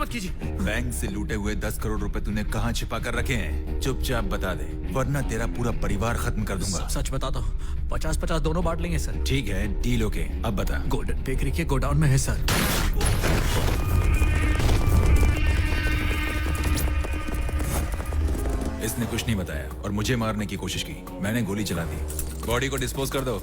मत कीजिए। बैंक से लूटे हुए 10 करोड़ रुपए तूने कहाँ छिपा कर रखे हैं? चुपचाप बता दे, वरना तेरा पूरा परिवार खत्म कर दूंगा। सच बताता हूँ, 50-50 दोनों बांट लेंगे सर। ठीक है, डील ओके। अब बता। गोल्डन बेकरी के गोडाउन में है सर। इसने कुछ नहीं बताया और मुझे मारने की कोशिश की। मैंने गोली चला दी। बॉडी को डिस्पोज कर दो।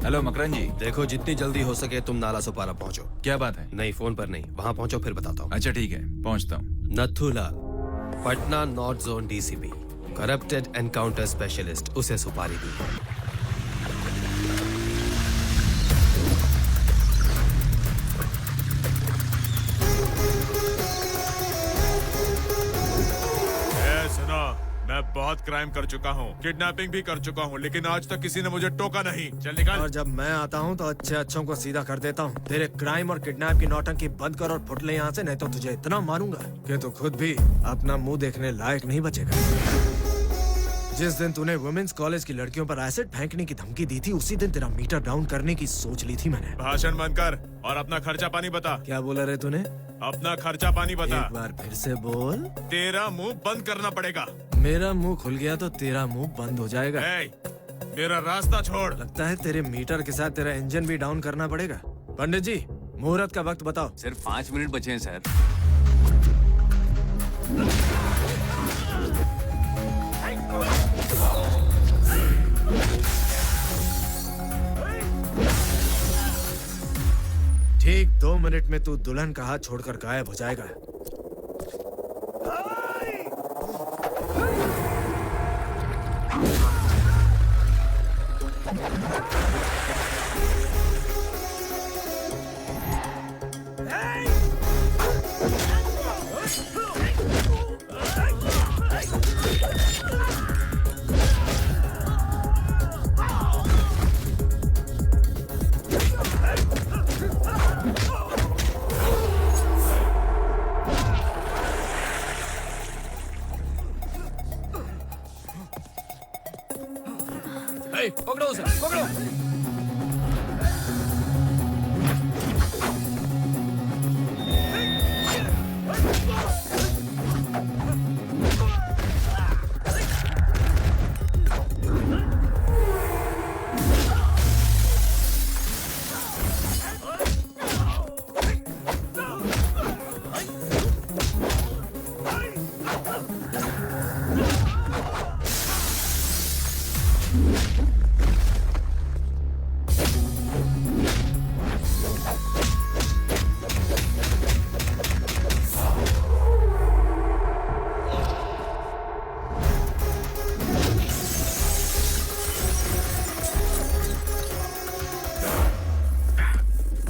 हेलो मकरन जी। देखो, जितनी जल्दी हो सके तुम नाला सुपारा पहुंचो। क्या बात है? नहीं, फोन पर नहीं, वहां पहुंचो फिर बताता हूँ। अच्छा ठीक है, पहुंचता हूँ। Nathulal, Patna north zone DCP, corrupted encounter specialist, उसे सुपारी दी। मैं बहुत क्राइम कर चुका हूँ, किडनैपिंग भी कर चुका हूँ, लेकिन आज तक किसी ने मुझे टोका नहीं। चल निकल। और जब मैं आता हूँ तो अच्छों को सीधा कर देता हूँ। तेरे क्राइम और किडनैप की नौटंकी बंद कर और फुट ले यहाँ से, नहीं तो तुझे इतना मारूंगा कि तू खुद भी अपना मुंह देखने लायक नहीं बचेगा। जिस दिन तूने वुमेन्स कॉलेज की लड़कियों पर एसिड फेंकने की धमकी दी थी, उसी दिन तेरा मीटर डाउन करने की सोच ली थी मैंने। भाषण बंद कर और अपना खर्चा पानी बता। क्या बोला रे तूने? अपना खर्चा पानी बता। एक बार फिर से बोल। तेरा मुंह बंद करना पड़ेगा। मेरा मुंह खुल गया तो तेरा मुंह बंद हो जाएगा। मेरा रास्ता छोड़। लगता है तेरे मीटर के साथ तेरा इंजन भी डाउन करना पड़ेगा। पंडित जी, मुहूर्त का वक्त बताओ। सिर्फ 5 मिनट बचे हैं सर। ठीक 2 मिनट में तू दुल्हन का हाथ छोड़कर गायब हो जाएगा। पकड़ो उसे, पकड़ो।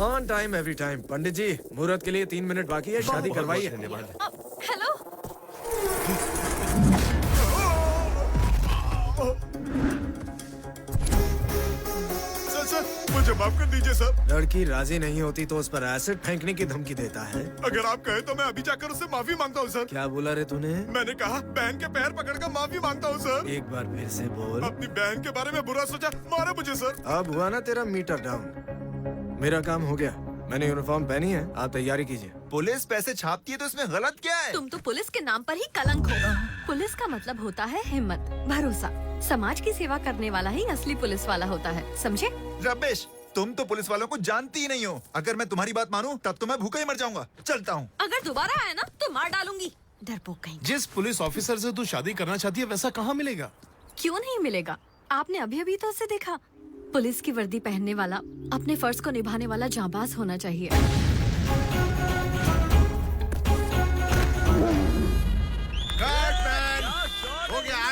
On time every time. Pandit ji, मुहूर्त के लिए 3 मिनट बाकी है, शादी करवाइए। हेलो। सर, मुझे माफ कर दीजिए सर। लड़की राजी नहीं होती तो उस पर एसिड फेंकने की धमकी देता है। अगर आप कहे तो मैं अभी जाकर उससे माफी मांगता हूँ सर। क्या बोला रे तूने? मैंने कहा बहन के पैर पकड़कर माफी मांगता हूँ सर। एक बार फिर से बोल। अपनी बहन के बारे में बुरा सोचा, मारे मुझे सर। अब हुआ ना तेरा मीटर डाउन। मेरा काम हो गया, मैंने यूनिफॉर्म पहनी है, आप तैयारी कीजिए। पुलिस पैसे छापती है तो इसमें गलत क्या है? तुम तो पुलिस के नाम पर ही कलंक हो। पुलिस का मतलब होता है हिम्मत, भरोसा। समाज की सेवा करने वाला ही असली पुलिस वाला होता है, समझे? रमेश, तुम तो पुलिस वालों को जानती ही नहीं हो। अगर मैं तुम्हारी बात मानूं तब तो मैं भूखा ही मर जाऊंगा। चलता हूँ। अगर दोबारा आया ना तो मार डालूंगी, डरपोक कहीं। जिस पुलिस ऑफिसर से तू शादी करना चाहती है वैसा कहाँ मिलेगा? क्यों नहीं मिलेगा? आपने अभी अभी तो उसे देखा। पुलिस की वर्दी पहनने वाला, अपने फर्ज को निभाने वाला जांबाज होना चाहिए।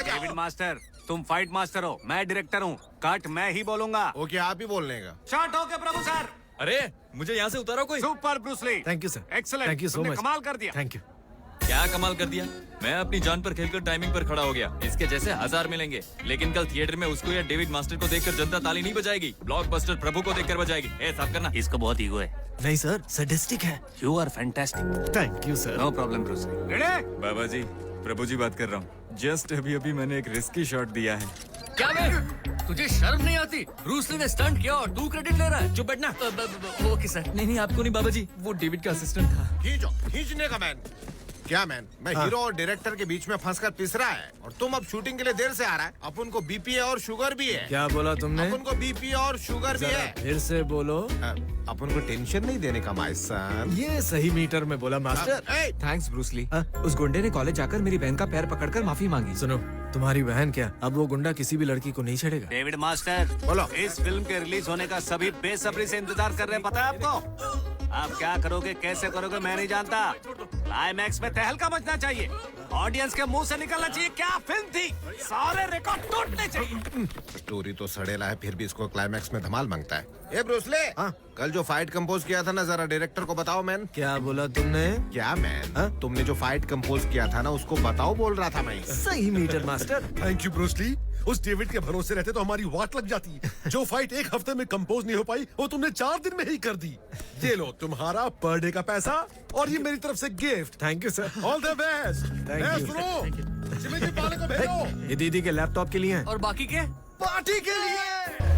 डेविड मास्टर, तुम फाइट मास्टर हो, मैं डायरेक्टर हूँ। कट मैं ही बोलूंगा। ओके, आप ही बोलने का। शॉट हो के प्रभु सर। अरे मुझे यहाँ से उतारो कोई। Super Bruce Lee. Thank you sir. Excellent. Thank you so तुमने मच। कमाल कर दिया। Thank you. क्या कमाल कर दिया? मैं अपनी जान पर खेलकर टाइमिंग पर खड़ा हो गया। इसके जैसे 1000 मिलेंगे, लेकिन कल थिएटर में उसको या डेविड मास्टर को देखकर जनता ताली नहीं बजाएगी, ब्लॉकबस्टर प्रभु को देखकर बजाएगी। ए साफ करना। इसको बहुत ईगो है। नहीं सर, सैडिस्टिक है। You are fantastic. Thank you sir. No problem Bruce Lee. Ready? Baba ji, Prabhu ji बात कर रहा हूँ। जस्ट अभी अभी मैंने एक रिस्की शॉट दिया है। क्या बे तुझे शर्म नहीं आती? ब्रूस ली ने स्टंट किया और तू क्रेडिट ले रहा है? चुप बैठना। Okay sir. नहीं आपको नहीं बाबा जी, वो डेविड का असिस्टेंट था। खींचने का मैन। क्या मैन, मैं हीरो और डायरेक्टर के बीच में फंसकर पिस रहा है और तुम अब शूटिंग के लिए देर से आ रहा है। अपन को बीपी है और शुगर भी है। क्या बोला तुमने? अपन को बीपी और शुगर भी है। फिर से बोलो। अपन को टेंशन नहीं देने का माय सन। ये सही मीटर में बोला मास्टर। Thanks Bruce Lee. उस गुंडे ने कॉलेज जाकर मेरी बहन का पैर पकड़कर माफी मांगी। सुनो, तुम्हारी बहन क्या, अब वो गुंडा किसी भी लड़की को नहीं छेड़ेगा। डेविड मास्टर बोलो। इस फिल्म के रिलीज होने का सभी बेसब्री से इंतजार कर रहे हैं, पता है आपको? आप क्या करोगे, कैसे करोगे, मैं नहीं जानता। क्लाइमैक्स में तहलका मचना चाहिए, ऑडियंस के मुंह से निकलना चाहिए क्या फिल्म थी, सारे रिकॉर्ड टूटने चाहिए। स्टोरी तो सड़ेला है, फिर भी इसको क्लाइमैक्स में धमाल मांगता है। ए ब्रूस ली, कल जो फाइट कंपोज किया था ना, जरा डायरेक्टर को बताओ मैन। क्या बोला तुमने? क्या मैन, तुमने जो फाइट कंपोज किया था ना, उसको बताओ बोल रहा था मैं। सही meter master. Thank you Bruce Lee. उस डेविड के भरोसे रहते तो हमारी वाट लग जाती। जो फाइट एक हफ्ते में कंपोज नहीं हो पाई, वो तुमने 4 दिन में ही कर दी। ये लो तुम्हारा पर डे का पैसा और ये मेरी तरफ से gift. Thank you sir. All the best. Thank Jimmy ji पाले को भेजो। ये दीदी के लैपटॉप के लिए है। और बाकी के? पार्टी के लिए।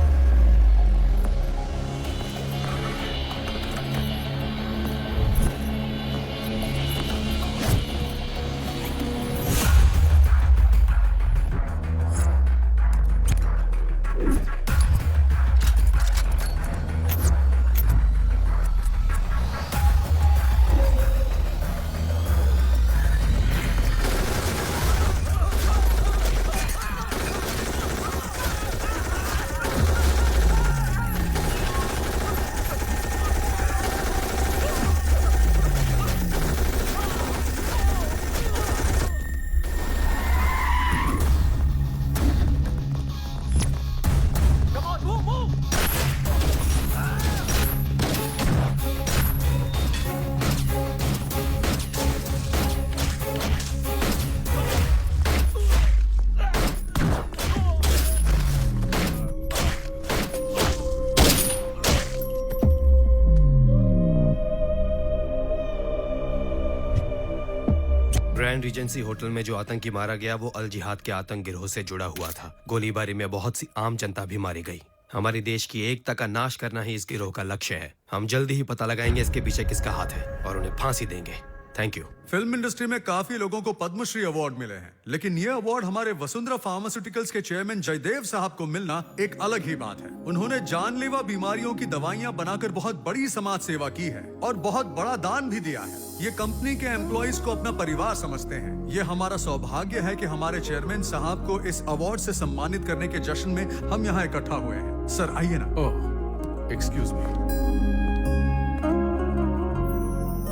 ग्रैंड रीजेंसी होटल में जो आतंकी मारा गया वो अल जिहाद के आतंक गिरोह से जुड़ा हुआ था। गोलीबारी में बहुत सी आम जनता भी मारी गई। हमारे देश की एकता का नाश करना ही इस गिरोह का लक्ष्य है। हम जल्दी ही पता लगाएंगे इसके पीछे किसका हाथ है और उन्हें फांसी देंगे। Thank you. फिल्म इंडस्ट्री में काफी लोगों को पद्मश्री अवार्ड मिले हैं, लेकिन ये अवार्ड हमारे वसुंधरा फार्मास्यूटिकल्स के चेयरमैन जयदेव साहब को मिलना एक अलग ही बात है। उन्होंने जानलेवा बीमारियों की दवाइयां बनाकर बहुत बड़ी समाज सेवा की है और बहुत बड़ा दान भी दिया है। ये कंपनी के एम्प्लॉइज को अपना परिवार समझते हैं। ये हमारा सौभाग्य है कि हमारे चेयरमैन साहब को इस अवार्ड से सम्मानित करने के जश्न में हम यहाँ इकट्ठा हुए हैं। सर आइए ना। ओह, एक्सक्यूज मी।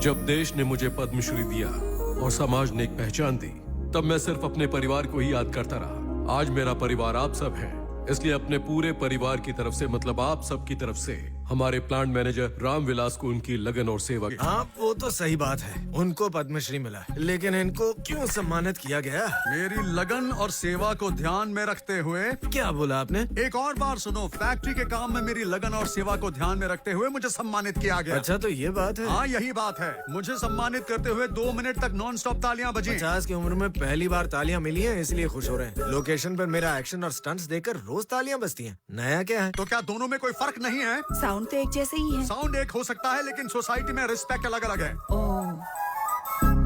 जब देश ने मुझे पद्मश्री दिया और समाज ने एक पहचान दी, तब मैं सिर्फ अपने परिवार को ही याद करता रहा। आज मेरा परिवार आप सब है, इसलिए अपने पूरे परिवार की तरफ से, मतलब आप सब की तरफ से, हमारे प्लांट मैनेजर रामविलास को उनकी लगन और सेवा। हाँ, वो तो सही बात है, उनको पद्मश्री मिला, लेकिन इनको क्यों सम्मानित किया गया? मेरी लगन और सेवा को ध्यान में रखते हुए। क्या बोला आपने? एक और बार सुनो। फैक्ट्री के काम में मेरी लगन और सेवा को ध्यान में रखते हुए मुझे सम्मानित किया गया। अच्छा, तो ये बात है। हाँ, यही बात है। मुझे सम्मानित करते हुए 2 मिनट तक नॉन स्टॉप तालियां बजी। 50 की उम्र में पहली बार तालियां मिली हैं, इसलिए खुश हो रहे हैं। लोकेशन पर मेरा एक्शन और स्टंट्स देखकर रोज तालियां बजती हैं। नया क्या है? तो क्या दोनों में कोई फर्क नहीं है? साउंड तो एक जैसे ही है। साउंड एक हो सकता है, लेकिन सोसाइटी में रिस्पेक्ट अलग अलग है।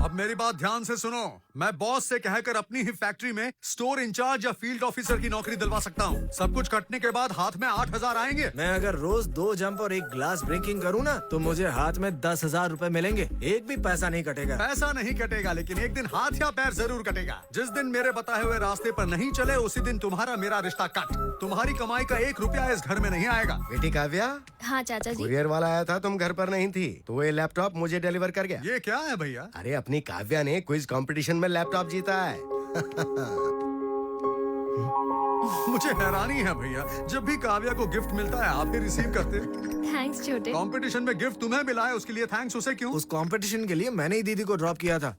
अब मेरी बात ध्यान से सुनो। मैं बॉस से कहकर अपनी ही फैक्ट्री में स्टोर इंचार्ज या फील्ड ऑफिसर की नौकरी दिलवा सकता हूँ। सब कुछ कटने के बाद हाथ में 8,000 आएंगे। मैं अगर रोज 2 जंप और 1 ग्लास ब्रेकिंग करूँ ना, तो मुझे हाथ में 10,000 रुपए मिलेंगे। एक भी पैसा नहीं कटेगा। पैसा नहीं कटेगा, लेकिन एक दिन हाथ या पैर जरूर कटेगा। जिस दिन मेरे बताए हुए रास्ते पर नहीं चले, उसी दिन तुम्हारा मेरा रिश्ता कट। तुम्हारी कमाई का 1 रुपया इस घर में नहीं आएगा। बेटी काव्या। हाँ चाचा जी। कुरियर वाला आया था, तुम घर पर नहीं थी, तो ये लैपटॉप मुझे डिलीवर कर गया। ये क्या है भैया? अरे अपनी काव्या ने क्विज कंपटीशन में लैपटॉप जीता है। मुझे हैरानी है भैया, जब भी काव्या को गिफ्ट मिलता है आप ही रिसीव करते। थैंक्स छोटे। कंपटीशन में गिफ्ट तुम्हें मिला है, उसके लिए थैंक्स उसे क्यों? उस कंपटीशन के लिए मैंने ही दीदी को ड्रॉप किया था।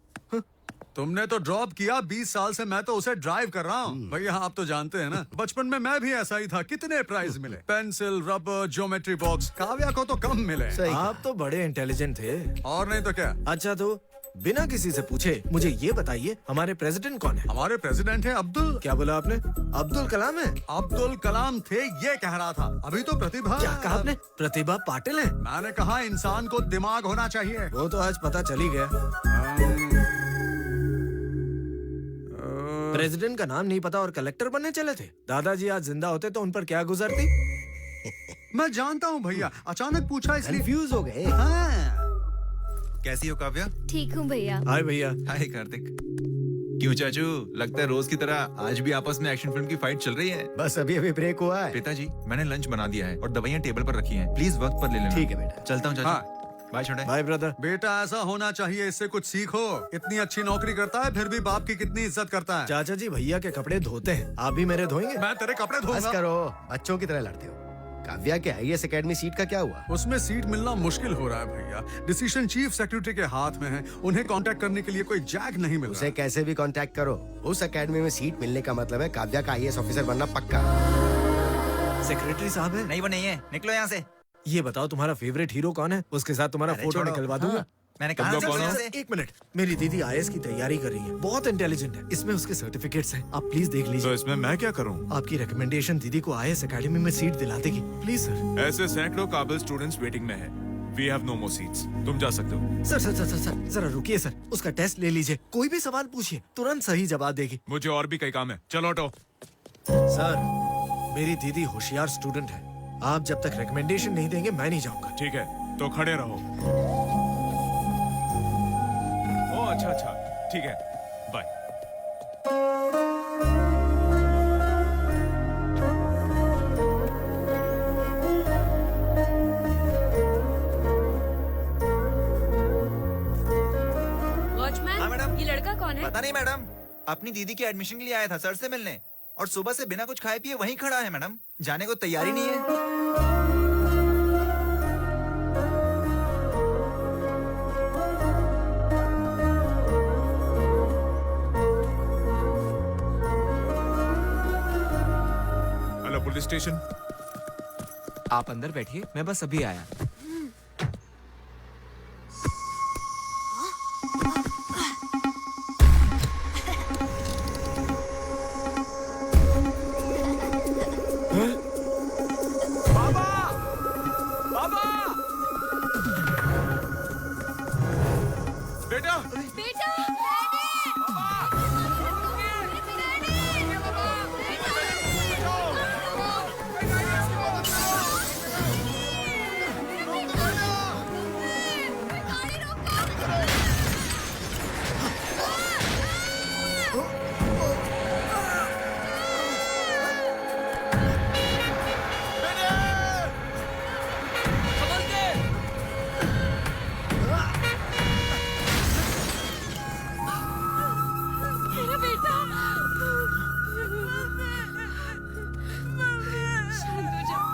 तुमने तो ड्रॉप किया, 20 साल से मैं तो उसे ड्राइव कर रहा हूँ। भैया आप तो जानते हैं ना, बचपन में मैं भी ऐसा ही था। कितने प्राइज मिले, pencil, rubber, geometry box. Kavya को तो कम मिले। आप तो बड़े इंटेलिजेंट थे। और नहीं तो क्या। अच्छा, तो बिना किसी से पूछे मुझे ये बताइए हमारे प्रेसिडेंट कौन है? हमारे प्रेसिडेंट है अब्दुल। क्या बोला आपने? अब्दुल कलाम है? अब्दुल कलाम थे ये कह रहा था। अभी तो प्रतिभा। क्या कहा आपने? प्रतिभा पाटिल है? मैंने कहा इंसान को दिमाग होना चाहिए। वो तो आज पता चल ही गया। प्रेसिडेंट का नाम नहीं पता और कलेक्टर बनने चले थे। दादाजी आज जिंदा होते तो उन पर क्या गुजरती? मैं जानता हूँ भैया, अचानक पूछा इसलिए। कंफ्यूज हो गए। हाँ। कैसी हो काव्या? ठीक हूँ भैया। हाय भैया। हाय कार्तिक। क्यों चाचू, लगता है रोज की तरह आज भी आपस में एक्शन फिल्म की फाइट चल रही है। बस अभी अभी ब्रेक हुआ है। पिताजी, मैंने लंच बना दिया है और दवाइयाँ टेबल पर रखी हैं। प्लीज वक्त पर ले लेना। ठीक है बेटा। चलता हूँ चाचू। हाँ। बाय छोटे। Bye brother. बेटा ऐसा होना चाहिए, इससे कुछ सीखो। इतनी अच्छी नौकरी करता है फिर भी बाप की कितनी इज्जत करता है। चाचा जी भैया के कपड़े धोते हैं, आप भी मेरे धोएंगे? मैं तेरे कपड़े बस धोऊंगा। करो, बच्चों की तरह लड़ते हो। काव्या के आईएएस एकेडमी सीट का क्या हुआ? उसमें सीट मिलना मुश्किल हो रहा है भैया। डिसीजन चीफ सेक्रेटरी के हाथ में है। उन्हें कांटेक्ट करने के लिए कोई जैक नहीं मिल रहा। उसे कैसे भी कांटेक्ट करो। उस एकेडमी में सीट मिलने का मतलब है काव्या का आईएएस ऑफिसर बनना पक्का। सेक्रेटरी साहब है? नहीं वो नहीं है, निकलो यहाँ से। ये बताओ तुम्हारा फेवरेट हीरो कौन है? उसके साथ तुम्हारा अरे फोटो छोड़ो। निकलवा दूंगा। मैंने तुम कहा लोग ना कौन हो? से। एक मिनट, मेरी दीदी आईएएस की तैयारी कर रही है, बहुत इंटेलिजेंट है। इसमें उसके सर्टिफिकेट्स हैं, आप प्लीज देख तो लीजिए। इसमें मैं क्या करूं? आपकी रिकमेंडेशन दीदी को आईएएस एकेडमी में सीट दिला देगी, प्लीज सर। ऐसे सैकड़ों काबिल स्टूडेंट्स वेटिंग में हैं। We have no more seats. तुम जा सकते हो। Sir sir sir sir sir जरा रुकिए सर, उसका टेस्ट ले लीजिए। कोई भी सवाल पूछिए, तुरंत सही जवाब देगी। मुझे और भी कई काम है, चलो हटो। सर, मेरी दीदी होशियार स्टूडेंट है। आप जब तक रिकमेंडेशन नहीं देंगे मैं नहीं जाऊंगा। ठीक है, तो खड़े रहो। ओ अच्छा अच्छा, ठीक है, बाय। वॉचमैन, ये लड़का कौन है? पता नहीं मैडम, अपनी दीदी के एडमिशन के लिए आया था सर से मिलने और सुबह से बिना कुछ खाए पिए वहीं खड़ा है मैडम। जाने को तैयारी नहीं है। Hello police station. आप अंदर बैठिए, मैं बस अभी आया। बेटा, बेटा, मेरा बेटा। शांत हो जाओ।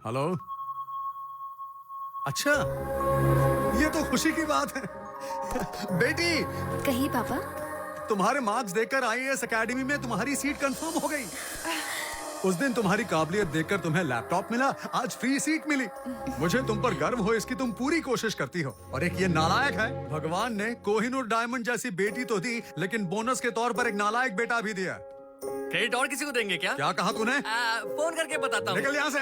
हेलो। अच्छा, ये तो खुशी की बात है। बेटी, कहिए पापा। तुम्हारे मार्क्स देखकर आईएएस एकेडमी में तुम्हारी सीट कंफर्म हो गई। उस दिन तुम्हारी काबिलियत देखकर तुम्हें लैपटॉप मिला, आज फ्री सीट मिली। मुझे तुम पर गर्व हो, इसकी तुम पूरी कोशिश करती हो। और एक ये नालायक है, भगवान ने कोहिनूर डायमंड जैसी बेटी तो दी, लेकिन बोनस के तौर पर एक नालायक बेटा भी दिया। क्रेडिट और किसी को देंगे क्या? क्या कहा तूने? फोन करके बताता हूँ। निकल यहाँ से,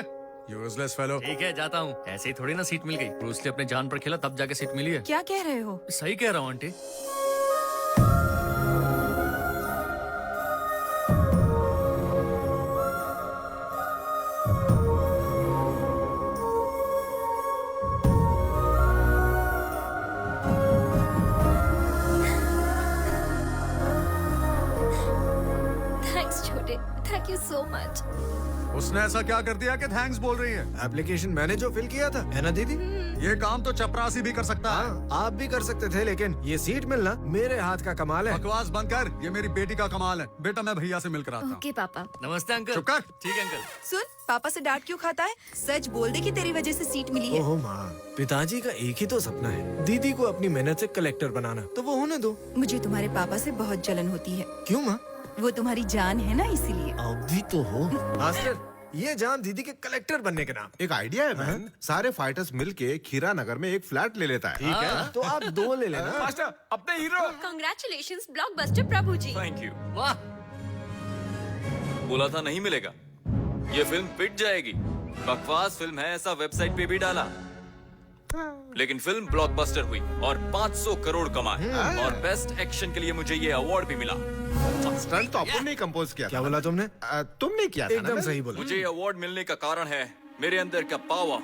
यूजलेस फेलो। ठीक है, जाता हूँ। ऐसे ही थोड़ी ना सीट मिल गई। ब्रूस ली अपने जान पर खेला तब जाके सीट मिली है। क्या कह रहे हो? सही कह रहा हूँ आंटी। थैंक्स छोटे, थैंक यू सो मच। उसने ऐसा क्या कर दिया कि थैंक्स बोल रही है? एप्लीकेशन मैंने जो फिल किया था, है ना दीदी? ये काम तो चपरासी भी कर सकता है। आप भी कर सकते थे, लेकिन ये सीट मिलना मेरे हाथ का कमाल है। बकवास बंद कर, ये मेरी बेटी का कमाल है। बेटा मैं भैया से मिलकर आता हूँ। ओके पापा। नमस्ते अंकल। चुप कर। ठीक है अंकल। सुन, पापा से डांट क्यों खाता है? सच बोल दे कि तेरी वजह से सीट मिली है। ओहो माँ, पिताजी का एक ही तो सपना है, दीदी को अपनी मेहनत से कलेक्टर बनाना, तो वो होने दो। मुझे तुम्हारे पापा से बहुत जलन होती है। क्यों माँ? वो तुम्हारी जान है ना, इसीलिए। अभी तो हो। मास्टर, ये जान दीदी के कलेक्टर बनने के नाम। एक आइडिया है मैन, सारे फाइटर्स मिलके खीरा नगर में एक फ्लैट ले लेता है। ठीक है, तो आप 2 ले लेना। मास्टर अपने hero. Congratulations blockbuster Prabhu ji. Thank you. वाह, बोला था नहीं मिलेगा। ये फिल्म पिट जाएगी, बकवास फिल्म है ऐसा वेबसाइट पे भी डाला, लेकिन फिल्म ब्लॉकबस्टर हुई और 500 करोड़ कमाए और बेस्ट एक्शन के लिए मुझे ये अवार्ड भी मिला। स्टंट तो अपन ने कंपोज किया। क्या बोला तुमने? तुमने किया था ना? एकदम सही बोला। मुझे ये अवार्ड मिलने का कारण है मेरे अंदर का पावर,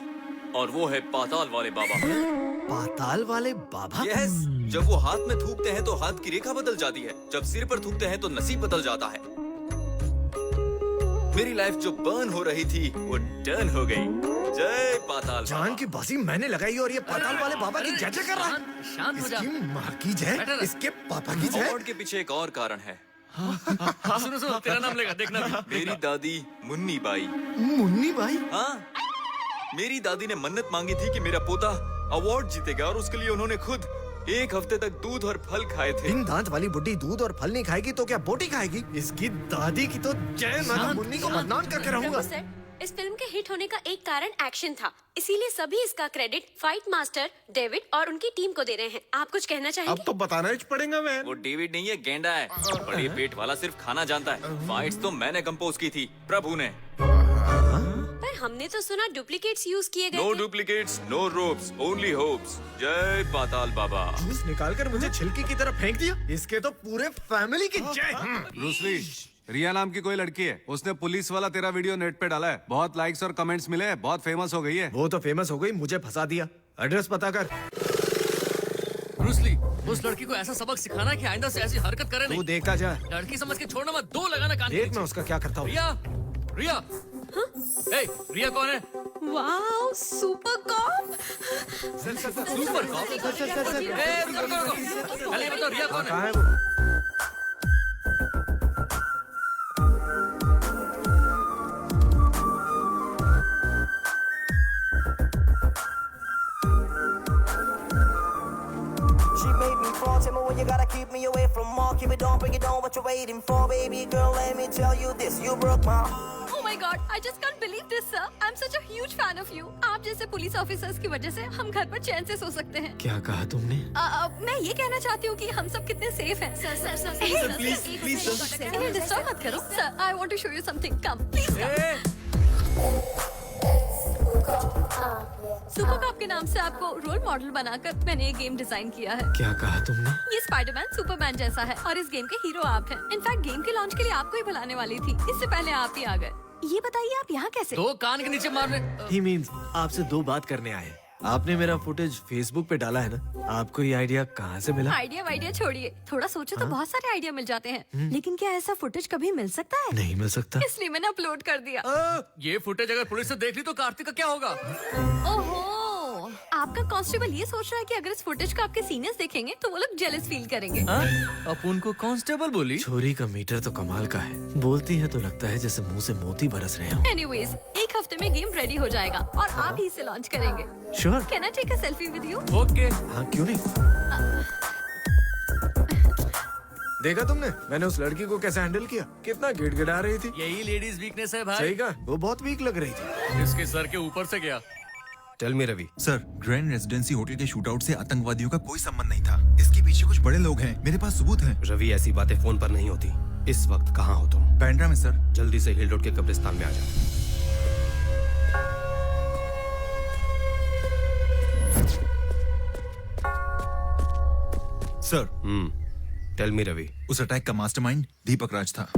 और वो है पाताल वाले बाबा। पाताल वाले बाबा? यस, जब वो हाथ में थूकते हैं तो हाथ की रेखा बदल जाती है, जब सिर पर थूकते हैं तो नसीब बदल जाता है। मेरी लाइफ जो बर्न हो रही थी वो टर्न हो गई। जय पाताल। जान की बाजी मैंने लगाई और ये पाताल वाले बाबा की जय कर रहा है। शांत हो जा। इसकी माँ की जय, इसके पापा की जय। अवार्ड के पीछे एक और कारण है। सुनो सुनो, तेरा नाम लेगा, देखना भी। मेरी दादी मुन्नी बाई। मुन्नी बाई? हाँ, मेरी दादी ने मन्नत मांगी थी कि मेरा पोता अवार्ड जीतेगा, और उसके लिए उन्होंने खुद 1 हफ्ते तक दूध और फल खाए थे। इन दांत वाली बुड्ढी दूध और फल नहीं खाएगी तो क्या बोटी खाएगी? इसकी दादी की तो जय। मैं तो मुन्नी को बदनाम करके रहूंगा। सर, इस फिल्म के हिट होने का एक कारण एक्शन था, इसीलिए सभी इसका क्रेडिट फाइट मास्टर डेविड और उनकी टीम को दे रहे हैं। आप कुछ कहना चाहेंगे? अब तो बताना ही पड़ेगा मैन। वो डेविड नहीं है, गेंडा है। बड़े पेट वाला सिर्फ खाना जानता है। फाइट्स तो मैंने कंपोज की थी, प्रभु ने। पर हमने तो सुना डुप्लीकेट्स यूज किए गए नो थे। Duplicates, no ropes, only hopes. जय पाताल बाबा। जूस निकाल कर मुझे छिलकी की तरफ फेंक दिया। इसके तो पूरे फैमिली की जय। ब्रूस ली, रिया नाम की कोई लड़की है, उसने पुलिस वाला तेरा वीडियो नेट पे डाला है, बहुत लाइक्स और कमेंट्स मिले हैं, बहुत फेमस हो गई है। वो तो फेमस हो गई, मुझे फंसा दिया। एड्रेस पता कर। ब्रूस ली, उस लड़की को ऐसा सबक सिखाना कि आइंदा से ऐसी हरकत करे तू नहीं। देखा जा। लड़की समझ के छोड़ना मत, 2 लगाना कान के देख नीचे। मैं उसका क्या करता हूँ। रिया, रिया, ए, रिया कौन है? Wow, super cop. Super cop? ए, रुको, रुको, रुको। पहले ये बताओ रिया कौन कहाँ है? है वो? She made me fall, tell me when you gotta keep me away from all. Keep it on, bring it on, what you waiting for, baby girl? Let me tell you this, you broke my. Oh my God, I just can't believe this, sir. I'm such a huge fan of you. आप जैसे police officers की वजह से हम घर पर चैन से सो सकते हैं। क्या कहा तुमने? मैं ये कहना चाहती हूँ कि हम सब कितने सेफ हैं। सर, प्लीज डिस्टर्ब मत करो। Sir, I want to show you something. Come, please come. Super cop के नाम से आपको रोल मॉडल बनाकर मैंने ये गेम डिजाइन किया है। क्या कहा तुमने? ये स्पाइडरमैन सुपरमैन जैसा है और इस गेम के हीरो आप हैं। इनफैक्ट गेम के लॉन्च के लिए आपको ही बुलाने वाली थी, इससे पहले आप ही आ गए। ये बताइए आप यहाँ कैसे? 2 कान के नीचे मारने। He means आपसे 2 बात करने आए। आपने मेरा फुटेज फेसबुक पे डाला है ना? आपको ये आइडिया कहाँ से मिला? आइडिया वाइडिया छोड़िए, थोड़ा सोचो तो बहुत सारे आइडिया मिल जाते हैं, लेकिन क्या ऐसा फुटेज कभी मिल सकता है? नहीं मिल सकता। इसलिए मैंने अपलोड कर दिया। ये फुटेज अगर पुलिस ने देख ली तो कार्तिक का क्या होगा? ओहो, आपका कांस्टेबल ये सोच रहा है कि अगर इस फुटेज को आपके सीनियर्स देखेंगे तो वो लोग जेलस फील करेंगे। अपन को कांस्टेबल बोली? छोरी का मीटर तो कमाल का है, बोलती है तो लगता है जैसे मुंह से मोती बरस रहे हो। एनीवेज, 1 हफ्ते में गेम रेडी हो जाएगा और आप ही इसे लॉन्च करेंगे। Sure. Can I take a selfie with you? Okay. हाँ क्यों नहीं। देखा तुमने मैंने उस लड़की को कैसे हैंडल किया? कितना गिड़गिड़ा रही थी। यही लेडीज वीकनेस है भाई। सही कहा, वो बहुत वीक लग रही थी। इसके सर के ऊपर से गया। Tell me Ravi. Sir, grand residency hotel के शूटआउट से आतंकवादियों का कोई संबंध नहीं था। इसके पीछे कुछ बड़े लोग हैं, मेरे पास सबूत हैं। रवि, ऐसी बातें फोन पर नहीं होती। इस वक्त कहाँ हो तुम? बैंड्रा में सर। जल्दी से हिल रोड के कब्रिस्तान में आ जाओ। सर। Tell me Ravi. उस अटैक का मास्टरमाइंड दीपक राज था।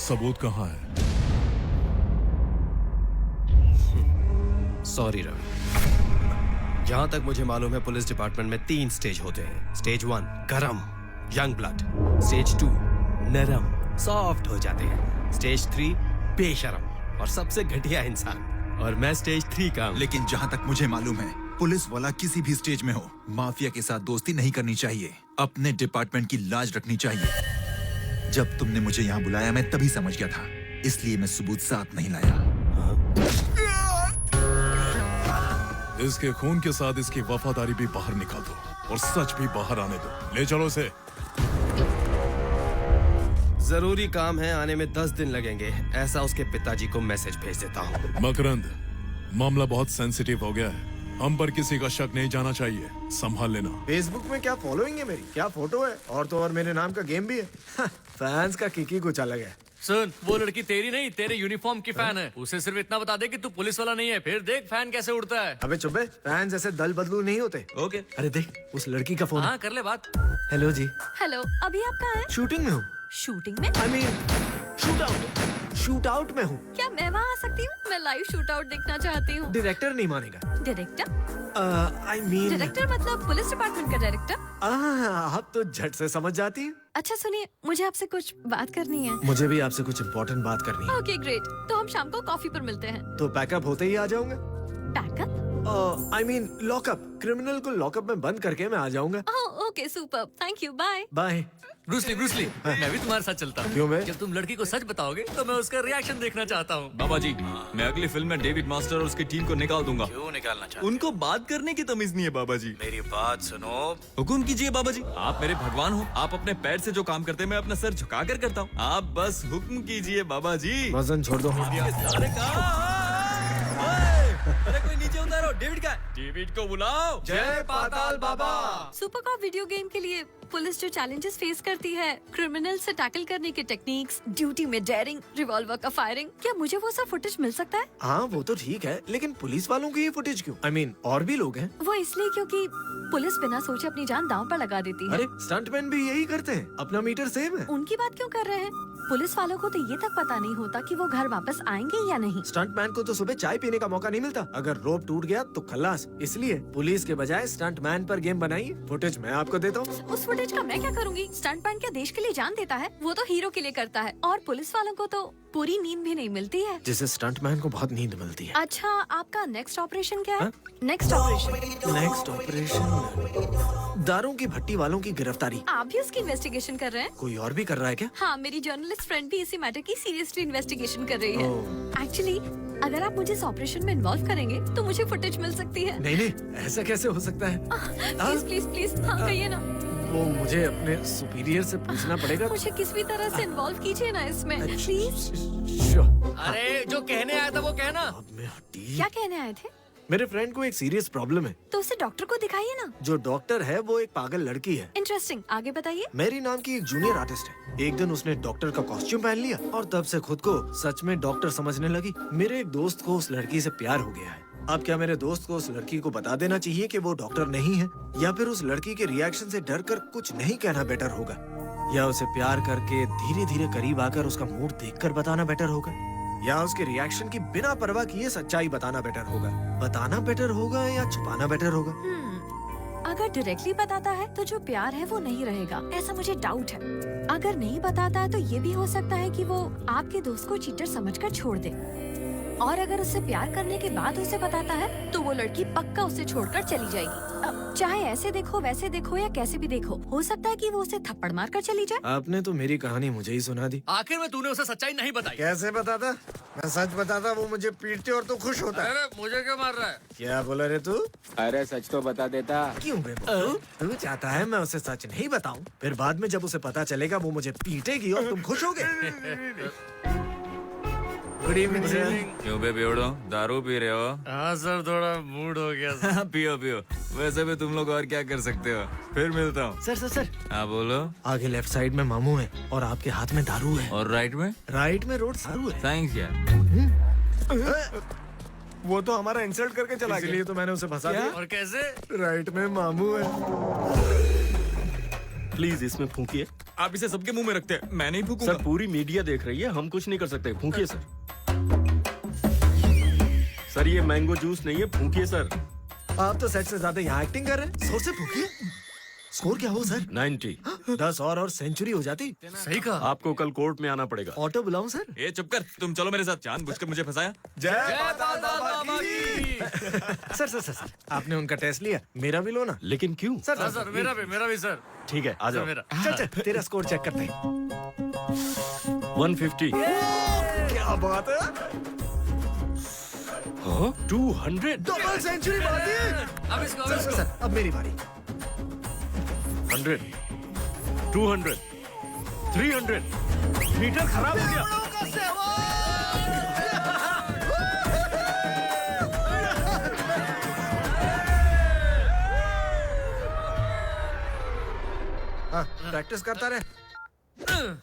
सबूत कहाँ है? सॉरी रवि, जहां तक मुझे मालूम है पुलिस डिपार्टमेंट में 3 स्टेज होते हैं। स्टेज 1 गरम, यंग ब्लड। स्टेज 2 नरम, सॉफ्ट हो जाते हैं। स्टेज 3 बेशरम और सबसे घटिया इंसान। और मैं स्टेज 3 का हूँ। लेकिन जहाँ तक मुझे मालूम है, पुलिस वाला किसी भी स्टेज में हो, माफिया के साथ दोस्ती नहीं करनी चाहिए। अपने डिपार्टमेंट की लाज रखनी चाहिए। जब तुमने मुझे यहाँ बुलाया मैं तभी समझ गया था, इसलिए मैं सबूत साथ नहीं लाया। इसके खून के साथ इसकी वफादारी भी बाहर निकाल दो और सच भी बाहर आने दो। ले चलो इसे। जरूरी काम है, आने में 10 दिन लगेंगे। ऐसा उसके पिताजी को मैसेज भेज देता हूँ। मकरंद, मामला बहुत सेंसिटिव हो गया है। हम पर किसी का शक नहीं जाना चाहिए, संभाल लेना। फेसबुक में क्या फॉलोइंग है मेरी, क्या फोटो है, और तो और मेरे नाम का गेम भी है। फैंस का किक ही कुछ अलग है। सुन, वो लड़की तेरी नहीं, तेरे यूनिफॉर्म की फैन है। उसे सिर्फ इतना बता दे कि तू पुलिस वाला नहीं है, फिर देख फैन कैसे उड़ता है। अबे चुप है, फैंस ऐसे दल बदलू नहीं होते। ओके। अरे देख, उस लड़की का फोन। हाँ, कर ले बात। हेलो जी। हेलो, अभी आप कहाँ हैं? शूटिंग में हूँ। शूटिंग में? I mean, शूट आउट में हूँ। क्या मैं वहाँ आ सकती हूँ? मैं लाइव शूट आउट देखना चाहती हूँ। डायरेक्टर नहीं मानेगा। डायरेक्टर? I mean, डायरेक्टर मतलब पुलिस डिपार्टमेंट का डायरेक्टर? आप तो झट से समझ जाती हैं। अच्छा सुनिए, मुझे आपसे कुछ बात करनी है। मुझे भी आपसे कुछ इम्पोर्टेंट बात करनी है। ओके ग्रेट, तो हम शाम को कॉफी पर मिलते हैं। तो पैकअप होते ही आ जाऊंगा। Pack up? I mean, lockup. Criminal को लॉकअप में बंद करके मैं आ जाऊंगा। Okay super, thank you, bye. Bye. Bruce Lee, मैं भी तुम्हारे साथ चलता हूँ। क्यों मैं? जब तुम लड़की को सच बताओगे तो मैं उसका रिएक्शन देखना चाहता हूँ। बाबा जी, मैं अगली फिल्म में डेविड मास्टर और उसकी टीम को निकाल दूंगा। क्यों निकालना चाहते? उनको बात करने की तमीज नहीं है बाबा जी। मेरी बात सुनो। हुकुम कीजिए बाबा जी। आप मेरे भगवान हो। आप अपने पैर से जो काम करते हैं मैं अपना सर झुका कर करता हूँ। आप बस हुक्म कीजिए बाबा जी। वजन छोड़ दो। अरे कोई नीचे उतारो। डेविड का? डेविड को बुलाओ। जय पाताल बाबा। सुपर कॉप वीडियो गेम के लिए पुलिस जो चैलेंजेस फेस करती है, क्रिमिनल से टैकल करने के टेक्निक्स, ड्यूटी में डेयरिंग, रिवॉल्वर का फायरिंग, क्या मुझे वो सब फुटेज मिल सकता है? हाँ वो तो ठीक है, लेकिन पुलिस वालों की ये फुटेज क्यों? I mean, और भी लोग हैं। वो इसलिए क्योंकि पुलिस बिना सोचे अपनी जान दांव पर लगा देती है। अरे स्टंटमैन भी यही करते हैं, अपना मीटर सेम है। उनकी बात क्यों कर रहे हैं? पुलिस वालों को तो ये तक पता नहीं होता कि वो घर वापस आएंगे या नहीं। स्टंटमैन को तो सुबह चाय पीने का मौका नहीं मिलता। अगर रोप टूट गया तो खल्लास। इसलिए पुलिस के बजाय स्टंटमैन पर गेम बनाइए। फुटेज मैं आपको देता हूँ। उस फुटेज का मैं क्या करूँगी? स्टंटमैन क्या देश के लिए जान देता है? वो तो हीरो के लिए करता है, और पुलिस वालों को तो पूरी नींद भी नहीं मिलती है। जिसे स्टंटमैन को बहुत नींद मिलती है। अच्छा, आपका नेक्स्ट ऑपरेशन क्या है? नेक्स्ट ऑपरेशन दारू की भट्टी वालों की गिरफ्तारी। आप भी उसकी इन्वेस्टिगेशन कर रहे हैं? कोई और भी कर रहा है क्या? हाँ, मेरी जर्नलिस्ट फ्रेंड भी इसी मैटर की सीरियसली इन्वेस्टिगेशन कर रही है। एक्चुअली अगर आप मुझे इस ऑपरेशन में इन्वॉल्व करेंगे तो मुझे फुटेज मिल सकती है। नहीं, ऐसा कैसे हो सकता है? प्लीज प्लीज प्लीज, हाँ कहिए ना। वो मुझे अपने सुपीरियर से पूछना पड़ेगा। मुझे किसी भी तरह से इन्वॉल्व कीजिए ना इसमें, प्लीज। अरे जो कहने आया था वो कहना। क्या कहने आए थे? मेरे फ्रेंड को एक सीरियस प्रॉब्लम है। तो उसे डॉक्टर को दिखाइए ना। जो डॉक्टर है वो एक पागल लड़की है। इंटरेस्टिंग, आगे बताइए। मेरी नाम की एक जूनियर आर्टिस्ट है। एक दिन उसने डॉक्टर का कॉस्ट्यूम पहन लिया और तब से खुद को सच में डॉक्टर समझने लगी। मेरे एक दोस्त को उस लड़की से प्यार हो गया है। अब क्या मेरे दोस्त को उस लड़की को बता देना चाहिए कि वो डॉक्टर नहीं है, या फिर उस लड़की के रिएक्शन से डर कर कुछ नहीं कहना बेटर होगा, या उसे प्यार करके धीरे धीरे करीब आकर उसका मूड देखकर बताना बेटर होगा, या उसके रिएक्शन की बिना परवाह किए सच्चाई बताना बेटर होगा? बताना बेटर होगा या छुपाना बेटर होगा? अगर डायरेक्टली बताता है तो जो प्यार है वो नहीं रहेगा, ऐसा मुझे डाउट है। अगर नहीं बताता है तो ये भी हो सकता है कि वो आपके दोस्त को चीटर समझकर छोड़ दे, और अगर उससे प्यार करने के बाद उसे बताता है तो वो लड़की पक्का उसे छोड़कर चली जाएगी। चाहे ऐसे देखो, वैसे देखो, या कैसे भी देखो, हो सकता है कि वो उसे थप्पड़ मार कर चली जाए। आपने तो मेरी कहानी मुझे ही सुना दी। आखिर में तूने उसे सच्चाई नहीं बताई। कैसे बताता? मैं सच बताता वो मुझे पीटते और तो खुश होता। अरे मुझे क्यों मार रहा है? क्या बोला रे तू? अरे सच तो बता देता। क्यों बे? तू चाहता है मैं उसे सच नहीं बताऊं, फिर बाद में जब उसे पता चलेगा वो मुझे पीटेगी और तुम खुश होगे। Good evening sir. क्यों बे बेवड़ो, दारू पी रहे हो? हाँ सर, थोड़ा मूड हो गया। पियो पियो। वैसे भी तुम लोग और क्या कर सकते हो। फिर मिलता हूँ। सर। हाँ बोलो। आगे लेफ्ट साइड में मामू है और आपके हाथ में दारू है। और राइट में? राइट में रोड सारू है। थैंक्स यार। वो तो हमारा इंसल्ट करके चला गया, इसलिए तो मैंने उसे फंसा दिया। और कैसे? राइट में मामू है। प्लीज इसमें फूंकिए। आप इसे सबके मुंह में रखते हैं, मैं नहीं फूकूंगा। सर पूरी मीडिया देख रही है, हम कुछ नहीं कर सकते। फूंकिए सर। सर ये मैंगो जूस नहीं है, फूंकिए सर। आप तो सेट से ज्यादा यहाँ एक्टिंग कर रहे हैं। जोर से फूकिए। स्कोर क्या हो सर? 90। 10 और सेंचुरी हो जाती। सही कहा। आपको कल कोर्ट में आना पड़ेगा। Auto बुलाऊं sir? ए चुप कर, तुम चलो मेरे साथ। जानबूझकर मुझे फंसाया। सर सर सर सर आपने उनका टेस्ट लिया, मेरा भी लो ना। लेकिन क्यों? सर मेरा भी सर। ठीक है, आ जाओ। चल चल तेरा स्कोर चेक करते हैं। 150। क्या बात है, 200। डबल सेंचुरी मारती है। अब इसको सर सर अब मेरी बारी। 100, 200, 300। मीटर खराब हो गया। प्रैक्टिस करता रहे।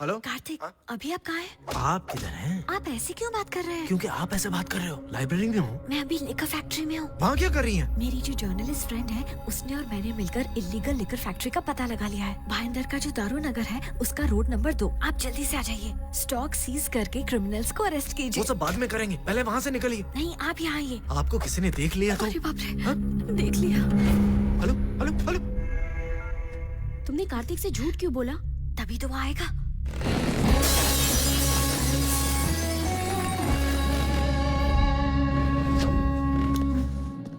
हेलो कार्तिक, अभी आप कहाँ हैं? आप किधर हैं? आप ऐसे क्यों बात कर रहे हैं? क्योंकि आप ऐसे बात कर रहे हो। लाइब्रेरी में हूँ। मैं अभी लिकर फैक्ट्री में हूँ। वहाँ क्या कर रही हैं? मेरी जो जर्नलिस्ट फ्रेंड है, उसने और मैंने मिलकर इलीगल लिकर फैक्ट्री का पता लगा लिया है। भाईंदर का जो दारू नगर है, उसका रोड नंबर 2। आप जल्दी से आ जाइए। स्टॉक सीज करके क्रिमिनल्स को अरेस्ट कीजिए। वो सब बाद में करेंगे, पहले वहाँ से निकलिए। नहीं, आप यहाँ आइए। आपको किसी ने देख लिया तो? अरे बाप रे, देख लिया। Hello hello hello. तुमने कार्तिक से झूठ क्यों बोला? तभी तो वो आएगा।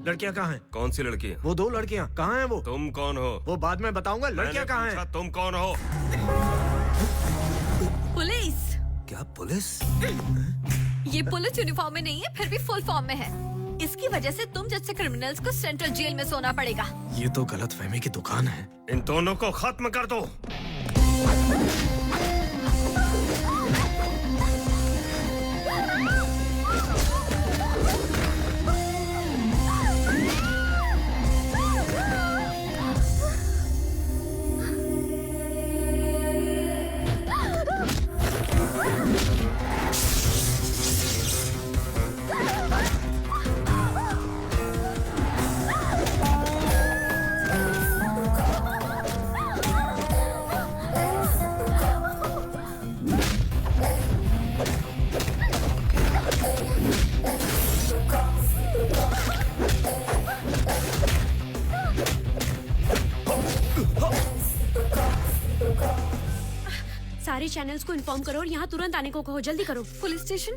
लड़कियाँ कहाँ हैं? कौन सी लड़की? वो 2 लड़कियाँ कहाँ हैं? वो तुम कौन हो? वो बाद में बताऊंगा। लड़कियाँ कहाँ हैं? तुम कौन हो? पुलिस। क्या पुलिस? ये पुलिस यूनिफॉर्म में नहीं है, फिर भी फुल फॉर्म में है। इसकी वजह से तुम जैसे क्रिमिनल्स को सेंट्रल जेल में सोना पड़ेगा। ये तो गलतफहमी की दुकान है। इन दोनों को खत्म कर दो। सारे चैनल्स को इन्फॉर्म करो और यहाँ तुरंत आने को कहो। जल्दी करो। Police station.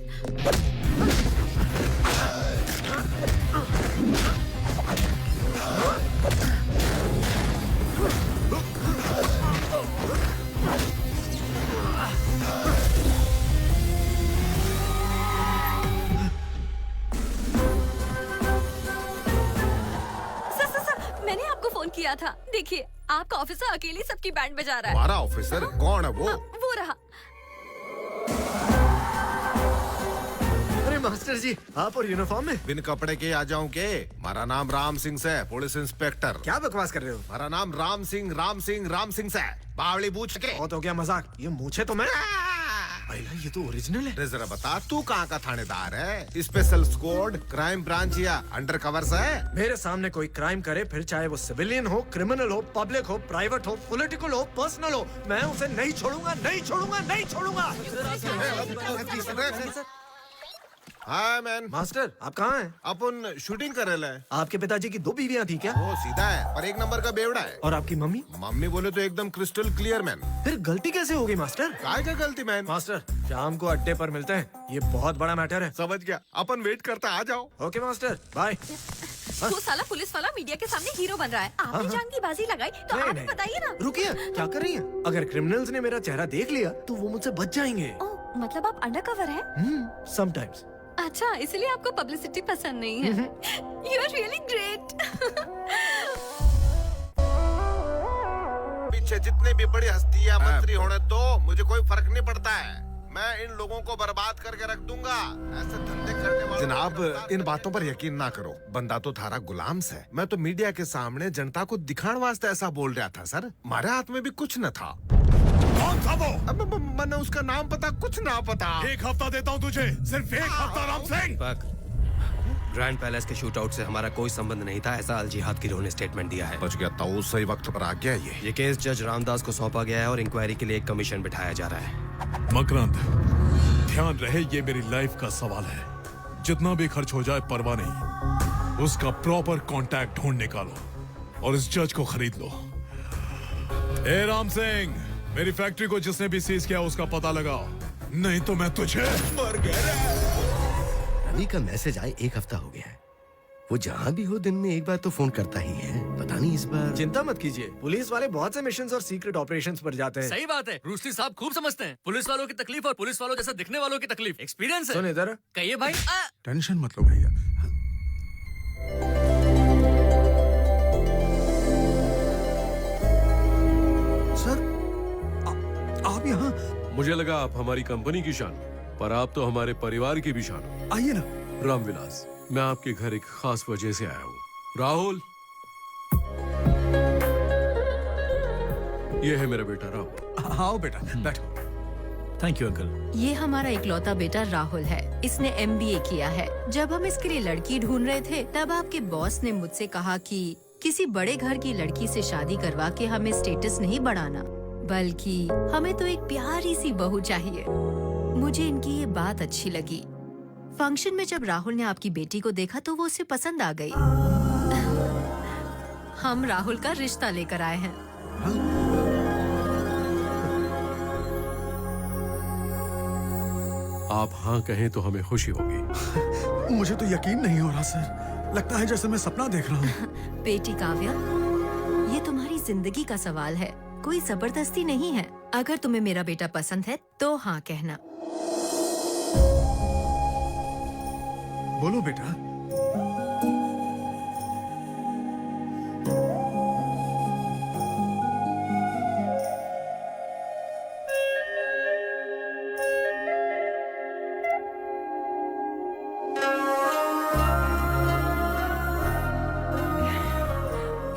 सर, मैंने आपको फोन किया था। देखिए, आपका ऑफिसर अकेले सबकी बैंड बजा रहा है। हमारा ऑफिसर कौन है वो? वो रहा। अरे मास्टर जी, आप और यूनिफॉर्म में? बिन कपड़े के आ जाऊं के? हमारा नाम राम सिंह से, पुलिस इंस्पेक्टर। क्या बकवास कर रहे हो? हमारा नाम राम सिंह से। बावली बूझ के। बहुत हो गया मजाक। ये मूछे तो मैं। भैया ये तो ओरिजिनल है। जरा बता, तू कहाँ का थानेदार है? स्पेशल स्क्वाड, क्राइम ब्रांच या अंडर कवर है? मेरे सामने कोई क्राइम करे, फिर चाहे वो सिविलियन हो, क्रिमिनल हो, पब्लिक हो, प्राइवेट हो, पॉलिटिकल हो, पर्सनल हो, मैं उसे नहीं छोड़ूंगा, नहीं छोड़ूंगा, नहीं छोड़ूंगा। हाँ मैन। मास्टर, आप कहाँ हैं? अपन शूटिंग कर रहे हैं। आपके पिताजी की 2 बीवियां थी क्या? वो सीधा है पर 1 नंबर का बेवड़ा है। और आपकी मम्मी? मम्मी बोले तो एकदम क्रिस्टल क्लियर मैन। फिर गलती कैसे होगी मास्टर? काय का गलती मैन? मास्टर, शाम को अड्डे पर मिलते हैं। ये बहुत बड़ा मैटर है। समझ गया, अपन वेट करता, आ जाओ। Okay master, bye. वो साला पुलिस वाला मीडिया के सामने हीरो बन रहा है। आपने जान की बाजी लगाई तो नहीं, आप नहीं। बताइए ना। रुकिए, क्या कर रही हैं? अगर क्रिमिनल्स ने मेरा चेहरा देख लिया तो वो मुझसे बच जाएंगे। ओह, मतलब आप अंडरकवर हैं? समटाइम्स। अच्छा, इसलिए आपको पब्लिसिटी पसंद नहीं है। You are really great. पीछे जितने भी बड़ी हस्तियां मंत्री होने दो, मुझे कोई फर्क नहीं पड़ता है। मैं इन लोगों को बर्बाद करके रख दूंगा। ऐसे धंधे करने वाले। जनाब, इन बातों पर यकीन ना करो। बंदा तो थारा गुलाम है। मैं तो मीडिया के सामने जनता को दिखाने वास्ते ऐसा बोल रहा था सर। हमारे हाथ में भी कुछ न था। कौन था वो? अब मैंने उसका नाम पता, कुछ ना पता। 1 हफ्ता देता हूँ तुझे, सिर्फ 1 हफ्ता राम सिंह। ग्रैंड पैलेस के शूटआउट से हमारा कोई संबंध नहीं था, ऐसा अल जिहाद गिरोह ने स्टेटमेंट दिया है। बच गया तो सही वक्त पर आ गया। ये केस जज रामदास को सौंपा गया है और इंक्वायरी के लिए एक कमीशन बिठाया जा रहा है। मकरंद, ध्यान रहे ये मेरी लाइफ का सवाल है। जितना भी खर्च हो जाए परवाह नहीं। उसका प्रॉपर कांटेक्ट ढूंढ निकालो और इस जज को खरीद लो। ए राम सिंह, मेरी फैक्ट्री को जिसने भी सीज किया उसका पता लगाओ, नहीं तो मैं तुझे मर गया। रवि का मैसेज आए 1 हफ्ता हो गया है। वो जहाँ भी हो दिन में एक बार तो फोन करता ही है। पता नहीं इस बार। चिंता मत कीजिए, पुलिस वाले बहुत से मिशंस और सीक्रेट ऑपरेशंस पर जाते हैं। सही बात है, रूस्टी साहब खूब समझते हैं पुलिस वालों की तकलीफ और पुलिस वालों जैसा दिखने वालों की तकलीफ। एक्सपीरियंस है। सुन इधर। कहिए भाई। टेंशन मत लो भैया। सर, आप यहाँ? मुझे लगा आप हमारी कंपनी की शान, पर आप तो हमारे परिवार की भी शान हो। आइए ना। रामविलास, मैं आपके घर एक खास वजह से आया हूँ। राहुल, ये है मेरा बेटा राहुल। आओ बेटा, बैठो। Thank you uncle. ये हमारा इकलौता बेटा राहुल है। इसने MBA किया है। जब हम इसके लिए लड़की ढूंढ रहे थे, तब आपके बॉस ने मुझसे कहा कि किसी बड़े घर की लड़की से शादी करवा के हमें स्टेटस नहीं बढ़ाना, बल्कि हमें तो एक प्यारी सी बहू चाहिए। मुझे इनकी ये बात अच्छी लगी। फंक्शन में जब राहुल ने आपकी बेटी को देखा तो वो उसे पसंद आ गई। हम राहुल का रिश्ता लेकर आए हैं। आप हाँ कहें तो हमें खुशी होगी। मुझे तो यकीन नहीं हो रहा सर, लगता है जैसे मैं सपना देख रहा हूँ। बेटी काव्या, ये तुम्हारी जिंदगी का सवाल है, कोई जबरदस्ती नहीं है। अगर तुम्हें मेरा बेटा पसंद है तो हाँ कहना। बोलो बेटा।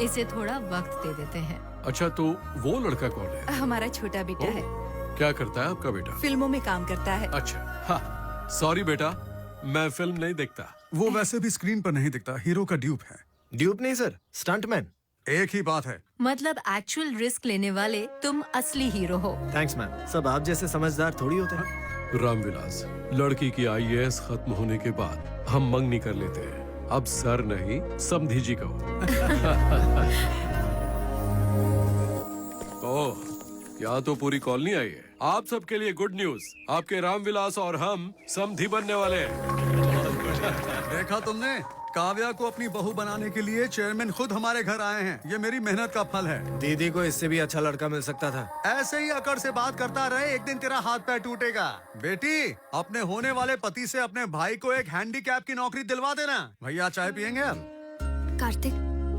इसे थोड़ा वक्त दे देते हैं। अच्छा, तो वो लड़का कौन है? हमारा छोटा बेटा है। क्या करता है आपका बेटा? फिल्मों में काम करता है। अच्छा, हाँ, सॉरी बेटा, मैं फिल्म नहीं देखता। वो वैसे भी स्क्रीन पर नहीं दिखता, हीरो का ड्यूप है। ड्यूप नहीं सर, स्टंटमैन। एक ही बात है। मतलब एक्चुअल रिस्क लेने वाले तुम असली हीरो हो। थैंक्स मैम, सब आप जैसे समझदार थोड़ी होते हैं। रामविलास, लड़की की IAS खत्म होने के बाद हम मंगनी कर लेते हैं। अब सर नहीं, समधी जी कहो। ओह, यहाँ तो पूरी कॉलोनी आई है। आप सबके लिए गुड न्यूज, आपके रामविलास और हम समधी बनने वाले हैं। देखा तुमने, काव्या को अपनी बहू बनाने के लिए चेयरमैन खुद हमारे घर आए हैं। ये मेरी मेहनत का फल है। दीदी को इससे भी अच्छा लड़का मिल सकता था। ऐसे ही अकड़ से बात करता रहे, एक दिन तेरा हाथ पैर टूटेगा। बेटी, अपने होने वाले पति से अपने भाई को एक हैंडीकैप की नौकरी दिलवा देना। भैया चाय पियेंगे अब? कार्तिक,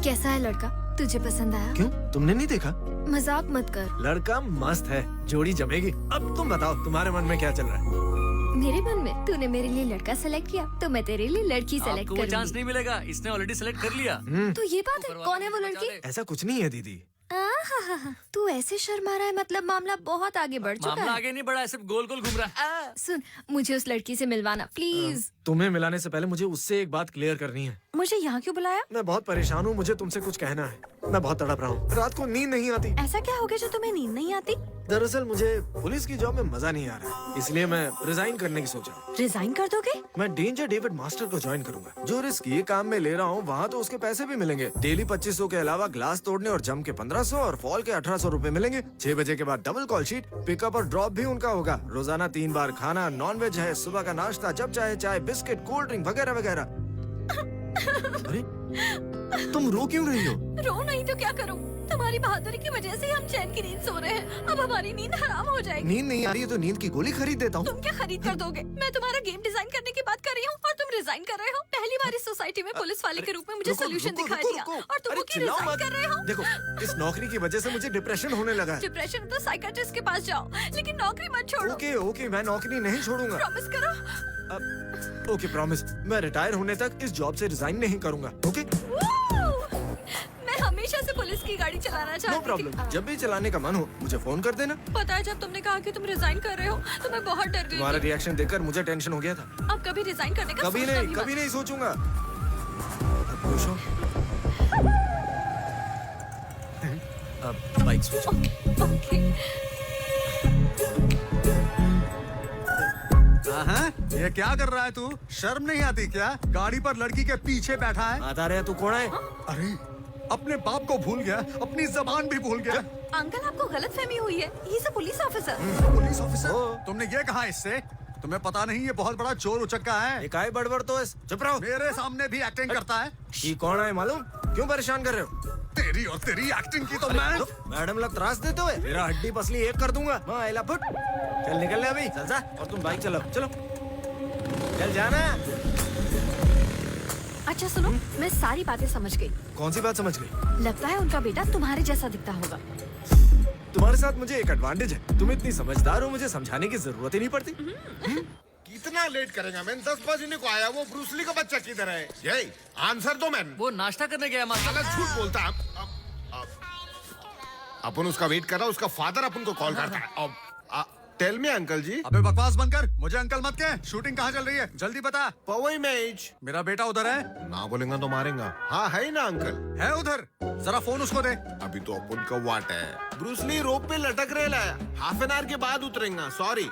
कैसा है लड़का? तुझे पसंद आया? क्यों, तुमने नहीं देखा? मजाक मत कर। लड़का मस्त है, जोड़ी जमेगी। अब तुम बताओ, तुम्हारे मन में क्या चल रहा है? मेरे मन में तूने मेरे लिए लड़का सेलेक्ट किया तो मैं तेरे लिए लड़की सेलेक्ट आपको वो चांस नहीं मिलेगा, इसने ऑलरेडी सेलेक्ट कर लिया। तो ये बात है, कौन है वो लड़की? ऐसा कुछ नहीं है दीदी। तू ऐसे शर्मा रहा है, मतलब मामला बहुत आगे बढ़ चुका मामला है। आगे नहीं बढ़ा, सिर्फ गोल गोल घूम रहा है। सुन, मुझे उस लड़की से मिलवाना प्लीज। तुम्हें मिलाने से पहले मुझे उससे एक बात क्लियर करनी है। मुझे यहाँ क्यों बुलाया? मैं बहुत परेशान हूँ, मुझे तुमसे कुछ कहना है। मैं बहुत तड़प रहा हूँ, रात को नींद नहीं आती। ऐसा क्या हो गया जो तुम्हें नींद नहीं आती? दरअसल मुझे पुलिस की जॉब में मजा नहीं आ रहा, इसलिए मैं रिजाइन करने की सोचा। रिजाइन कर दोगे? मैं डेंजर डेविड मास्टर को ज्वाइन करूंगा। जो रिस्क ये काम में ले रहा हूँ, वहाँ तो उसके पैसे भी मिलेंगे। डेली 2500 के अलावा ग्लास तोड़ने और जम के 1500 और फॉल के 1800 रुपए मिलेंगे। 6 बजे के बाद डबल कॉल शीट, पिकअप और ड्रॉप भी उनका होगा। रोजाना 3 बार खाना, नॉन वेज है, सुबह का नाश्ता, जब चाहे चाय, बिस्किट, कोल्ड ड्रिंक वगैरह वगैरह। अरे तुम रो क्यों रही हो? रो नहीं तो क्या करूं? तुम्हारी बहादुरी की वजह से हम चैन की नींद सो रहे हैं। अब हमारी नींद हराम हो जाएगी। नींद नहीं आ रही है तो नींद की गोली खरीद देता हूँ। तुम क्या खरीद कर दोगे? मैं तुम्हारा गेम डिजाइन करने की बात कर रही हूँ और तुम रिजाइन कर रहे हो। पहली बार इस सोसाइटी में पुलिस वाले के रूप में मुझे सोल्यूशन दिखा दिया और तुम की रिजाइन कर रहे हो। देखो, इस नौकरी की वजह से मुझे डिप्रेशन होने लगा है। डिप्रेशन तो साइकियाट्रिस्ट के पास जाओ, लेकिन नौकरी मत छोड़ो। ओके ओके, मैं नौकरी नहीं छोड़ूंगा। प्रॉमिस करो। ओके प्रॉमिस, मैं रिटायर होने तक इस जॉब से रिजाइन नहीं करूंगा। ओके? मैं हमेशा से पुलिस की गाड़ी चलाना चाहती थी। नो प्रॉब्लम, जब भी चलाने का मन हो मुझे फोन कर देना। पता है, जब तुमने कहा कि तुम रिजाइन कर रहे हो तो मैं बहुत डर गई। तुम्हारा रिएक्शन देखकर मुझे टेंशन हो गया था। अब कभी रिजाइन करने का कभी सोचना नहीं, भी कभी मत। नहीं सोचूंगा। अब खुश हो? अब बाइक स्विच। हाँ, ये क्या कर रहा है तू? शर्म नहीं आती क्या? गाड़ी पर लड़की के पीछे बैठा है। आता रहे, तू कौन है? अरे अपने बाप को भूल गया, अपनी जबान भी भूल गया। अंकल आपको गलतफहमी हुई है, he is a police officer. Police officer? तुमने ये कहा इससे? तुम्हें पता नहीं ये बहुत बड़ा चोर उचक्का है। एक आए बड़बड़ तो इस चुप रहो। मेरे सामने भी एक्टिंग करता है। ये कौन है मालूम? क्यों परेशान कर रहे हो? तेरी और तेरी एक्टिंग की तो मैं मैडम लोग त्रास देते हुए मेरा हड्डी पसली एक कर दूंगा। माइला फुट। चल निकल ले अभी, चल जा। और तुम बाइक चलाओ, चलो चल जाना। अच्छा सुनो, मैं सारी बातें समझ गई। कौन सी बात समझ गई? लगता है उनका बेटा तुम्हारे जैसा दिखता होगा। तुम्हारे साथ मुझे एक एडवांटेज है, तुम इतनी समझदार हो, मुझे समझाने की जरूरत ही नहीं पड़ती। कितना लेट करेगा मैन? 10 बजने को आया। वो ब्रूसली का बच्चा किधर है? यही आंसर दो मैन। वो नाश्ता करने गया मास्टर। झूठ बोलता है। अपन उसका वेट कर रहा, उसका फादर अपन को कॉल करता है। टेल मी अंकल जी। अबे बकवास बंद कर, मुझे अंकल मत कह। शूटिंग कहाँ चल रही है? जल्दी बता। पवई मैच। मेरा बेटा उधर है? ना बोलेगा तो मारेगा। हाँ है ना अंकल? है उधर, जरा फोन उसको दे। अभी तो अपन का वाट है। ब्रूसली रोप पे लटक रहा है, हाफ एन आवर के बाद उतरेगा। सॉरी।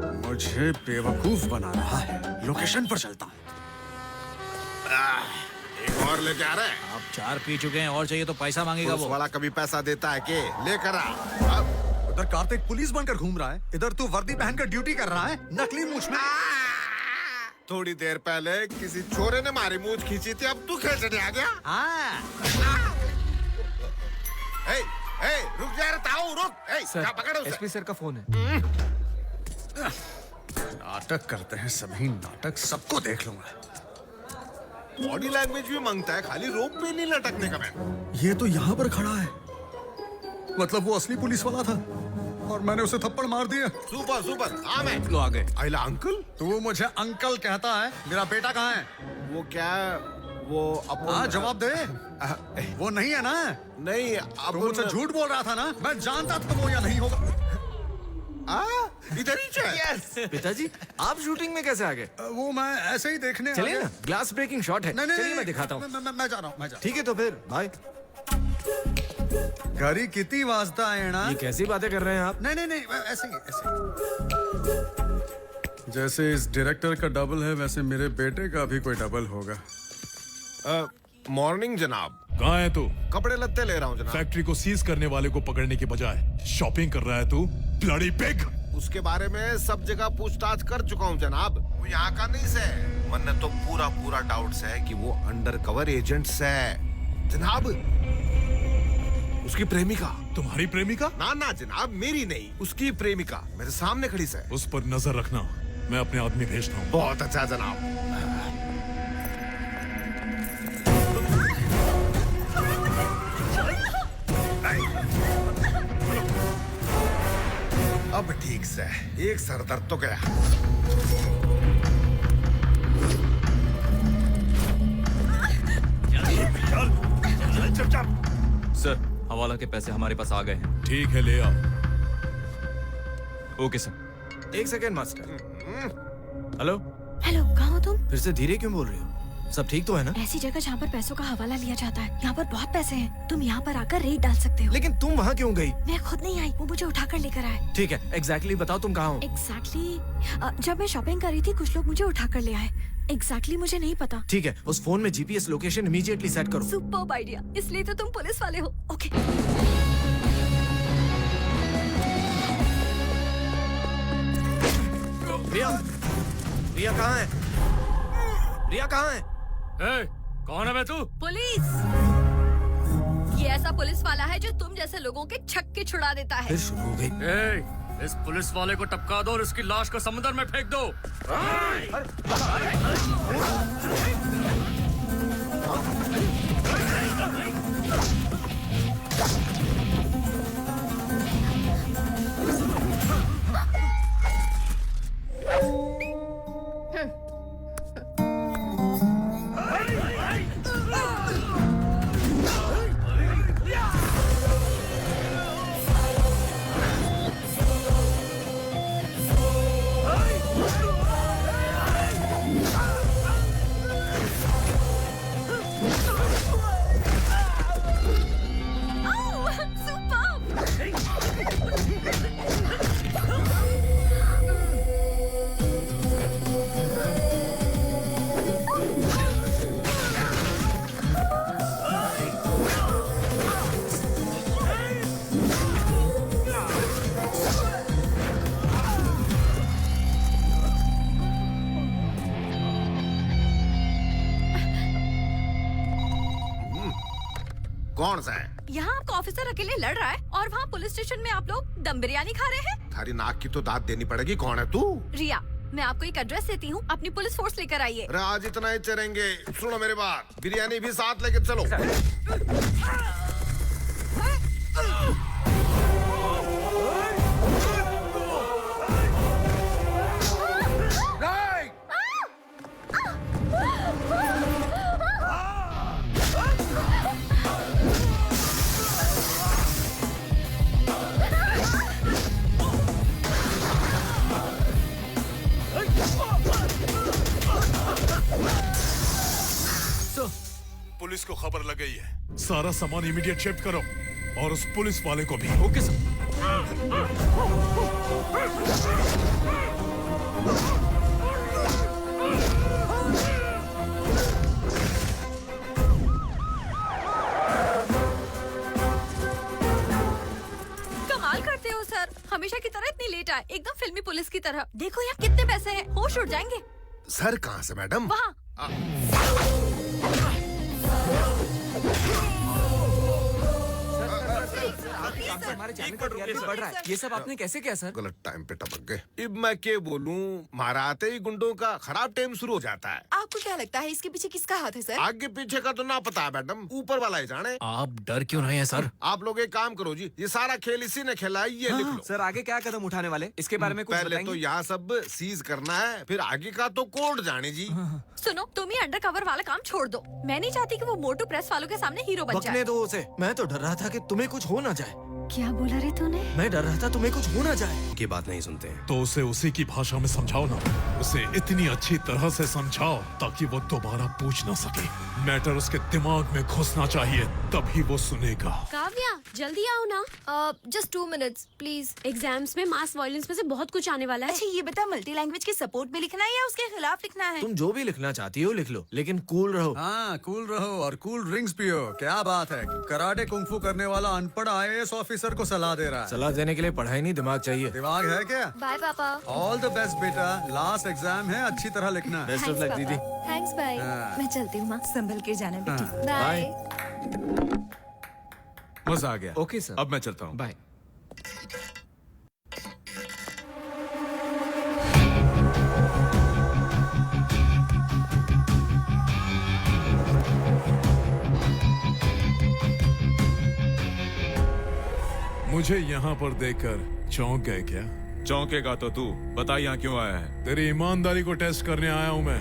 मुझे बेवकूफ बना रहा है। लोकेशन पर चलता हूँ। एक और लेके आ रहा है। आप 4 पी चुके हैं, और चाहिए तो पैसा मांगेगा वो। वाला कभी पैसा देता है के? लेकर आ। उधर कार्तिक पुलिस बनकर घूम रहा है, इधर तू वर्दी पहनकर ड्यूटी कर रहा है, नकली मूंछ में। थोड़ी देर पहले किसी छोरे ने मारी मूंछ खींची थी, अब तू खींचने आ गया? रुक जा रे ताऊ, रुक। क्या पकड़ो उसे? एसपी सर का फोन है। नाटक करते हैं सभी, नाटक सबको देख लूंगा। बॉडी लैंग्वेज भी मांगता है, खाली रोप पे नहीं लटकने का। मैं ये तो यहाँ पर खड़ा है, मतलब वो असली पुलिस वाला था और मैंने उसे थप्पड़ मार दिया। Super super. हाँ मैं लो आ गए। आइला अंकल। तू मुझे अंकल कहता है, मेरा बेटा कहाँ है? वो क्या, वो हाँ जवाब दे। वो नहीं है ना? नहीं। तू मुझसे झूठ बोल रहा था ना? मैं जानता था वो या नहीं होगा। इधर ही यस। पिताजी आप शूटिंग में कैसे आ गए? वो मैं ऐसे ही देखने चलिए ना, ग्लास ब्रेकिंग शॉट है। नहीं, मैं दिखाता हूँ। मैं जा रहा हूँ। ठीक है तो फिर बाय। घड़ी कितनी वाजता है ना? ये कैसी बातें कर रहे हैं आप? नहीं ऐसे ही। जैसे इस डायरेक्टर का डबल है, वैसे मेरे बेटे का भी कोई डबल होगा। मॉर्निंग जनाब। कहाँ है तू? कपड़े लत्ते ले रहा हूँ जनाब। फैक्ट्री को सीज करने वाले को पकड़ने के बजाय शॉपिंग कर रहा है तू, ब्लडी पिग। उसके बारे में सब जगह पूछताछ कर चुका हूँ जनाब। वो यहाँ का नहीं से, वरना तो पूरा डाउट है कि वो अंडरकवर एजेंट्स है जनाब। उसकी प्रेमिका। तुम्हारी प्रेमिका? ना जनाब, मेरी नहीं, उसकी प्रेमिका मेरे सामने खड़ी से। उस पर नजर रखना, मैं अपने आदमी भेजता हूँ। बहुत अच्छा जनाब। अब ठीक से, एक सर दर्द तो गया। सर, हवाला के पैसे हमारे पास आ गए हैं। ठीक है, ले आओ। Okay sir. एक सेकेंड मास्टर। हेलो। हेलो, कहाँ हो तुम? फिर से धीरे क्यों बोल रही हो? सब ठीक तो है ना? ऐसी जगह जहाँ पर पैसों का हवाला लिया जाता है। यहाँ पर बहुत पैसे हैं, तुम यहाँ पर आकर रेट डाल सकते हो। लेकिन तुम वहाँ क्यों गई? मैं खुद नहीं आई, वो मुझे उठाकर लेकर आए। ठीक है, एग्जैक्टली बताओ तुम कहाँ हो? एग्जैक्टली जब मैं शॉपिंग कर रही थी, कुछ लोग मुझे उठाकर ले आए। एग्जैक्टली मुझे नहीं पता। ठीक है, उस फोन में जीपीएस लोकेशन इमीडिएटली सेट करो। सुपर्ब आइडिया, इसलिए तो तुम पुलिस वाले हो। ओके। रिया कहाँ है? रिया कहाँ है? कौन है मैं तू? पुलिस। ये ऐसा पुलिस वाला है जो तुम जैसे लोगों के छक्के छुड़ा देता है। फिर शुरू हो गई। इस पुलिस वाले को टपका दो और इसकी लाश को समुद्र में फेंक दो। कौन सा है? यहाँ आपका ऑफिसर अकेले लड़ रहा है और वहाँ पुलिस स्टेशन में आप लोग दम बिरयानी खा रहे हैं। थारी नाक की तो दाद देनी पड़ेगी। कौन है तू? रिया, मैं आपको एक एड्रेस देती हूँ, अपनी पुलिस फोर्स लेकर आइए। अरे आज इतना ही चलेंगे। सुनो मेरी बात, बिरयानी भी साथ लेके चलो। पुलिस को खबर लग गई है। सारा सामान इमीडिएट शिफ्ट करो और उस पुलिस वाले को भी। Okay sir. कमाल करते हो सर, हमेशा की तरह इतनी लेट आए, एकदम फिल्मी पुलिस की तरह। देखो यहाँ कितने पैसे हैं, होश उड़ जाएंगे। सर कहाँ से मैडम? वहाँ। हमारे चैनल का टीआरपी बढ़ रहा है। ये सब आपने कैसे किया सर? गलत टाइम पे टपक गए। अब मैं क्या बोलूं, मारा आते ही गुंडों का खराब टाइम शुरू हो जाता है। आपको क्या लगता है इसके पीछे किसका हाथ है सर? आगे पीछे का तो ना पता है मैडम, ऊपर वाला ही जाने। आप डर क्यों रहे हैं सर? आप लोग एक काम करो जी, ये सारा खेल इसी ने खेला है, ये लिख लो। सर आगे क्या कदम उठाने वाले, इसके बारे में कुछ पहले बताएंगे? तो यहाँ सब सीज करना है, फिर आगे का तो कोर्ट जाने जी। सुनो, तुम ही अंडर कवर वाला काम छोड़ दो। मैं नहीं चाहती कि वो मोटू प्रेस वालों के सामने हीरो बन जाए। बकने दो उसे। मैं तो डर रहा था कि तुम्हें कुछ हो ना जाए। क्या बोला रे तूने? मैं डर रहा था तुम्हें कुछ हो ना जाए। की बात नहीं सुनते हैं। तो उसे उसी की भाषा में समझाओ ना, उसे इतनी अच्छी तरह से समझाओ ताकि वो दोबारा पूछ ना सके। मैटर उसके दिमाग में घुसना चाहिए, तभी वो सुनेगा। काव्या, जल्दी आओ ना। Just 2 minutes please. एग्जाम्स में मास वायलेंस में से बहुत कुछ आने वाला है। अच्छा ये बता, मल्टी लैंग्वेज के सपोर्ट में लिखना है या उसके खिलाफ लिखना है? तुम जो भी लिखना चाहती हो लिख लो, लेकिन कूल रहो। हाँ कूल रहो और कूल ड्रिंक्स पियो। क्या बात है, कराटे कुंफू करने वाला अनपढ़ IAS ऑफिसर को सलाह दे रहा है। सलाह देने के लिए पढ़ाई नहीं, दिमाग चाहिए। दिमाग है क्या? बाय पापा। ऑल द बेस्ट बेटा, लास्ट एग्जाम है, अच्छी तरह लिखना। बेस्ट ऑफ लक दीदी। Thanks bye. हाँ। मैं चलती हूँ माँ। संभल के जाना बेटी। बाय। मजा आ गया। Okay sir. अब मैं चलता हूँ। बाय। मुझे यहाँ पर देखकर चौंक गए क्या? चौंकेगा तो तू बता, यहाँ क्यों आया है? तेरी ईमानदारी को टेस्ट करने आया हूँ मैं।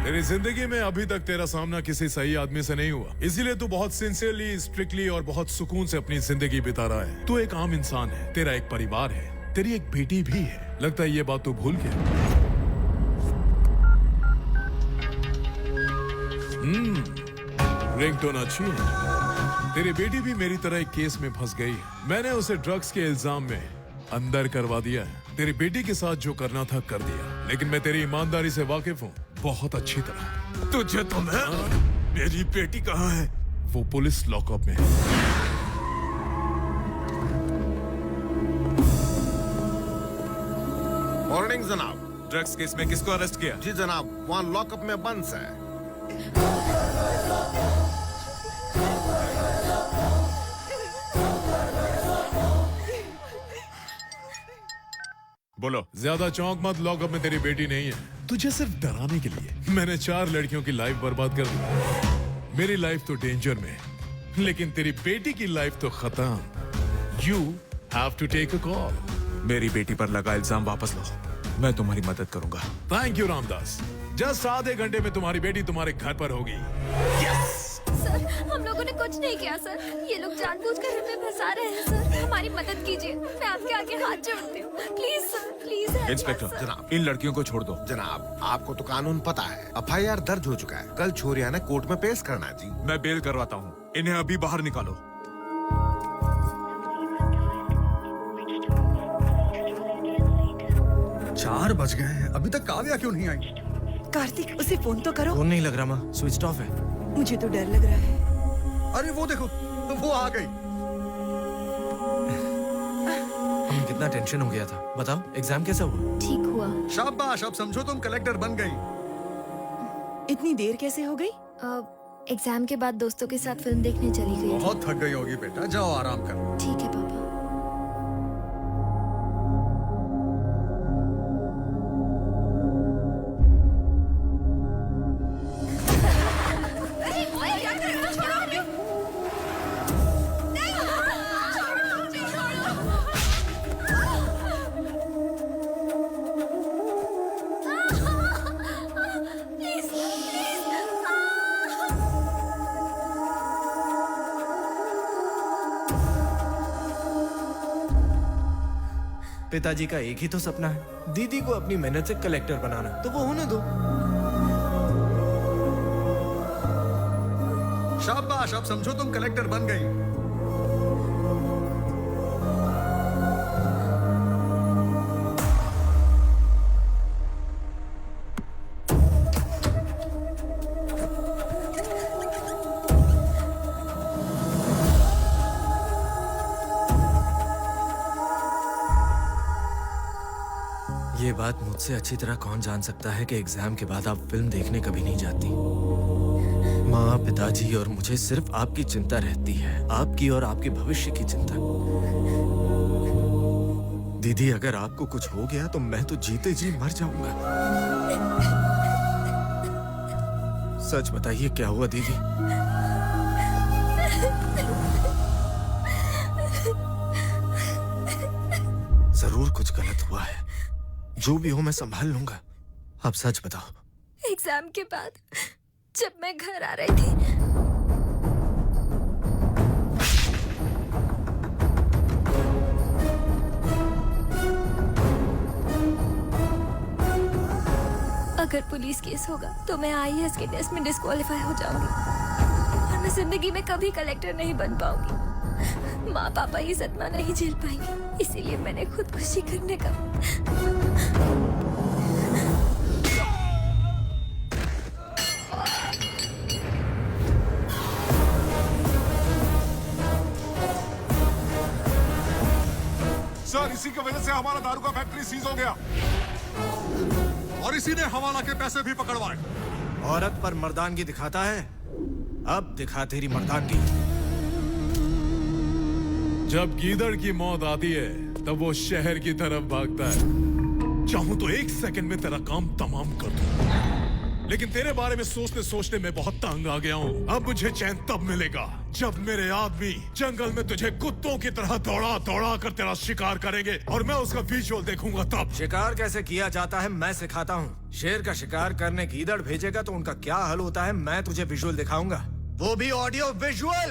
तेरी जिंदगी में अभी तक तेरा सामना किसी सही आदमी से नहीं हुआ, इसीलिए तू बहुत सिंसियरली, स्ट्रिक्टली और बहुत सुकून से अपनी जिंदगी बिता रहा है। तू एक आम इंसान है, तेरा एक परिवार है, तेरी एक बेटी भी है। लगता है ये बात तू भूल गया। रिंगटोन अच्छी है। तेरी बेटी भी मेरी तरह एक केस में फंस गई है। मैंने उसे ड्रग्स के इल्जाम में अंदर करवा दिया है। तेरी बेटी के साथ जो करना था कर दिया, लेकिन मैं तेरी ईमानदारी से वाकिफ हूँ बहुत अच्छी तरह। तुझे तो मैं, मेरी बेटी कहाँ है? वो पुलिस लॉकअप में है। मॉर्निंग जनाब। ड्रग्स केस में किसको अरेस्ट किया? जी जनाब, वहाँ लॉकअप में बंद है। बोलो। ज्यादा चौंक मत, लॉकअप में तेरी बेटी नहीं है। तुझे सिर्फ डराने के लिए मैंने 4 लड़कियों की लाइफ बर्बाद कर दी। मेरी लाइफ तो डेंजर में है, लेकिन तेरी बेटी की लाइफ तो खत्म। You have to take a call. मेरी बेटी पर लगा इल्जाम वापस लो, मैं तुम्हारी मदद करूंगा। Thank you Ramdas. जस्ट आधे घंटे में तुम्हारी बेटी तुम्हारे घर पर होगी। यस। सर हम लोगों ने कुछ नहीं किया सर, ये लोग जानबूझकर हमें फंसा रहे हैं सर, हमारी मदद कीजिए। मैं आपके आगे हाथ जोड़ती हूँ, प्लीज सर, प्लीज। इंस्पेक्टर जनाब, इन लड़कियों को छोड़ दो। जनाब आपको तो कानून पता है, FIR दर्ज हो चुका है। कल छोरिया ने कोर्ट में पेश करना है जी। मैं बेल करवाता हूँ, इन्हें अभी बाहर निकालो। चार बज गए हैं, अभी तक काव्या क्यों नहीं आई? कार्तिक उसे फोन तो करो। फोन नहीं लग रहा माँ, स्विच ऑफ है। मुझे तो डर लग रहा है। अरे वो देखो, वो आ गई। हमें कितना टेंशन हो गया था। बताओ एग्जाम कैसा हुआ? ठीक हुआ। शाबाश, अब समझो तुम कलेक्टर बन गई। इतनी देर कैसे हो गई? एग्जाम के बाद दोस्तों के साथ फिल्म देखने चली गई थी। बहुत थक गई होगी बेटा, जाओ आराम करो। ठीक है पापा। पिताजी का एक ही तो सपना है, दीदी को अपनी मेहनत से कलेक्टर बनाना, तो वो होने दो। शाबाश, अब समझो तुम कलेक्टर बन गई। ये बात मुझसे अच्छी तरह कौन जान सकता है कि एग्जाम के बाद आप फिल्म देखने कभी नहीं जाती। माँ, पिताजी और मुझे सिर्फ आपकी चिंता रहती है, आपकी और आपके भविष्य की चिंता। दीदी, अगर आपको कुछ हो गया तो मैं तो जीते जी मर जाऊंगा। सच बताइए, क्या हुआ दीदी? जरूर कुछ गलत हुआ है। जो भी हो मैं संभाल लूंगा। अब सच बताओ। एग्जाम के बाद जब मैं घर आ रही थी, अगर पुलिस केस होगा तो मैं आईएएस के टेस्ट में डिस्क्वालीफाई हो जाऊंगी और मैं जिंदगी में कभी कलेक्टर नहीं बन पाऊंगी। माँ पापा ये सदमा नहीं झेल पाएंगे, इसीलिए मैंने खुदकुशी करने का। सर, इसी की वजह से हमारा दारू का फैक्ट्री सीज हो गया और इसी ने हवाला के पैसे भी पकड़वाए। औरत पर मर्दानगी दिखाता है, अब दिखा तेरी मर्दानगी। जब गीदड़ की मौत आती है तब वो शहर की तरफ भागता है। चाहूं तो 1 सेकंड में तेरा काम तमाम कर दूं, लेकिन तेरे बारे में सोचते सोचते मैं बहुत तंग आ गया हूँ। अब मुझे चैन तब मिलेगा जब मेरे आदमी जंगल में तुझे कुत्तों की तरह दौड़ा दौड़ा कर तेरा शिकार करेंगे और मैं उसका विजुअल देखूंगा। तब शिकार कैसे किया जाता है मैं सिखाता हूँ। शेर का शिकार करने गीदड़ भेजेगा तो उनका क्या हल होता है मैं तुझे विजुअल दिखाऊंगा, वो भी ऑडियो विजुअल।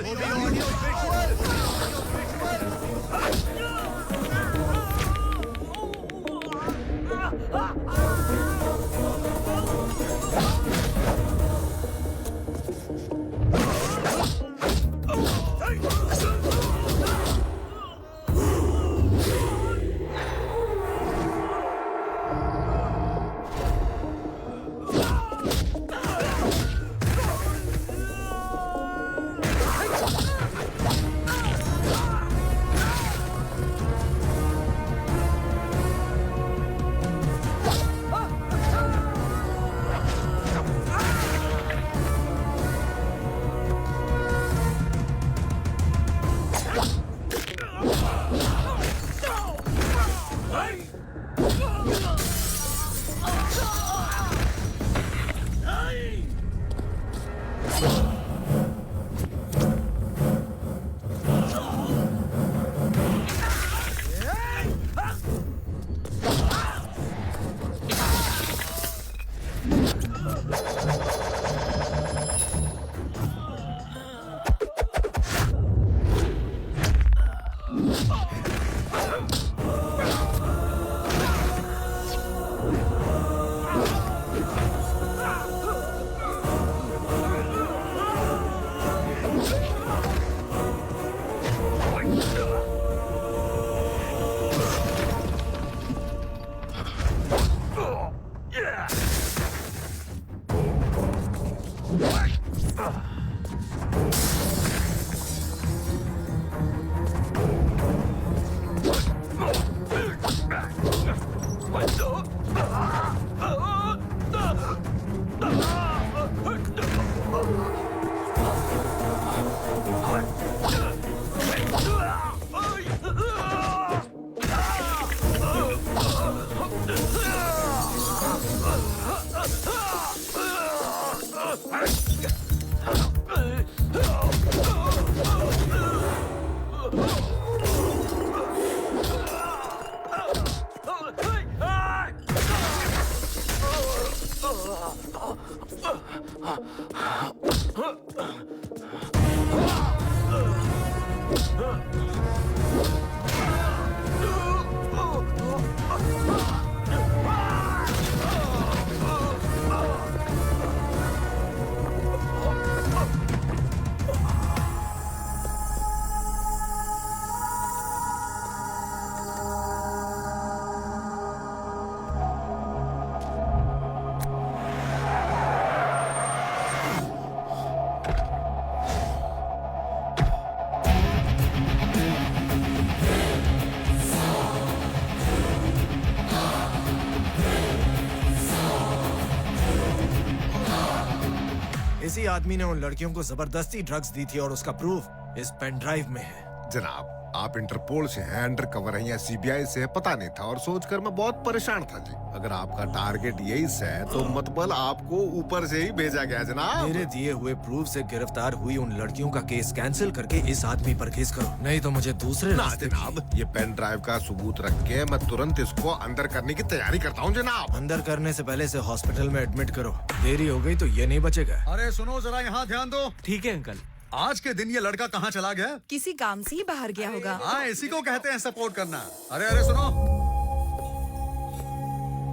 किसी आदमी ने उन लड़कियों को जबरदस्ती ड्रग्स दी थी और उसका प्रूफ इस पेन ड्राइव में है। जनाब, आप इंटरपोल से हैं, अंडर कवर हैं या सीबीआई से है, पता नहीं था और सोचकर मैं बहुत परेशान था जी। अगर आपका टारगेट यही से है तो मतलब आपको ऊपर से ही भेजा गया जनाब। मेरे दिए हुए प्रूफ से गिरफ्तार हुई उन लड़कियों का केस कैंसिल करके इस आदमी पर केस करो, नहीं तो मुझे दूसरे ना जनाब, ये पेन ड्राइव का सबूत रख के मैं तुरंत इसको अंदर करने की तैयारी करता हूँ जनाब। अंदर करने से पहले से हॉस्पिटल में एडमिट करो, देरी हो गई तो ये नहीं बचेगा। अरे सुनो जरा, यहाँ ध्यान दो। ठीक है अंकल। आज के दिन ये लड़का कहाँ चला गया? किसी काम से ही बाहर गया होगा। हाँ, इसी को कहते हैं सपोर्ट करना। अरे अरे सुनो,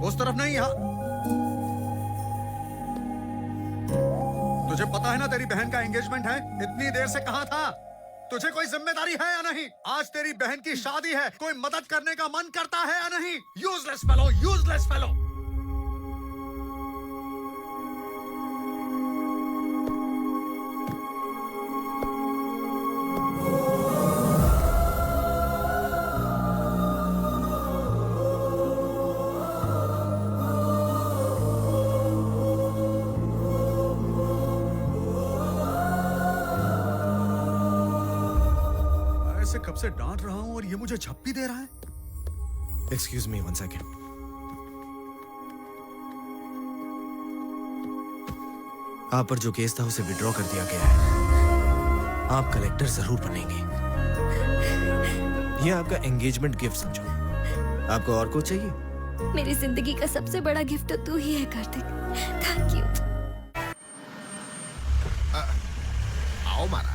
उस तरफ नहीं, यहाँ। तुझे पता है ना तेरी बहन का एंगेजमेंट है? इतनी देर से कहाँ था? तुझे कोई जिम्मेदारी है या नहीं? आज तेरी बहन की शादी है, कोई मदद करने का मन करता है या नहीं? Useless fellow, useless fellow. कब से डांट रहा हूं और ये मुझे झप्पी दे रहा है। Excuse me 1 second. आप पर जो केस था उसे विड्रॉ कर दिया गया है। आप कलेक्टर जरूर बनेंगे। ये आपका एंगेजमेंट गिफ्ट समझो। आपको और कुछ चाहिए? मेरी जिंदगी का सबसे बड़ा गिफ्ट तो तू ही है कार्तिक। Thank you. आओ महाराज,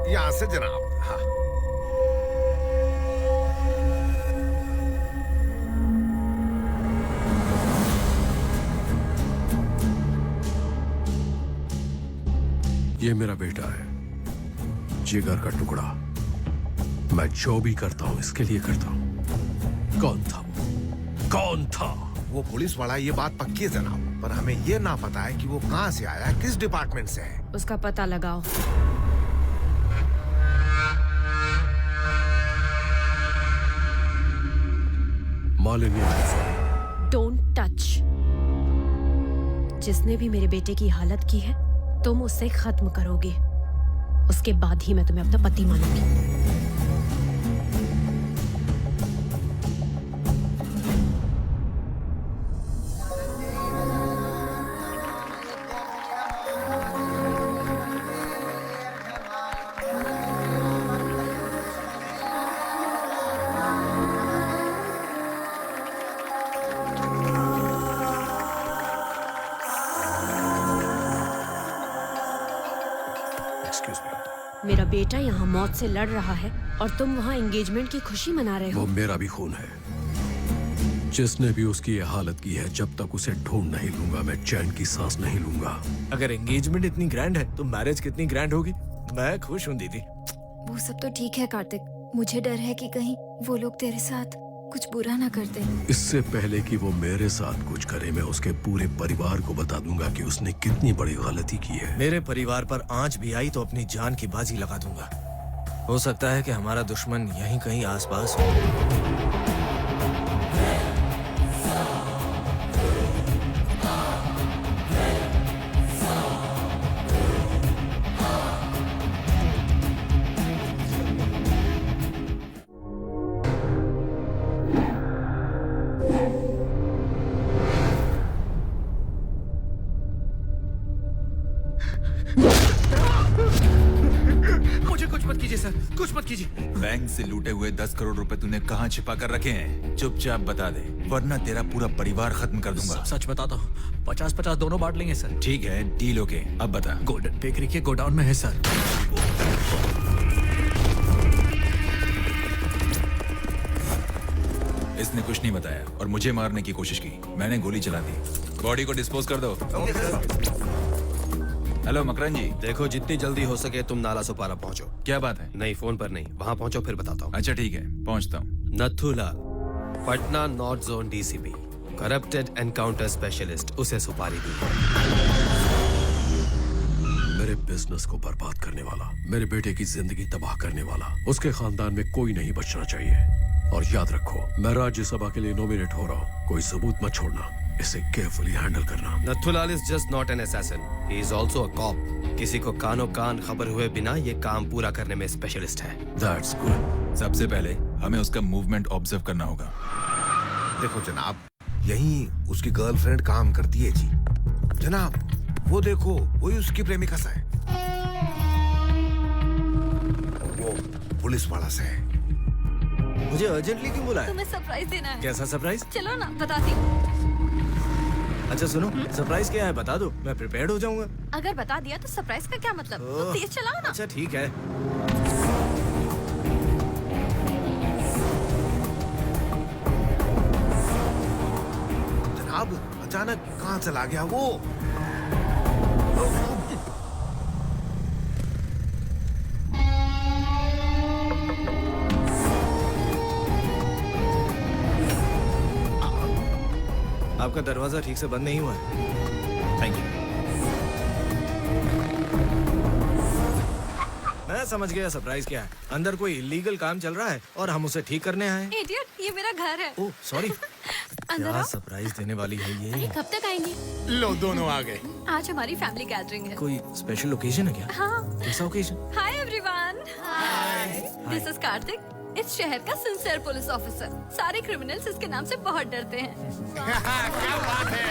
यहाँ से जनाब। हाँ, ये मेरा बेटा है, जिगर का टुकड़ा। मैं जो भी करता हूँ इसके लिए करता हूँ। कौन था? कौन था? वो पुलिस वाला, ये बात पक्की है जनाब, पर हमें ये ना पता है कि वो कहाँ से आया, किस डिपार्टमेंट से है। उसका पता लगाओ। Malini, don't touch. जिसने भी मेरे बेटे की हालत की है तुम उससे खत्म करोगे, उसके बाद ही मैं तुम्हें अपना पति मानूंगी। मेरा बेटा यहाँ मौत से लड़ रहा है और तुम वहाँ एंगेजमेंट की खुशी मना रहे हो। वो मेरा भी खून है। जिसने भी उसकी ये हालत की है, जब तक उसे ढूंढ नहीं लूंगा मैं चैन की सांस नहीं लूंगा। अगर एंगेजमेंट इतनी ग्रैंड है तो मैरिज कितनी ग्रैंड होगी। मैं खुश हूँ दीदी। वो सब तो ठीक है कार्तिक, मुझे डर है कि कहीं वो लोग तेरे साथ कुछ बुरा ना कर दे। इससे पहले कि वो मेरे साथ कुछ करे, मैं उसके पूरे परिवार को बता दूंगा कि उसने कितनी बड़ी गलती की है। मेरे परिवार पर आंच भी आई तो अपनी जान की बाजी लगा दूंगा। हो सकता है कि हमारा दुश्मन यहीं कहीं आसपास हो। कुछ मत कीजिए। बैंक से लूटे हुए 10 करोड़ रुपए तूने कहाँ छिपा कर रखे हैं? चुपचाप बता दे, वरना तेरा पूरा परिवार खत्म कर दूंगा। सच बताता हूँ, 50-50 दोनों बांट लेंगे सर। ठीक है, डील ओके। अब बता। गोल्डन बेकरी के गोडाउन में है सर। इसने कुछ नहीं बताया और मुझे मारने की कोशिश की। मैंने गोली चला दी। बॉडी को डिस्पोज कर दो। हेलो मकरन जी। देखो, जितनी जल्दी हो सके तुम नाला सुपारा पहुंचो। क्या बात है? नहीं, फोन पर नहीं, वहां पहुंचो फिर बताता हूँ। अच्छा ठीक है, पहुंचता हूँ। Nathulal, Patna north zone DCP, corrupted encounter specialist, उसे सुपारी दी। मेरे बिजनेस को बर्बाद करने वाला, मेरे बेटे की जिंदगी तबाह करने वाला, उसके खानदान में कोई नहीं बचना चाहिए। और याद रखो, मैं राज्यसभा के लिए नॉमिनेट हो रहा हूँ। कोई सबूत मत छोड़ना। इसे केयरफुली हैंडल करना। Nathulal is just not an assassin. He is also a cop. किसी को कानों कान खबर हुए बिना ये काम पूरा करने में स्पेशलिस्ट है। That's good. सबसे पहले हमें उसका मूवमेंट ऑब्जर्व करना होगा। देखो जनाब, यहीं उसकी गर्लफ्रेंड काम करती है जी। जनाब, वो देखो, वही उसकी प्रेमिका सा है। वो पुलिस वाला सा है। मुझे अर्जेंटली क्यों बुलाया? तुम्हें सरप्राइज देना है। कैसा सरप्राइज? चलो ना, बताती हूँ। अच्छा सुनो, सरप्राइज क्या है बता दो, मैं प्रिपेयर्ड हो जाऊंगा। अगर बता दिया तो सरप्राइज का क्या मतलब? तो तेज चलाओ ना। अच्छा ठीक है। जनाब, अचानक कहाँ चला गया वो? आपका दरवाजा ठीक से बंद नहीं हुआ है। Thank you. मैं समझ गया सरप्राइज क्या है। अंदर कोई इलीगल काम चल रहा है और हम उसे ठीक करने आए हैं। इडियट, ये मेरा घर है। Oh sorry. अंदर क्या आओ। सरप्राइज देने वाली है अरे ये? कब तक आएंगे? लो, दोनों आ गए। आज हमारी फैमिली गैदरिंग है। कोई स्पेशल ओकेजन है क्या? हाँ। कैसा occasion? Hi everyone. This is Kartik, इस शहर का सिंसियर पुलिस ऑफिसर। सारे क्रिमिनल्स इसके नाम से बहुत डरते हैं। क्या बात है?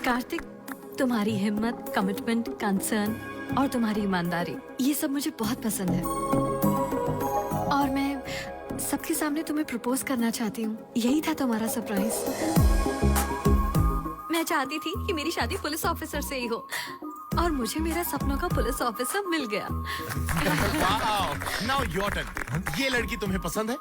कार्तिक, तुम्हारी हिम्मत, कमिटमेंट, कंसर्न और तुम्हारी ईमानदारी, ये सब मुझे बहुत पसंद है। और मैं सबके सामने तुम्हें प्रपोज करना चाहती हूँ। यही था तुम्हारा सरप्राइज। मैं चाहती थी कि मेरी शादी पुलिस ऑफिसर से ही हो, और मुझे मेरा सपनों का पुलिस ऑफिसर मिल गया। Now your turn. ये लड़की तुम्हें पसंद है?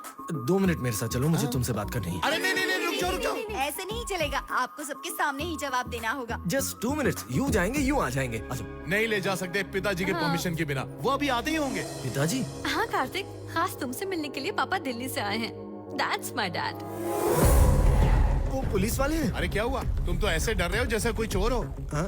2 मिनट मेरे साथ चलो, मुझे तुमसे बात करनी है। अरे नहीं नहीं नहीं, रुक जाओ रुक जाओ। ऐसे नहीं चलेगा, आपको सबके सामने ही जवाब देना होगा। जस्ट 2 मिनट्स, यूं जाएंगे यूं आ जाएंगे। अच्छा। नहीं ले जा सकते पिताजी के परमिशन के बिना। वो अभी आते ही होंगे। पिताजी? हाँ कार्तिक, खास तुमसे मिलने के लिए पापा दिल्ली से आए हैं। That's my dad. वो पुलिस वाले हैं? अरे क्या हुआ? तुम तो ऐसे डर रहे हो जैसे कोई चोर हो।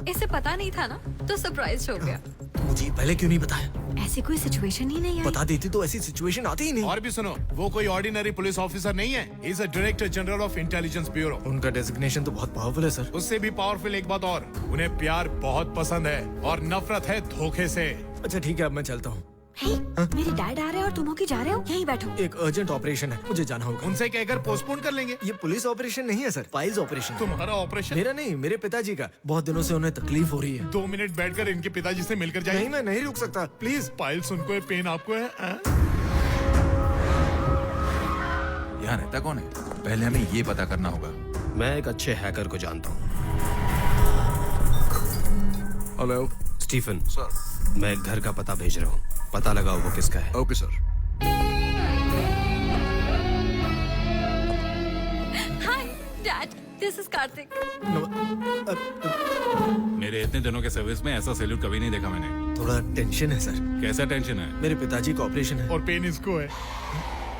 इसे पता नहीं था ना, तो सरप्राइज हो गया। मुझे पहले क्यों नहीं बताया? ऐसी कोई सिचुएशन ही नहीं आई। बता देती तो ऐसी सिचुएशन आती ही नहीं। और भी सुनो, वो कोई ऑर्डिनरी पुलिस ऑफिसर नहीं है। He is a director general of intelligence bureau. उनका डेजिग्नेशन तो बहुत पावरफुल है सर। उससे भी पावरफुल एक बात और, उन्हें प्यार बहुत पसंद है और नफरत है धोखे से। अच्छा ठीक है, अब मैं चलता हूँ। मेरे डैड आ रहे हैं और तुम होके जा रहे हो। यहीं बैठो। एक अर्जेंट ऑपरेशन है, मुझे जाना होगा। उनसे कहकर पोस्टपोन कर लेंगे। ये पुलिस ऑपरेशन नहीं है सर, फाइल्स ऑपरेशन। तुम्हारा ऑपरेशन? मेरा नहीं, मेरे पिताजी का। बहुत दिनों से उन्हें तकलीफ हो रही है। 2 मिनट बैठकर इनके पिताजी से मिलकर जाइए। नहीं, मैं नहीं रुक सकता, प्लीज। फाइल्स उनको है, पेन आपको है। यहाँ रहता कौन है? पहले हमें ये पता करना होगा। मैं एक अच्छे हैकर को जानता हूँ। हेलो स्टीफन सर, मैं एक घर का पता भेज रहा हूँ। पता लगाओ वो किसका है। Okay sir. Hi dad, this is Kartik. मेरे इतने दिनों के सर्विस में ऐसा सैल्यूट कभी नहीं देखा मैंने। थोड़ा टेंशन है सर। कैसा टेंशन है? मेरे पिताजी का ऑपरेशन है। और पेन इसको है।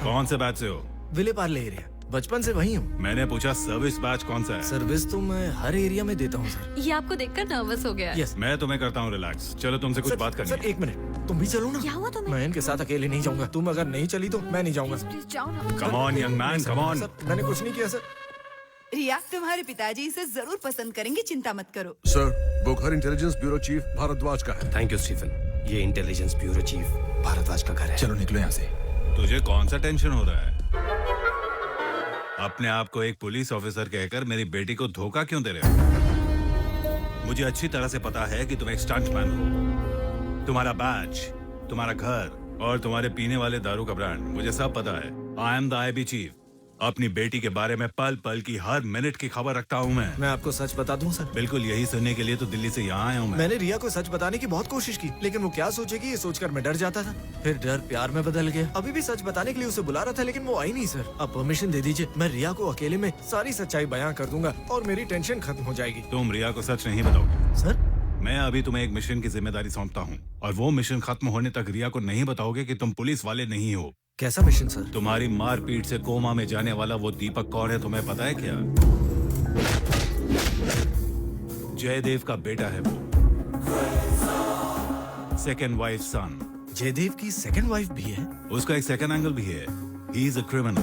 कौन से बैच से हो? विले पार्ले एरिया, बचपन से वही हूँ। मैंने पूछा सर्विस बैच कौन सा है? सर्विस तो मैं हर एरिया में देता हूँ सर। ये आपको देखकर नर्वस हो गया। यस। मैं तुम्हें करता हूँ रिलैक्स। चलो तुमसे कुछ बात करनी सर, एक मिनट, तुम भी चलो ना। क्या हुआ तुम्हें? मैं इनके साथ अकेले नहीं जाऊंगा। तुम अगर नहीं चली तो मैं नहीं जाऊंगा। प्लीज जाओ ना। Come on young man, come on. मैंने कुछ नहीं किया सर। रिया, तुम्हारे पिताजी इसे जरूर पसंद करेंगे, चिंता मत करो। सर, वो घर इंटेलिजेंस ब्यूरो चीफ भारद्वाज का है। Thank you Stephen. ये इंटेलिजेंस ब्यूरो चीफ भारद्वाज का घर है। चलो निकलो यहाँ से। तुझे कौन सा टेंशन हो रहा है? अपने आप को एक पुलिस ऑफिसर कहकर मेरी बेटी को धोखा क्यों दे रहे हो? मुझे अच्छी तरह से पता है कि तुम एक स्टंटमैन हो। तुम्हारा बैच, तुम्हारा घर और तुम्हारे पीने वाले दारू का ब्रांड, मुझे सब पता है। I am the IB chief. अपनी बेटी के बारे में पल पल की, हर मिनट की खबर रखता हूँ मैं आपको सच बता दूं सर? बिल्कुल यही सुनने के लिए तो दिल्ली से यहाँ आया हूँ मैं। मैंने रिया को सच बताने की बहुत कोशिश की, लेकिन वो क्या सोचेगी ये सोचकर मैं डर जाता था। फिर डर प्यार में बदल गया। अभी भी सच बताने के लिए उसे बुला रहा था, लेकिन वो आई नहीं सर। अब परमिशन दे दीजिए, मैं रिया को अकेले में सारी सच्चाई बयां कर दूंगा और मेरी टेंशन खत्म हो जाएगी। तुम रिया को सच नहीं बताओगे सर? मैं अभी तुम्हें एक मिशन की जिम्मेदारी सौंपता हूँ और वो मिशन खत्म होने तक रिया को नहीं बताओगे कि तुम पुलिस वाले नहीं हो। कैसा मिशन सर? तुम्हारी मारपीट से कोमा में जाने वाला वो दीपक कौन है तुम्हें पता है क्या? जयदेव का बेटा है वो। सेकेंड वाइफ सन। जयदेव की सेकेंड वाइफ भी है? उसका एक सेकेंड एंगल भी है। He is a criminal.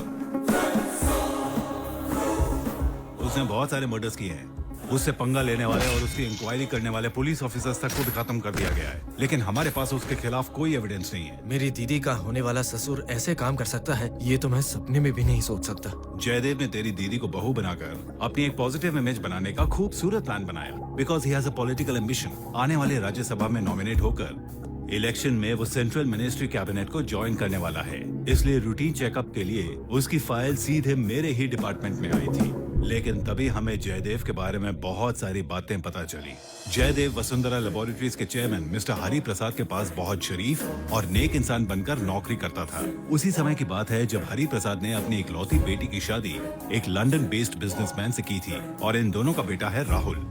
उसने बहुत सारे मर्डर्स किए हैं। उससे पंगा लेने वाले और उसकी इंक्वायरी करने वाले पुलिस ऑफिसर्स तक को खत्म कर दिया गया है, लेकिन हमारे पास उसके खिलाफ कोई एविडेंस नहीं है। मेरी दीदी का होने वाला ससुर ऐसे काम कर सकता है, ये तो मैं सपने में भी नहीं सोच सकता। जयदेव ने तेरी दीदी को बहू बनाकर अपनी एक पॉजिटिव इमेज बनाने का खूबसूरत प्लान बनाया, because he has a political ambition. आने वाले राज्यसभा में नॉमिनेट होकर इलेक्शन में वो सेंट्रल मिनिस्ट्री कैबिनेट को ज्वाइन करने वाला है, इसलिए रूटीन चेकअप के लिए उसकी फाइल सीधे मेरे ही डिपार्टमेंट में आई थी। लेकिन तभी हमें जयदेव के बारे में बहुत सारी बातें पता चली। जयदेव वसुंधरा लेबोरेटरीज के चेयरमैन मिस्टर हरि प्रसाद के पास बहुत शरीफ और नेक इंसान बनकर नौकरी करता था। उसी समय की बात है जब हरि प्रसाद ने अपनी इकलौती बेटी की शादी एक लंदन बेस्ड बिजनेसमैन से की थी, और इन दोनों का बेटा है राहुल।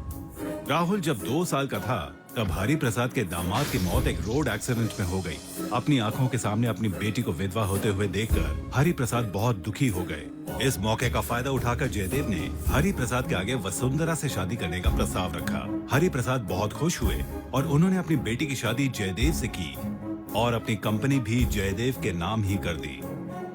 राहुल जब 2 साल का था तब हरि प्रसाद के दामाद की मौत एक रोड एक्सीडेंट में हो गई। अपनी आंखों के सामने अपनी बेटी को विधवा होते हुए देखकर हरि प्रसाद बहुत दुखी हो गए। इस मौके का फायदा उठाकर जयदेव ने हरि प्रसाद के आगे वसुंधरा से शादी करने का प्रस्ताव रखा। हरि प्रसाद बहुत खुश हुए और उन्होंने अपनी बेटी की शादी जयदेव से की और अपनी कंपनी भी जयदेव के नाम ही कर दी।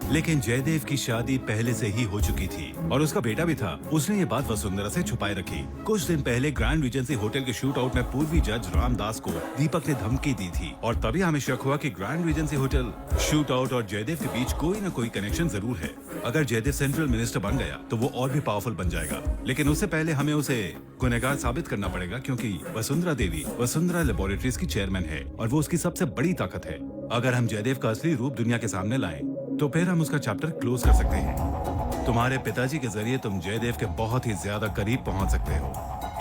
लेकिन जयदेव की शादी पहले से ही हो चुकी थी और उसका बेटा भी था। उसने ये बात वसुंधरा से छुपाए रखी। कुछ दिन पहले ग्रैंड रीजेंसी होटल के शूट आउट में पूर्वी जज रामदास को दीपक ने धमकी दी थी, और तभी हमें शक हुआ कि grand regency hotel, shoot out और जयदेव के बीच कोई न कोई कनेक्शन जरूर है। अगर जयदेव सेंट्रल मिनिस्टर बन गया तो वो और भी पावरफुल बन जाएगा, लेकिन उससे पहले हमें उसे गुनहगार साबित करना पड़ेगा, क्योंकि वसुंधरा देवी वसुंधरा लेबोरेटरीज की चेयरमैन है और वो उसकी सबसे बड़ी ताकत है। अगर हम जयदेव का असली रूप दुनिया के सामने लाएं तो फिर हम उसका चैप्टर क्लोज कर सकते हैं। तुम्हारे पिताजी के जरिए तुम जयदेव के बहुत ही ज्यादा करीब पहुंच सकते हो,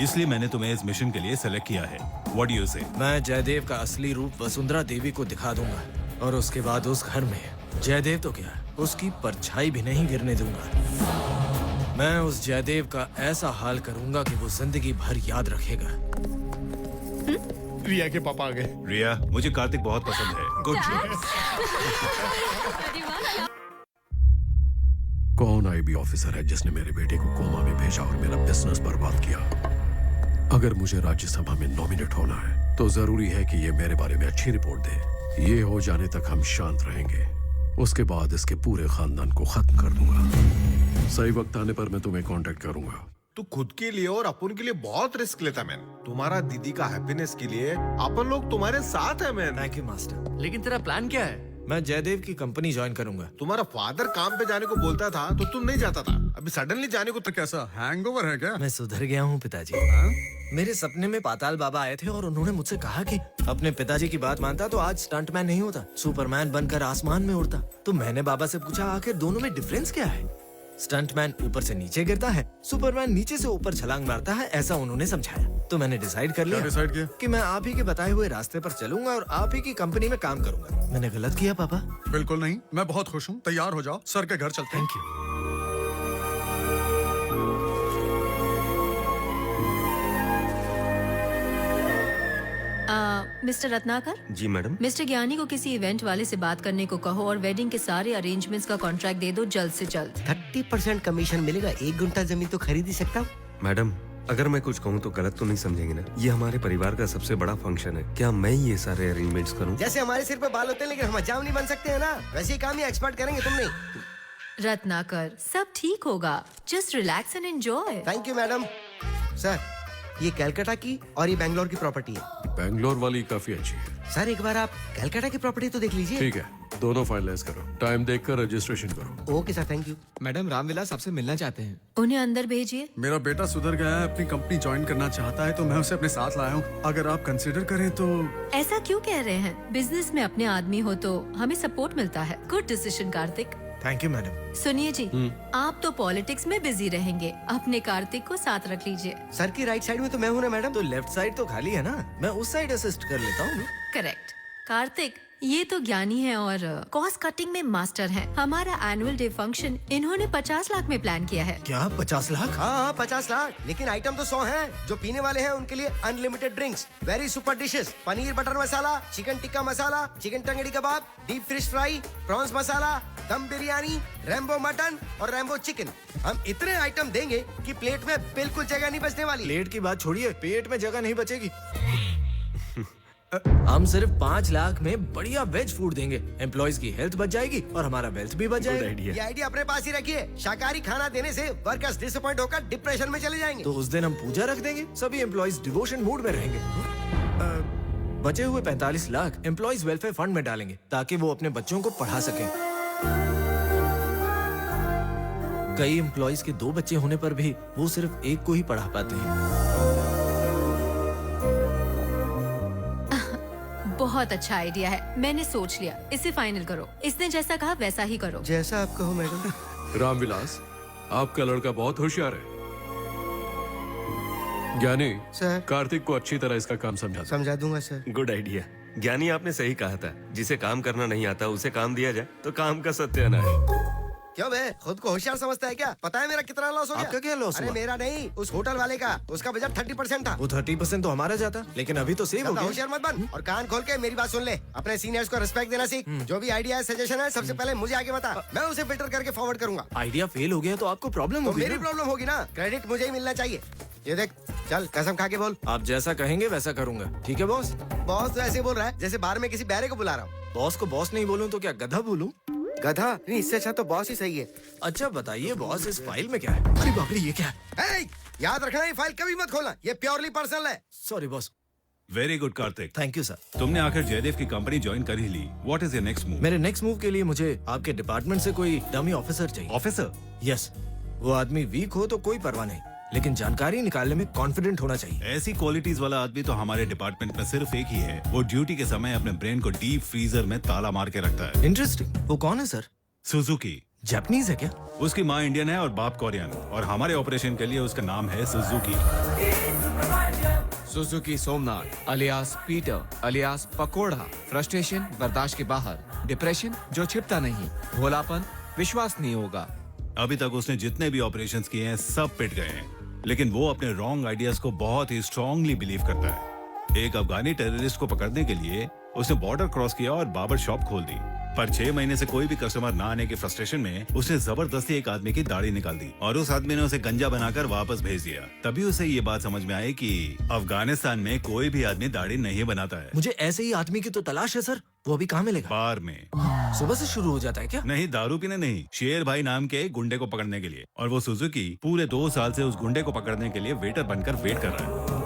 इसलिए मैंने तुम्हें इस मिशन के लिए सेलेक्ट किया है। व्हाट डू यू से? मैं जयदेव का असली रूप वसुंधरा देवी को दिखा दूंगा, और उसके बाद उस घर में जयदेव तो क्या, उसकी परछाई भी नहीं गिरने दूंगा। मैं उस जयदेव का ऐसा हाल करूंगा कि वो जिंदगी भर याद रखेगा। रिया के पापा आ गए। रिया, मुझे कार्तिक बहुत पसंद है। Good choice. कौन आईबी ऑफिसर है जिसने मेरे बेटे को कोमा में भेजा और मेरा बिजनेस बर्बाद किया? अगर मुझे राज्यसभा में नॉमिनेट होना है तो जरूरी है कि ये मेरे बारे में अच्छी रिपोर्ट दे। ये हो जाने तक हम शांत रहेंगे, उसके बाद इसके पूरे खानदान को खत्म कर दूंगा। सही वक्त आने पर मैं तुम्हें कांटेक्ट करूंगा। तू खुद के लिए और अपन के लिए बहुत रिस्क लेता मैन। तुम्हारा दीदी का हैप्पीनेस के लिए अपन लोग तुम्हारे साथ है मैन। Thank you master. लेकिन तेरा प्लान क्या है? मैं जयदेव की कंपनी ज्वाइन करूंगा। तुम्हारा फादर काम पे जाने को बोलता था तो तुम नहीं जाता था, अभी सडनली जाने को तो कैसा हैंगओवर है क्या? मैं सुधर गया हूँ पिताजी। मेरे सपने में पाताल बाबा आए थे और उन्होंने मुझसे कहा कि अपने पिताजी की बात मानता तो आज स्टंटमैन नहीं होता, सुपरमैन बनकर आसमान में उड़ता। तो मैंने बाबा से पूछा आखिर दोनों में डिफरेंस क्या है? स्टंटमैन ऊपर से नीचे गिरता है, सुपरमैन नीचे से ऊपर छलांग मारता है, ऐसा उन्होंने समझाया। तो मैंने डिसाइड कर लिया कि मैं आप ही के बताए हुए रास्ते पर चलूंगा और आप ही की कंपनी में काम करूंगा। मैंने गलत किया पापा? बिल्कुल नहीं, मैं बहुत खुश हूँ। तैयार हो जाओ, सर के घर चलते हैं। Thank you. मिस्टर रत्नाकर। जी मैडम। मिस्टर ज्ञानी को किसी इवेंट वाले से बात करने को कहो और वेडिंग के सारे अरेंजमेंट्स का कॉन्ट्रैक्ट दे दो जल्द से जल्द। 30% कमीशन मिलेगा। 1 गुंठा जमीन तो खरीद ही सकता हूँ। मैडम, अगर मैं कुछ कहूँ तो गलत तो नहीं समझेंगे ना? ये हमारे परिवार का सबसे बड़ा फंक्शन है, क्या मैं ये सारे अरेंजमेंट्स करूँ? जैसे हमारे सिर पे बाल होते हैं लेकिन हम हजाम नहीं बन सकते हैं ना, वैसे ही काम ही एक्सपर्ट करेंगे। तुम नहीं। रत्नाकर, सब ठीक होगा, just relax and enjoy. Thank you madam. Sir, ये कलकत्ता की और ये बैंगलोर की प्रॉपर्टी है। बैंगलोर वाली काफी अच्छी है। सर एक बार आप कलकत्ता की प्रॉपर्टी तो देख लीजिए। ठीक है, दोनों फाइनलाइज करो, टाइम देखकर रजिस्ट्रेशन करो। Okay sir, thank you. Madam, Ramvilas आपसे मिलना चाहते हैं। उन्हें अंदर भेजिए। मेरा बेटा सुधर गया है, अपनी कंपनी ज्वाइन करना चाहता है, तो मैं उसे अपने साथ लाया हूँ। अगर आप कंसिडर करें तो। ऐसा क्यों कह रहे हैं? बिजनेस में अपने आदमी हो तो हमें सपोर्ट मिलता है। Good decision Kartik. Thank you madam. सुनिए जी, आप तो पॉलिटिक्स में बिजी रहेंगे, अपने कार्तिक को साथ रख लीजिए। सर की राइट साइड में तो मैं हूँ ना मैडम। तो लेफ्ट साइड तो खाली है ना, मैं उस साइड असिस्ट कर लेता हूँ। करेक्ट। कार्तिक, ये तो ज्ञानी है और कॉस्ट कटिंग में मास्टर हैं। हमारा एनुअल डे फंक्शन इन्होंने 50 लाख में प्लान किया है। क्या 50 लाख? हाँ 50 लाख, लेकिन आइटम तो 100 हैं। जो पीने वाले हैं उनके लिए unlimited drinks, very super dishes, paneer butter masala, chicken tikka masala, chicken tangdi kebab, deep fish fry, prawns masala, dum biryani, Rambo mutton और रैम्बो चिकन। हम इतने आइटम देंगे कि प्लेट में बिल्कुल जगह नहीं बचने वाली। प्लेट की बात छोड़िए, पेट में जगह नहीं बचेगी। हम सिर्फ 5 लाख में बढ़िया वेज फूड देंगे, एम्प्लॉइज की हेल्थ बच जाएगी और हमारा वेल्थ भी बच जाएगा। ये आइडिया अपने पास ही रखिए। शाकाहारी खाना देने से वर्कर्स डिसअपॉइंट होकर डिप्रेशन में चले जाएंगे। तो उस दिन हम पूजा रख देंगे, सभी एम्प्लॉइज डिवोशन मूड में रहेंगे। बचे हुए 45 लाख एम्प्लॉइज वेलफेयर फंड में डालेंगे ताकि वो अपने बच्चों को पढ़ा सकें। कई एम्प्लॉइज के 2 बच्चे होने पर भी वो सिर्फ एक को ही पढ़ा पाते हैं। बहुत अच्छा आइडिया है, मैंने सोच लिया, इसे फाइनल करो। इसने जैसा कहा वैसा ही करो। जैसा आप कहो मैडम। रामविलास, आपका लड़का बहुत होशियार है। ज्ञानी, सर, कार्तिक को अच्छी तरह इसका काम समझा दूंगा सर। Good idea. ज्ञानी, आपने सही कहा था, जिसे काम करना नहीं आता उसे काम दिया जाए तो काम का सत्यानाश। क्यों बे, खुद को होशियार समझता है क्या? पता है मेरा कितना लॉस हो गया? आपका क्या लॉस अरे हुआ? मेरा नहीं, उस होटल वाले का। उसका बजट 30% था। वो 30% तो हमारा जाता, लेकिन अभी तो सेव हो ज्यादा गया। होशियार मत बन और कान खोल के मेरी बात सुन ले। अपने सीनियर्स को रिस्पेक्ट देना सीख। जो भी आइडिया है, सजेशन है, सबसे पहले मुझे आगे बता, मैं उसे फिल्टर करके फॉरवर्ड करूंगा। आइडिया फेल हो गया तो आपको प्रॉब्लम तो होगी मेरी ना? प्रॉब्लम होगी ना, क्रेडिट मुझे ही मिलना चाहिए। ये देख, चल कसम खा के बोल। आप जैसा कहेंगे वैसा करूंगा, ठीक है बॉस? बॉस तो ऐसे बोल रहा है जैसे बाहर में किसी बैरे को बुला रहा हूँ। बॉस को बॉस नहीं बोलूं तो क्या गधा बोलूं? गधा नहीं, इससे अच्छा तो बॉस ही सही है। अच्छा बताइए बॉस, इस फाइल में क्या है? अरे बाप रे, ये क्या है? ए, याद रखना, ये फाइल कभी मत खोलना, ये प्योरली पर्सनल है। Sorry boss. Very good Karthik. Thank you sir. तुमने आखिर जयदेव की कंपनी ज्वाइन कर ही ली। What is your next move? मेरे नेक्स्ट मूव के लिए मुझे आपके डिपार्टमेंट से कोई डमी ऑफिसर चाहिए। ऑफिसर? यस। वो आदमी वीक हो तो कोई परवाह नहीं, लेकिन जानकारी निकालने में कॉन्फिडेंट होना चाहिए। ऐसी क्वालिटीज वाला आदमी तो हमारे डिपार्टमेंट में सिर्फ एक ही है। वो ड्यूटी के समय अपने ब्रेन को डीप फ्रीजर में ताला मार के रखता है। इंटरेस्टिंग। वो कौन है सर? सुजुकी। जापानीज है क्या? उसकी माँ इंडियन है और बाप कोरियन, और हमारे ऑपरेशन के लिए उसका नाम है Suzuki. Suzuki Somnath alias Peter alias pakora. Frustration बर्दाश्त के बाहर, डिप्रेशन जो छिपता नहीं, भोलापन विश्वास नहीं होगा। अभी तक उसने जितने भी ऑपरेशंस किए हैं सब पिट गए हैं, लेकिन वो अपने रॉन्ग आइडियाज को बहुत ही स्ट्रांगली बिलीव करता है। एक अफगानी टेररिस्ट को पकड़ने के लिए उसने बॉर्डर क्रॉस किया और बार्बर शॉप खोल दी, पर 6 महीने से कोई भी कस्टमर ना आने के फ्रस्ट्रेशन में उसने जबरदस्ती एक आदमी की दाढ़ी निकाल दी और उस आदमी ने उसे गंजा बनाकर वापस भेज दिया। तभी उसे ये बात समझ में आई कि अफगानिस्तान में कोई भी आदमी दाढ़ी नहीं बनाता है। मुझे ऐसे ही आदमी की तो तलाश है सर। वो अभी कहाँ मिलेगा? बार में। सुबह से शुरू हो जाता है क्या? नहीं, दारू पीने नहीं, शेर भाई नाम के एक गुंडे को पकड़ने के लिए। और वो सुजुकी पूरे 2 साल से उस गुंडे को पकड़ने के लिए वेटर बनकर वेट कर रहा है।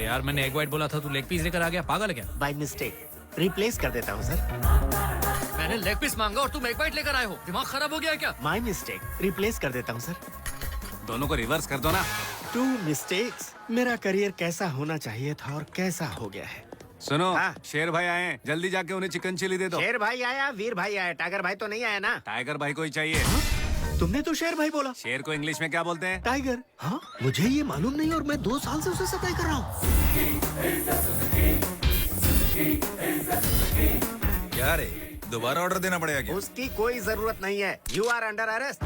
यार मैंने एग वाइट बोला था, तू लेग पीस लेकर आ गया, पागल है क्या? बाय मिस्टेक रिप्लेस कर देता हूँ सर। मैंने लेग पीस मांगा और तुम एग वाइट लेकर आए हो। दिमाग खराब हो गया क्या? माय मिस्टेक रिप्लेस कर देता हूँ सर। दोनों को रिवर्स कर दो ना। 2 मिस्टेक्स। मेरा करियर कैसा होना चाहिए था और कैसा हो गया है। सुनो, शेर भाई आए हैं, जल्दी जाके उन्हें चिकन चिली दे दो। शेर भाई आया, वीर भाई आया, टाइगर भाई तो नहीं आया ना? टाइगर भाई को ही चाहिए। तुमने तो शेर भाई बोला। शेर को इंग्लिश में क्या बोलते हैं? टाइगर। हाँ, मुझे ये मालूम नहीं और मैं 2 साल से उसे सताई कर रहा हूँ। क्या रे, दोबारा ऑर्डर देना पड़ेगा क्या? उसकी कोई जरूरत नहीं है। You are under arrest.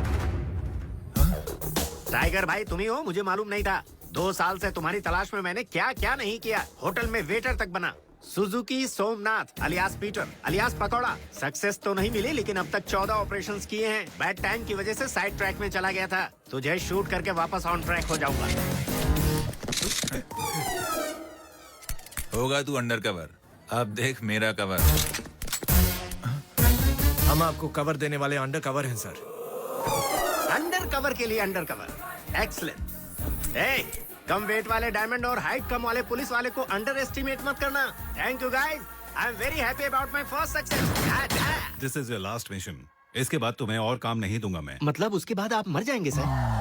Tiger भाई तुम ही हो, मुझे मालूम नहीं था। 2 साल से तुम्हारी तलाश में मैंने क्या क्या नहीं किया। होटल में वेटर तक बना। Suzuki Somnath alias Peter alias pakora. Success तो नहीं मिली, लेकिन अब तक 14 ऑपरेशंस किए हैं। बैड टाइम की वजह से साइड ट्रैक में चला गया था। तुझे शूट करके वापस ऑन ट्रैक हो जाऊंगा। होगा तू अंडर कवर, अब देख मेरा कवर। हम आपको कवर देने वाले अंडर कवर हैं सर। अंडर कवर के लिए अंडर कवर। एक्सीलेंट। कम वेट वाले डायमंड और हाइट कम वाले पुलिस वाले को अंडर एस्टिमेट मत करना। Thank you guys, I am very happy about my first success. This is your last mission. इसके बाद तुम्हें और काम नहीं दूंगा मैं। मतलब उसके बाद आप मर जाएंगे सर?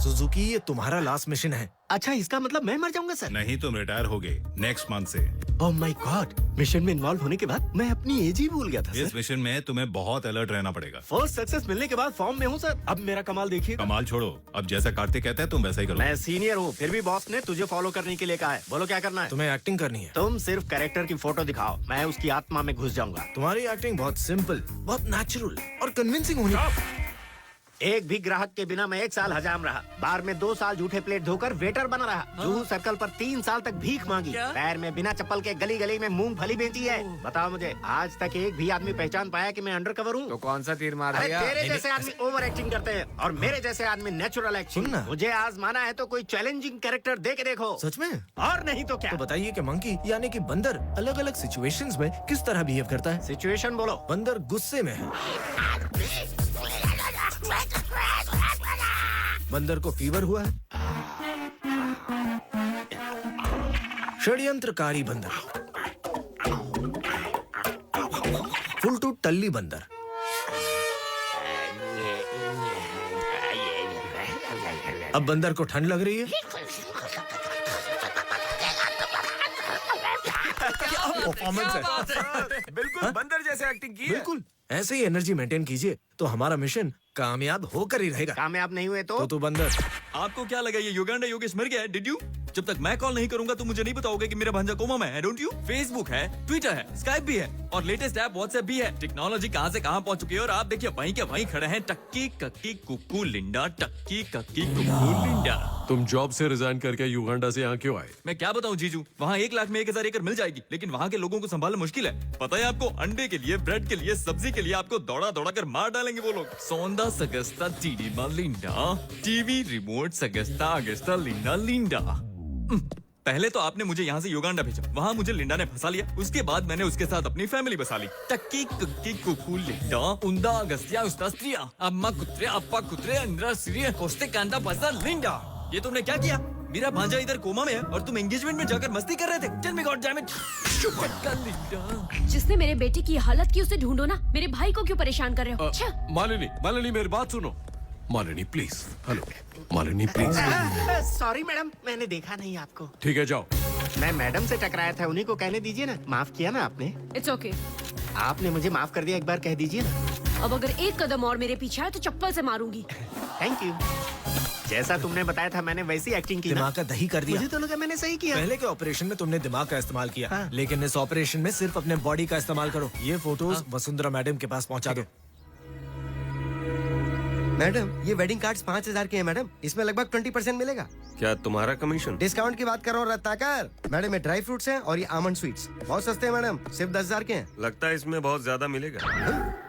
सुजुकी, ये तुम्हारा लास्ट मिशन है। अच्छा, इसका मतलब मैं मर जाऊंगा सर? नहीं, तुम रिटायर होगे नेक्स्ट मंथ से। ओह माय गॉड, मिशन में इन्वॉल्व होने के बाद मैं अपनी एज ही भूल गया था इस सर। मिशन में तुम्हें बहुत अलर्ट रहना पड़ेगा। फर्स्ट सक्सेस मिलने के बाद फॉर्म में हूँ सर। अब मेरा कमाल देखिए। कमाल छोड़ो, अब जैसा कार्तिक कहता है तुम वैसा ही करो। मैं सीनियर हूँ, फिर भी बॉस ने तुझे फॉलो करने के लिए कहा है। बोलो क्या करना है? तुम्हें एक्टिंग करनी है। तुम सिर्फ कैरेक्टर की फोटो दिखाओ, मैं उसकी आत्मा में घुस जाऊंगा। तुम्हारी एक्टिंग बहुत सिंपल, बहुत नेचुरल और कन्विंसिंग होनी। एक भी ग्राहक के बिना मैं 1 साल हजाम रहा, बार में 2 साल जूठे प्लेट धोकर वेटर बना रहा, जूहू सर्कल पर 3 साल तक भीख मांगी, पैर में बिना चप्पल के गली गली में मूंगफली बेची है। बताओ मुझे, आज तक एक भी आदमी पहचान पाया कि मैं अंडर कवर हूँ? तो कौन सा तीर मार अरे दिया? तेरे जैसे आदमी ओवर एक्टिंग करते हैं और मेरे जैसे आदमी नेचुरल एक्टिंग। मुझे आजमाना है तो कोई चैलेंजिंग कैरेक्टर दे के देखो। सच में? और नहीं तो क्या? तो बताइए कि मंकी यानी कि बंदर अलग अलग सिचुएशंस में किस तरह बिहेव करता है? सिचुएशन बोलो। बंदर गुस्से में है, बंदर को फीवर हुआ है, षड्यंत्रकारी बंदर, फुलटू टल्ली बंदर, अब बंदर को ठंड लग रही है, क्या परफॉर्मेंस है। बिल्कुल बंदर जैसे एक्टिंग की है। बिल्कुल ऐसे ही एनर्जी मेंटेन कीजिए तो हमारा मिशन कामयाब होकर ही रहेगा। कामयाब नहीं हुए तो तू बंदर। आपको क्या लगा ये युगांडा योगेश मर गया है? Did you? जब तक मैं कॉल नहीं करूंगा तो मुझे नहीं बताओगे कि मेरा भांजा कोमा में है, डोंट यू? फेसबुक है, ट्विटर है, स्काइप भी है और लेटेस्ट ऐप व्हाट्सएप भी है। टेक्नोलॉजी कहां से कहां पहुंच चुकी है और आप देखिए वहीं के वहीं खड़े हैं। टक्की कक्की कुक्कू लिंडा, टक्की कक्की कुक्कू लिंडा। तुम जॉब से रिजाइन करके युगांडा से यहाँ क्यों आए? मैं क्या बताऊं जीजू, वहाँ 1 लाख में 1000 एकड़ मिल जाएगी, लेकिन वहाँ के लोगों को संभालना मुश्किल है। पता है आपको, अंडे के लिए, ब्रेड के लिए, सब्जी के लिए आपको दौड़ा दौड़ा कर मार डालेंगे वो लोग। सोंदा सगस्ता टीडी लिंडा, टीवी रिमोट सगस्ता अगस्ता लिंडा लिंडा। पहले तो आपने मुझे यहाँ से युगांडा भेजा, वहाँ मुझे लिंडा ने फंसा लिया, उसके बाद मैंने उसके साथ अपनी फैमिली बसा ली। टक्की कुक्की कुकू लिंडा, उंदा अगस्त्या उस्तास्त्रिया, अम्मा कुत्रे अप्पा कुत्रे अंद्रा श्री कोस्ते कांदा पसा लिंडा। ये तुमने क्या किया? मेरा भांजा इधर कोमा में है और तुम एंगेजमेंट में जाकर मस्ती कर रहे थे। Tell me god damn it. जिसने मेरे बेटे की हालत की उसे ढूंढो ना, मेरे भाई को क्यों परेशान कर रहे हो? अच्छा मालिनी मेरी बात सुनो। Malini please, hello Malini please. Sorry madam, मैंने देखा नहीं आपको। ठीक है जाओ। मैं मैडम से टकराया था, उन्हीं को कहने दीजिए ना। माफ किया ना आपने? It's okay. आपने मुझे माफ कर दिया, एक बार कह दीजिए ना। अब अगर एक कदम और मेरे पीछे आए तो चप्पल से मारूंगी। Thank you. जैसा तुमने बताया था मैंने वैसी एक्टिंग की। दिमाग का दही कर दिया। मुझे तो लगा मैंने सही किया। पहले के ऑपरेशन में तुमने दिमाग का इस्तेमाल किया, लेकिन इस ऑपरेशन में सिर्फ अपने बॉडी का इस्तेमाल करो। ये फोटोज वसुंधरा मैडम के पास पहुंचा दो। मैडम ये वेडिंग कार्ड्स 5000 के हैं मैडम, इसमें लगभग 20% मिलेगा। क्या तुम्हारा कमीशन? डिस्काउंट की बात कर रहा हूँ रत्नाकर। मैडम ये ड्राई फ्रूट्स हैं और ये आमंड स्वीट्स बहुत सस्ते हैं मैडम, सिर्फ 10,000 के हैं। लगता है इसमें बहुत ज्यादा मिलेगा।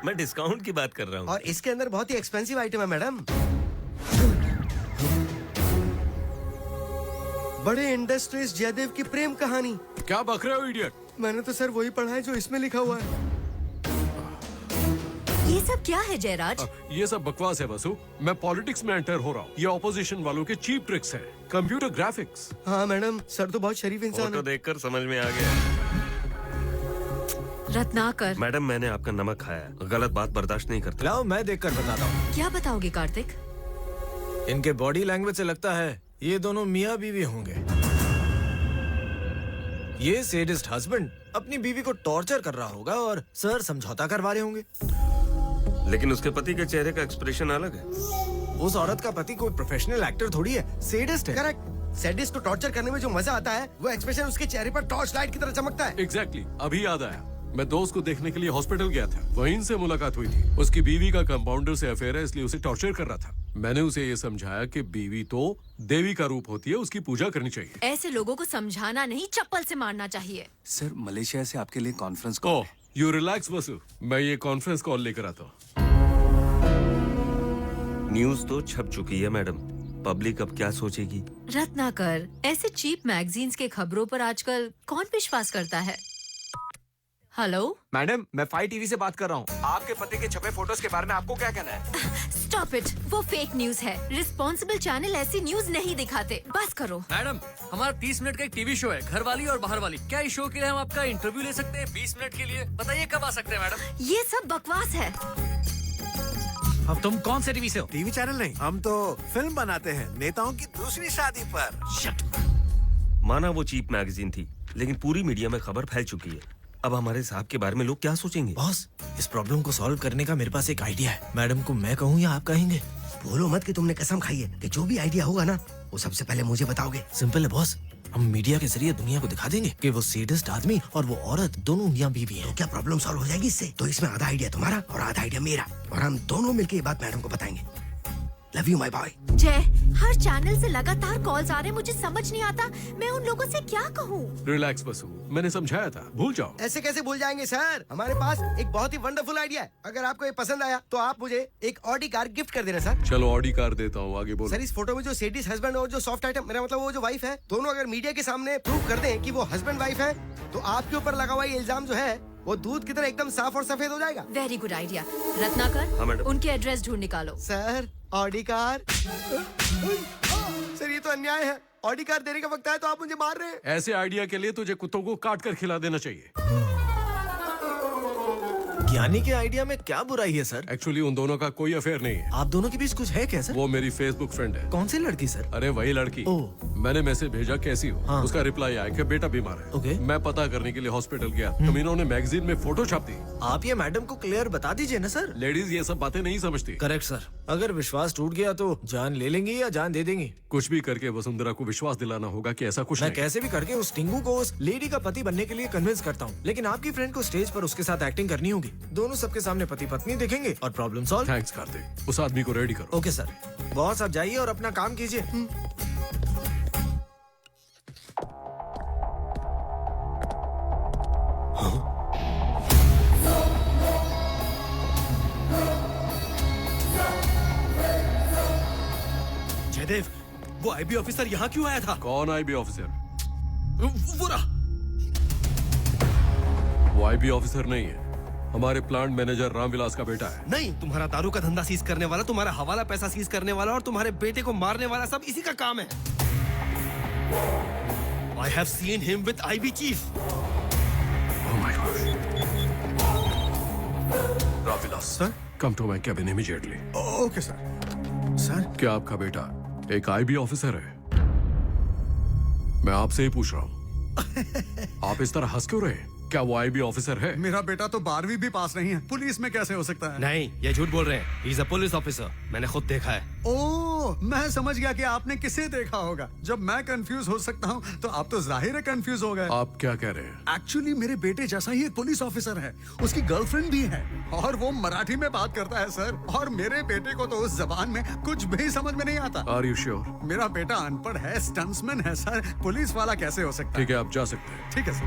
मैं डिस्काउंट की बात कर रहा हूँ। और इसके अंदर बहुत ही एक्सपेंसिव आइटम है मैडम। बड़े इंडस्ट्रीज जयदेव की प्रेम कहानी। क्या बक रहे हो इडियट? मैंने तो सर वही पढ़ा है जो इसमें लिखा हुआ है। ये सब क्या है जयराज? ये सब बकवास है वसु। मैं पॉलिटिक्स में एंटर हो रहा हूँ। ये ऑपोजिशन वालों के चीप ट्रिक्स हैं। Computer graphics. हाँ मैडम, सर तो बहुत शरीफ इंसान फोटो है। देखकर समझ में आ गया। रत्नाकर। मैडम मैंने आपका नमक खाया, गलत बात बर्दाश्त नहीं करता। लाओ मैं देखकर बताता हूँ। क्या बताओगे कार्तिक? इनके बॉडी लैंग्वेज से लगता है ये दोनों मियाँ बीवी होंगे। ये सेडिस्ट हस्बैंड अपनी बीवी को टॉर्चर कर रहा होगा और सर समझौता करवा रहे होंगे। लेकिन उसके पति के चेहरे का एक्सप्रेशन अलग है। उस औरत का पति कोई प्रोफेशनल एक्टर थोड़ी है, सेडिस्ट है। करेक्ट। सेडिस्ट को टॉर्चर करने में जो मजा आता है वो एक्सप्रेशन उसके चेहरे पर टॉर्च लाइट की तरह चमकता है। एग्जैक्टली। अभी याद आया, मैं दोस्त को देखने के लिए हॉस्पिटल गया था, वहीं से मुलाकात हुई थी। उसकी बीवी का कंपाउंडर से अफेयर है, इसलिए उसे टॉर्चर कर रहा था। मैंने उसे ये समझाया कि बीवी तो देवी का रूप होती है, उसकी पूजा करनी चाहिए। ऐसे लोगों को समझाना नहीं, चप्पल से मारना चाहिए। सर मलेशिया से आपके लिए conference call. Oh you relax Vasu, मैं ये कॉन्फ्रेंस कॉल लेकर आता हूँ। न्यूज तो छप चुकी है मैडम, पब्लिक अब क्या सोचेगी? रत्नाकर, ऐसे चीप मैगजीन्स के खबरों पर आजकल कौन विश्वास करता है? हेलो मैडम, मैं 5 टीवी से बात कर रहा हूँ। आपके पति के छपे फोटोज के बारे में आपको क्या कहना है? स्टॉप इट, वो फेक न्यूज है। रिस्पॉन्सिबल चैनल ऐसी न्यूज नहीं दिखाते। बस करो। मैडम, हमारा 30 मिनट का एक टीवी शो है, घर वाली और बाहर वाली। क्या इस शो के लिए हम आपका इंटरव्यू ले सकते हैं 20 मिनट के लिए? बताइए कब आ सकते हैं मैडम? ये सब बकवास है। अब तुम कौन से टीवी से हो? टीवी चैनल नहीं, हम तो फिल्म बनाते हैं नेताओं की दूसरी शादी पर। माना वो चीप मैगजीन थी, लेकिन पूरी मीडिया में खबर फैल चुकी है। अब हमारे साहब के बारे में लोग क्या सोचेंगे? बॉस, इस प्रॉब्लम को सॉल्व करने का मेरे पास एक आइडिया है। मैडम को मैं कहूँ या आप कहेंगे? बोलो मत कि तुमने कसम खाई है कि जो भी आइडिया होगा ना वो सबसे पहले मुझे बताओगे। सिंपल है बॉस, हम मीडिया के जरिए दुनिया को दिखा देंगे कि वो सेडिस्ट आदमी और वो औरत दोनों मियां बीवी हैं। तो क्या प्रॉब्लम सॉल्व हो जाएगी इससे? तो इसमें आधा आइडिया तुम्हारा और आधा आइडिया मेरा, और हम दोनों मिलकर ये बात मैडम को बताएंगे। Love you my boy. जय, हर चैनल से लगातार कॉल्स आ रहे हैं, मुझे समझ नहीं आता मैं उन लोगों से क्या कहूँ। रिलैक्स बसु, मैंने समझाया था, भूल जाओ। ऐसे कैसे भूल जाएंगे सर, हमारे पास एक बहुत ही वंडरफुल आइडिया है। अगर आपको ये पसंद आया तो आप मुझे एक ऑडी कार गिफ्ट कर देना सर। चलो ऑडी कार देता हूँ, आगे बोलो। सर इस फोटो में जो सेडिस हस्बैंड और जो सॉफ्ट आइटम, मेरा मतलब वो जो वाइफ है, दोनों अगर मीडिया के सामने प्रूव कर दें कि वो हस्बैंड वाइफ है, तो आपके ऊपर लगा हुआ ये इल्जाम जो है वो दूध की तरह एकदम साफ और सफेद हो जाएगा। Very good idea. रत्नाकर, उनके एड्रेस ढूंढ निकालो। Sir Audi car. सर ये तो अन्याय है, ऑडी कार देने का वक्त है तो आप मुझे मार रहे हैं। ऐसे आइडिया के लिए तुझे कुत्तों को काट कर खिला देना चाहिए। ज्ञानी के आइडिया में क्या बुराई है सर? एक्चुअली उन दोनों का कोई अफेयर नहीं है। आप दोनों के बीच कुछ है क्या सर? वो मेरी फेसबुक फ्रेंड है। कौन सी लड़की सर? अरे वही लड़की। मैंने मैसेज भेजा कैसी हो, हाँ। उसका रिप्लाई आया कि बेटा बीमार है। ओके। मैं पता करने के लिए हॉस्पिटल गया, तो इन्होंने मैगजीन में फोटो छाप दी। आप ये मैडम को क्लियर बता दीजिए ना सर। लेडीज ये सब बातें नहीं समझती। Correct sir. अगर विश्वास टूट गया तो जान ले लेंगी या जान दे देंगी? कुछ भी करके वसुंधरा को विश्वास दिलाना होगा कि ऐसा कुछ मैं नहीं। कैसे भी करके उस टिंगू को उस लेडी का पति बनने के लिए कन्विंस करता हूँ, लेकिन आपकी फ्रेंड को स्टेज पर उसके साथ एक्टिंग करनी होगी। दोनों सबके सामने पति पत्नी देखेंगे और प्रॉब्लम सॉल्व। थैंक्स कार्तिक, उस आदमी को रेडी करो। Okay sir. बॉस आप जाइए और अपना काम कीजिए। जयदेव, वो आईबी ऑफिसर यहाँ क्यों आया था? कौन आईबी ऑफिसर? वो रहा। वो आईबी ऑफिसर नहीं है, हमारे प्लांट मैनेजर रामविलास का बेटा है। नहीं, तुम्हारा दारू का धंधा सीज करने वाला, तुम्हारा हवाला पैसा सीज करने वाला और तुम्हारे बेटे को मारने वाला सब इसी का काम है। I have seen him with IB chief. Oh my God. Ramvilas sir, come to my cabin immediately. Okay sir. Sir क्या आपका बेटा एक आईबी ऑफिसर है? मैं आपसे ही पूछ रहा हूँ। आप इस तरह हंस क्यों रहे? क्या वो आईबी ऑफिसर है? मेरा बेटा तो 12वीं भी पास नहीं है, पुलिस में कैसे हो सकता है? नहीं, ये झूठ बोल रहे हैं। He is a police officer. मैंने खुद देखा है। ओह, मैं समझ गया कि आपने किसे देखा होगा। जब मैं कंफ्यूज हो सकता हूँ तो आप तो जाहिर है कंफ्यूज हो गए। आप क्या कह रहे हैं? एक्चुअली मेरे बेटे जैसा ही एक पुलिस ऑफिसर है, उसकी गर्लफ्रेंड भी है और वो मराठी में बात करता है सर। और मेरे बेटे को तो उस जबान में कुछ भी समझ में नहीं आता। Are you sure? मेरा बेटा अनपढ़ है, स्टंट्समैन है सर, पुलिस वाला कैसे हो सकता है? ठीक है, आप जा सकते हैं। ठीक है सर।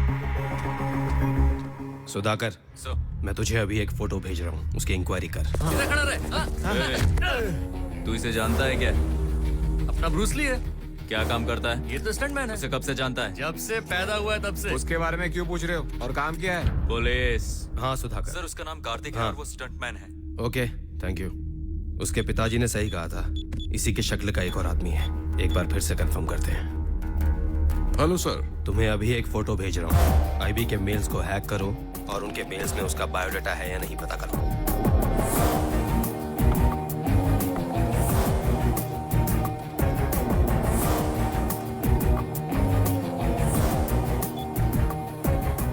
सुधाकर, मैं तुझे अभी एक फोटो भेज रहा हूँ, उसकी इंक्वायरी कर। इधर खड़ा रहे। तू इसे जानता है क्या? अपना ब्रूस ली है। क्या काम करता है? ये तो स्टंटमैन है। उसे कब से जानता है? जब से पैदा हुआ है तब से। उसके बारे में क्यों पूछ रहे हो? और काम क्या है? पुलिस। हाँ सुधाकर। सर उसका नाम कार्तिक है हाँ। और वो स्टंटमैन है। Okay, thank you. उसके पिताजी ने सही कहा था, इसी की शक्ल का एक और आदमी है। एक बार फिर से कंफर्म करते हैं। Hello sir. तुम्हें अभी एक फोटो भेज रहा हूँ। आईबी के मेल्स को हैक करो और उनके मेल्स में उसका बायोडाटा है या नहीं पता करो।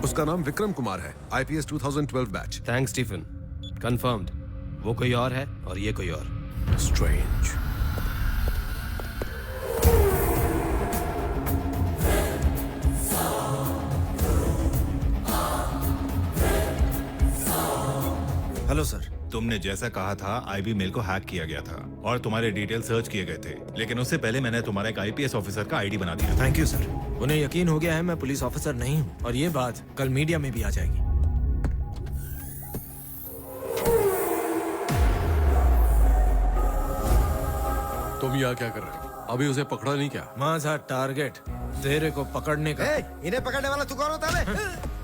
उसका नाम विक्रम कुमार है, IPS 2012 batch. Thanks Stephen. Confirmed. वो कोई और है और ये कोई और। स्ट्रेंज। Hello sir. तुमने जैसा कहा था आईबी मेल को हैक किया गया था और तुम्हारे डिटेल सर्च किए गए थे, लेकिन उससे पहले मैंने तुम्हारा एक IPS ऑफिसर का आईडी बना दिया। Thank you sir. उन्हें यकीन हो गया है मैं पुलिस ऑफिसर नहीं हूँ और ये बात कल मीडिया में भी आ जाएगी। तुम यहाँ क्या कर रहे हो? अभी उसे पकड़ा नहीं क्या? माजा टारगेट तेरे को पकड़ने का। इन्हें पकड़ने वाला तू कौन होता है?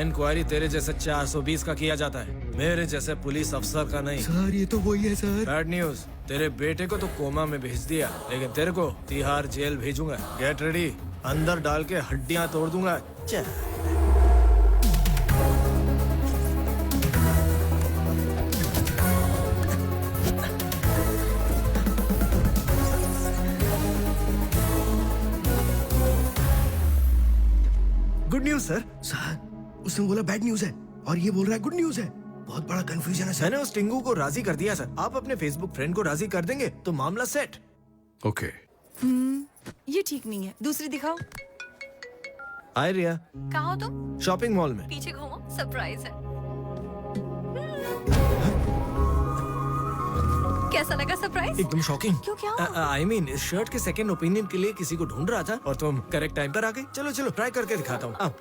इंक्वायरी तेरे जैसे 420 का किया जाता है, मेरे जैसे पुलिस अफसर का नहीं। सर ये तो वही है सर। बैड न्यूज, तेरे बेटे को तो कोमा में भेज दिया, लेकिन तेरे को तिहाड़ जेल भेजूंगा। गेट रेडी, अंदर डाल के हड्डियां तोड़ दूंगा। चल। Good news sir. सर उसने बोला बैड न्यूज है और ये बोल रहा है गुड न्यूज है। बहुत बड़ा कंफ्यूजन है सर। मैंने उस टिंगू को राजी कर दिया सर। आप अपने फेसबुक फ्रेंड को राजी कर देंगे तो मामला सेट। ओके। ये ठीक नहीं है, दूसरी दिखाओ। हाय रिया। कहाँ हो तुम? शॉपिंग मॉल में। पीछे घूमो, सरप्राइज है। कैसा लगा सरप्राइज? एकदम शॉकिंग। क्यों, क्या हुआ? आई मीन इस शर्ट के सेकंड ओपिनियन के लिए किसी को ढूंढ रहा था और तुम करेक्ट टाइम पर आ गई। चलो चलो ट्राई करके दिखाता हूँ।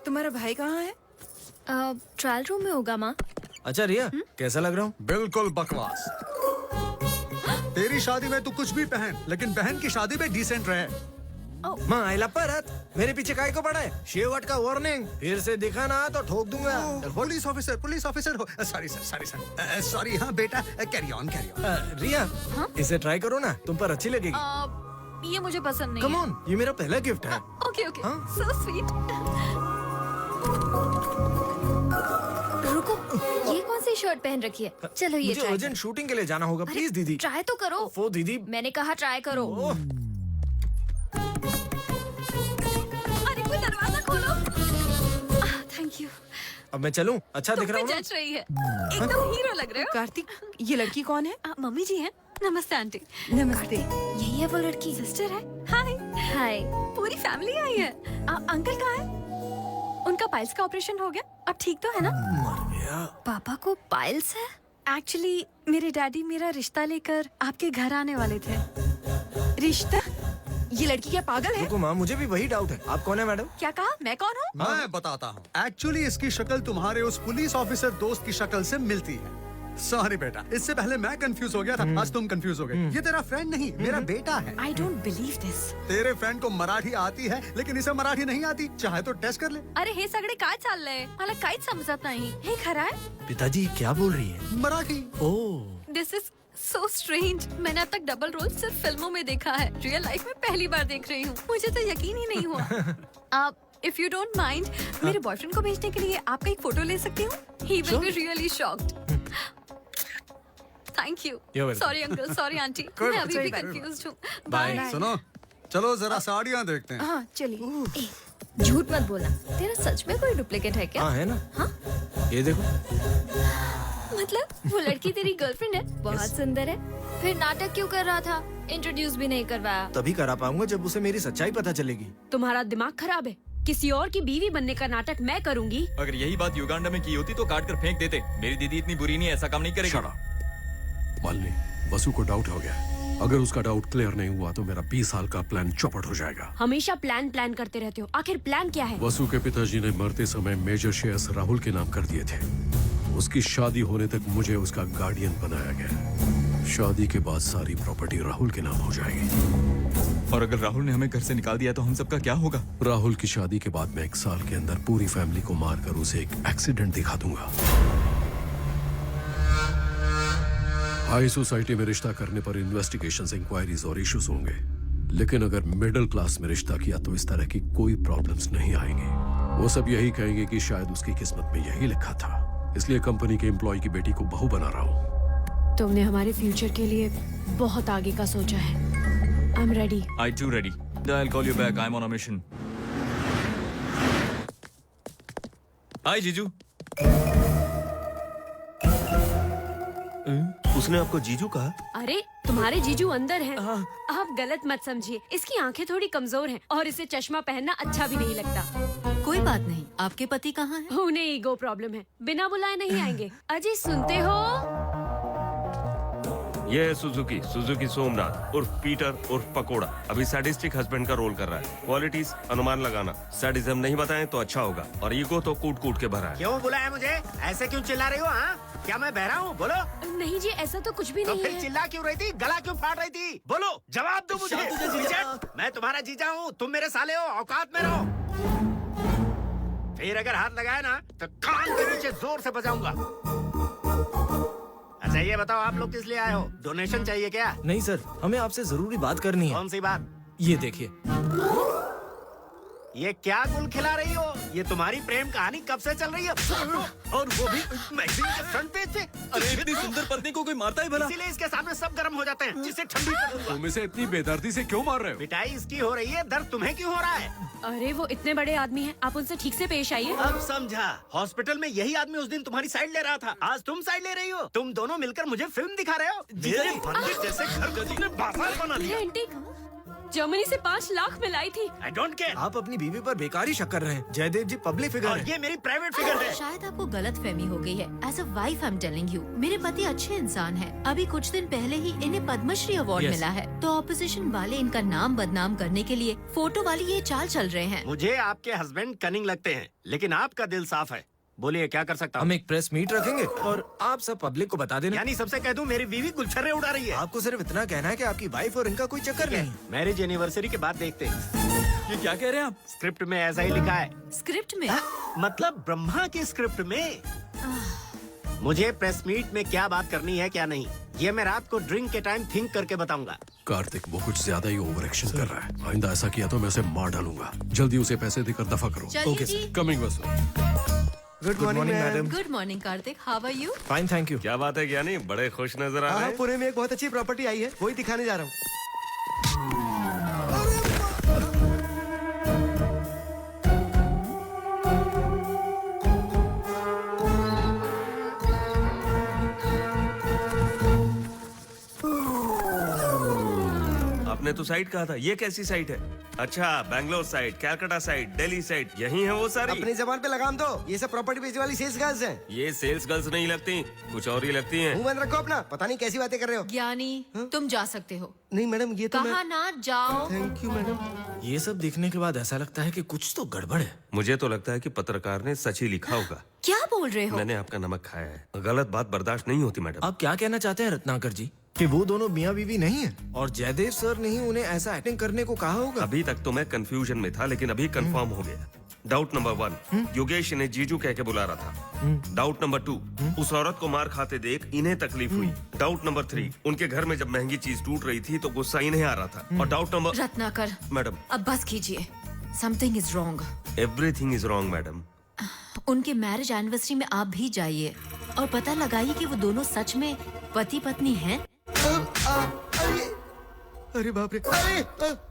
तुम्हारा भाई कहाँ है? ट्रायल रूम में होगा माँ। अच्छा रिया, कैसा लग रहा हूँ? बिल्कुल बकवास। तेरी शादी में तू कुछ भी पहन, लेकिन बहन की शादी में डिसेंट रहे। माँ आइला परत, मेरे पीछे काहे को पड़ा है? शेवट का वार्निंग, फिर से दिखा ना तो ठोक दूंगा। पुलिस ऑफिसर हो। Sorry sir. सॉरी। हाँ बेटा, कैरी ऑन। रिया, इसे ट्राई करो ना, तुम पर अच्छी लगेगी। ये मुझे पसंद नहीं कम ऑन, ये मेरा पहला गिफ्ट है। Okay okay, so sweet. रुको, ये कौन सी शर्ट पहन रखी है? चलो ये मुझे ट्राई अर्जेंट शूटिंग के लिए जाना होगा, प्लीज दीदी। ट्राई तो करो। वो दीदी, मैंने कहा ट्राई करो। अरे कोई दरवाजा खोलो। Thank you. अब मैं चलूं? अच्छा दिख रहा हूँ ना? जच रही है, एकदम हीरो लग रहे हो। कार्तिक, ये लड़की कौन है? मम्मी जी हैं। नमस्ते आंटी। नमस्ते। यही है वो लड़की? सिस्टर है। हाय हाय। पूरी फैमिली आई है। अंकल कहाँ है? उनका पाइल्स का ऑपरेशन हो गया, अब ठीक तो है ना? मर गया। पापा को पाइल्स है? एक्चुअली मेरे डैडी मेरा रिश्ता लेकर आपके घर आने वाले थे। रिश्ता? ये लड़की क्या पागल है? रुको माँ, मुझे भी वही डाउट है। आप कौन है मैडम? क्या कहा? मैं कौन हूँ? मैं बताता हूँ। एक्चुअली इसकी शक्ल तुम्हारे उस पुलिस ऑफिसर दोस्त की शक्ल से मिलती है। सॉरी बेटा, इससे पहले मैं कंफ्यूज हो गया था, आज तुम कंफ्यूज हो गए। ये तेरा फ्रेंड नहीं, मेरा बेटा है। I don't believe this. तेरे फ्रेंड को मराठी आती है, लेकिन इसे मराठी नहीं आती। चाहे तो टेस्ट कर ले। अरे हे सगळे काय चाललंय? मला काहीच समजत नाही. हे खरं आहे? पिताजी क्या बोल रही है? मराठी। ओह, This is so strange. मैंने अब तक डबल रोल सिर्फ फिल्मों में देखा है, रियल लाइफ में पहली बार देख रही हूँ। मुझे तो यकीन ही नहीं हुआ। आप इफ यू डोंट माइंड, मेरे बॉयफ्रेंड को भेजने के लिए आपका एक फोटो ले सकती हूँ? He will be really shocked. Thank you. You're welcome. Sorry uncle, sorry aunty, मैं अभी भी कंफ्यूज्ड हूँ। बाय। सुनो, चलो जरा साड़ियाँ देखते हैं। हाँ चलिए। झूठ मत बोलना, तेरा सच में कोई डुप्लीकेट है क्या? हाँ है ना। हाँ? ये देखो। मतलब वो लड़की तेरी गर्लफ्रेंड है? बहुत सुंदर है। फिर नाटक क्यों कर रहा था? इंट्रोड्यूस भी नहीं करवाया। तभी करा पाऊंगा जब उसे मेरी सच्चाई पता चलेगी। तुम्हारा दिमाग खराब है। किसी और की बीवी बनने का नाटक मैं करूंगी। अगर यही बात युगांडा में की होती तो काट कर फेंक देते। मेरी दीदी इतनी बुरी नहीं है, ऐसा काम नहीं करेगी। मालिनी, वसु को डाउट हो गया। अगर उसका डाउट क्लियर नहीं हुआ तो मेरा 20 साल का प्लान चौपट हो जाएगा। हमेशा प्लान करते रहते हो, आखिर प्लान क्या है? वसु के पिताजी ने मरते समय मेजर शेयर्स राहुल के नाम कर दिए थे। उसकी शादी होने तक मुझे उसका गार्डियन बनाया गया। शादी के बाद सारी प्रॉपर्टी राहुल के नाम हो जाएगी। और अगर राहुल ने हमें घर से निकाल दिया तो हम सबका क्या होगा? राहुल की शादी के बाद मैं 1 साल के अंदर पूरी फैमिली को मारकर उसे एक एक्सीडेंट दिखा दूंगा। हाई सोसाइटी में रिश्ता करने पर इन्वेस्टिगेशंस, इंक्वायरीज और इश्यूज होंगे, लेकिन अगर मिडिल क्लास में रिश्ता किया तो इस तरह की कोई प्रॉब्लम्स नहीं आएंगी। वो सब यही कहेंगे कि शायद उसकी किस्मत में यही लिखा था, इसलिए कंपनी के एम्प्लॉय की बेटी को बहू बना रहा हूँ। तुमने हमारे फ्यूचर के लिए बहुत आगे का सोचा है। I am ready. I too ready. I'll call you back. I'm on a mission. Hi जीजू। उसने आपको जीजू कहा? अरे तुम्हारे जीजू अंदर हैं। आप गलत मत समझिए, इसकी आंखें थोड़ी कमजोर हैं और इसे चश्मा पहनना अच्छा भी नहीं लगता। कोई बात नहीं। आपके पति कहाँ हैं? उन्हें ईगो प्रॉब्लम है, बिना बुलाए नहीं आएंगे। अजी सुनते हो? ये है सुजुकी सोमनाथ उर्फ पीटर उर्फ पकोड़ा। अभी सैडिस्टिक हस्बैंड का रोल कर रहा है। क्वालिटीज अनुमान लगाना, सैडिज्म नहीं बताएं तो अच्छा होगा, और ईगो तो कूट के भरा है। क्यों बुलाया मुझे? ऐसे क्यों चिल्ला रही हो? हाँ, क्या मैं बहरा हूँ? बोलो। नहीं जी, ऐसा तो कुछ भी तो नहीं फिर है। चिल्ला क्यों रही थी? गला क्यों फाड़ रही थी? बोलो, जवाब दो मुझे। रिचर्ड, मैं तुम्हारा जीजा हूँ, तुम मेरे साले हो, औकात में रहो। फिर अगर हाथ लगाया ना तो कान के नीचे जोर से बजाऊंगा। अच्छा ये बताओ, आप लोग किस लिए आए हो? डोनेशन चाहिए क्या? नहीं सर, हमें आपसे जरूरी बात करनी है। कौन सी बात? ये देखिए। ये क्या गुल खिला रही हो? ये तुम्हारी प्रेम कहानी कब से चल रही है? और वो भी मैगजीन के फ्रंट पेज पे। अरे इतनी सुंदर पत्नी को कोई मारता है भला? इसीलिए इसके सामने सब गर्म हो जाते हैं, जिससे ठंडी कर दूंगा। तुम इसे इतनी बेदर्दी से क्यों मार रहे हो? पिटाई इसकी हो रही है, दर्द तुम्हें क्यों हो रहा है? अरे वो इतने बड़े आदमी हैं, आप उनसे ठीक से पेश आइए। अब समझा। हॉस्पिटल में यही आदमी उस दिन तुम्हारी साइड ले रहा था, आज तुम साइड ले रही हो। तुम दोनों मिलकर मुझे फिल्म दिखा रहे हो। मेरे बंदे जैसे घर को तुमने बाजार बना दिया। आंटी जर्मनी से 5 लाख में लाई थी। I don't care. आप अपनी बीवी पर बेकार ही शक कर रहे हैं। जयदेव जी पब्लिक फिगर और है। ये मेरी प्राइवेट फिगर है। शायद आपको गलत फहमी हो गई है। As a wife I am telling you, मेरे पति अच्छे इंसान हैं। अभी कुछ दिन पहले ही इन्हें पद्मश्री अवार्ड मिला है। तो ऑपोजिशन वाले इनका नाम बदनाम करने के लिए फोटो वाली ये चाल चल रहे हैं। मुझे आपके हस्बैंड कनिंग लगते हैं, लेकिन आपका दिल साफ है। बोलिए क्या कर सकता हूँ? हम एक प्रेस मीट रखेंगे और आप सब पब्लिक को बता देना। यानी सबसे कह दूं मेरी बीवी गुलछर्रे उड़ा रही है। आपको सिर्फ इतना कहना है कि आपकी वाइफ और इनका कोई चक्कर नहीं। मैरिज एनिवर्सरी के बाद देखते हैं। ये क्या कह रहे हैं आप? स्क्रिप्ट में ऐसा ही लिखा है। स्क्रिप्ट में? मतलब ब्रह्मा के स्क्रिप्ट में। मुझे प्रेस मीट में क्या बात करनी है क्या नहीं, ये मैं रात को ड्रिंक के टाइम थिंक करके बताऊंगा। कार्तिक वो कुछ ज्यादा ही ओवर एक्शन कर रहा है। आइंदा ऐसा किया तो मैं उसे मार डालूंगा। जल्दी उसे पैसे देकर दफा करो। चलिए जी। Coming Vasu. Good morning madam. Good morning Karthik, how are you? Fine thank you. क्या बात है ज्ञानी, बड़े खुश नजर आ रहे हैं। पुणे में एक बहुत अच्छी प्रॉपर्टी आई है, वही दिखाने जा रहा हूँ। आपने तो साइट कहा था, ये कैसी साइट है? अच्छा, Bangalore site, Calcutta site, Delhi site, यही है वो सारी? अपनी जबान पे लगाम दो, ये सब प्रॉपर्टी बेचने वाली सेल्स गर्ल्स हैं। ये सेल्स गर्ल्स नहीं लगती, कुछ और ही लगती हैं। मुंह बंद रखो अपना, पता नहीं कैसी बातें कर रहे हो। ज्ञानी तुम जा सकते हो। नहीं मैडम, ये तो कहा ना जाओ। Thank you madam. ये सब देखने के बाद ऐसा लगता है कि कुछ तो गड़बड़ है। मुझे तो लगता है कि पत्रकार ने सच ही लिखा होगा। क्या बोल रहे हो? मैंने आपका नमक खाया है, गलत बात बर्दाश्त नहीं होती मैडम। आप क्या कहना चाहते हैं रत्नाकर जी? कि वो दोनों मियाँ बीवी नहीं है और जयदेव सर ने ही उन्हें ऐसा एक्टिंग करने को कहा होगा? अभी तक तो मैं कंफ्यूजन में था, लेकिन अभी कंफर्म हो गया। डाउट नंबर 1, योगेश इन्हें जीजू कह के बुला रहा था। डाउट नंबर 2, उस औरत को मार खाते देख इन्हें तकलीफ हुई। डाउट नंबर 3, उनके घर में जब महंगी चीज टूट रही थी तो गुस्सा इन्हें आ रहा था। और डाउट नंबर रत्नाकर मैडम, अब बस कीजिए। Something is wrong. Everything is wrong madam. उनके मैरिज एनिवर्सरी में आप भी जाइए और पता लगाइए कि वो दोनों सच में पति पत्नी हैं। अरे बाप रे।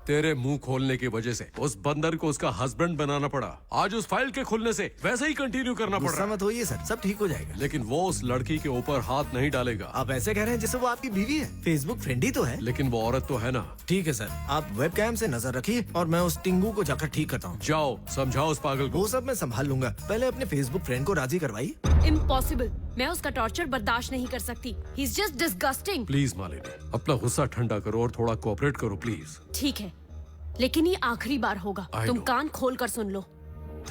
तेरे मुंह खोलने की वजह से उस बंदर को उसका हस्बैंड बनाना पड़ा। आज उस फाइल के खुलने से वैसे ही कंटिन्यू करना पड़ रहा गुस्सा है। मत होइए सर, सब ठीक हो जाएगा। लेकिन वो उस लड़की के ऊपर हाथ नहीं डालेगा। आप ऐसे कह रहे हैं जैसे वो आपकी बीवी है। फेसबुक फ्रेंड ही तो है। लेकिन वो औरत तो है ना। ठीक है सर, आप वेबकैम से नजर रखिए और मैं उस टिंगू को जाकर ठीक करता हूँ। जाओ समझाओ उस पागल को। वो सब मैं संभाल लूंगा, पहले अपने फेसबुक फ्रेंड को राजी करवाइए। इम्पॉसिबल, मैं उसका टॉर्चर बर्दाश्त नहीं कर सकती। He is just disgusting. Please Malini, अपना गुस्सा ठंडा करो और थोड़ा कोऑपरेट करो प्लीज। ठीक है, लेकिन ये आखिरी बार होगा। I तुम know. कान खोल कर सुन लो।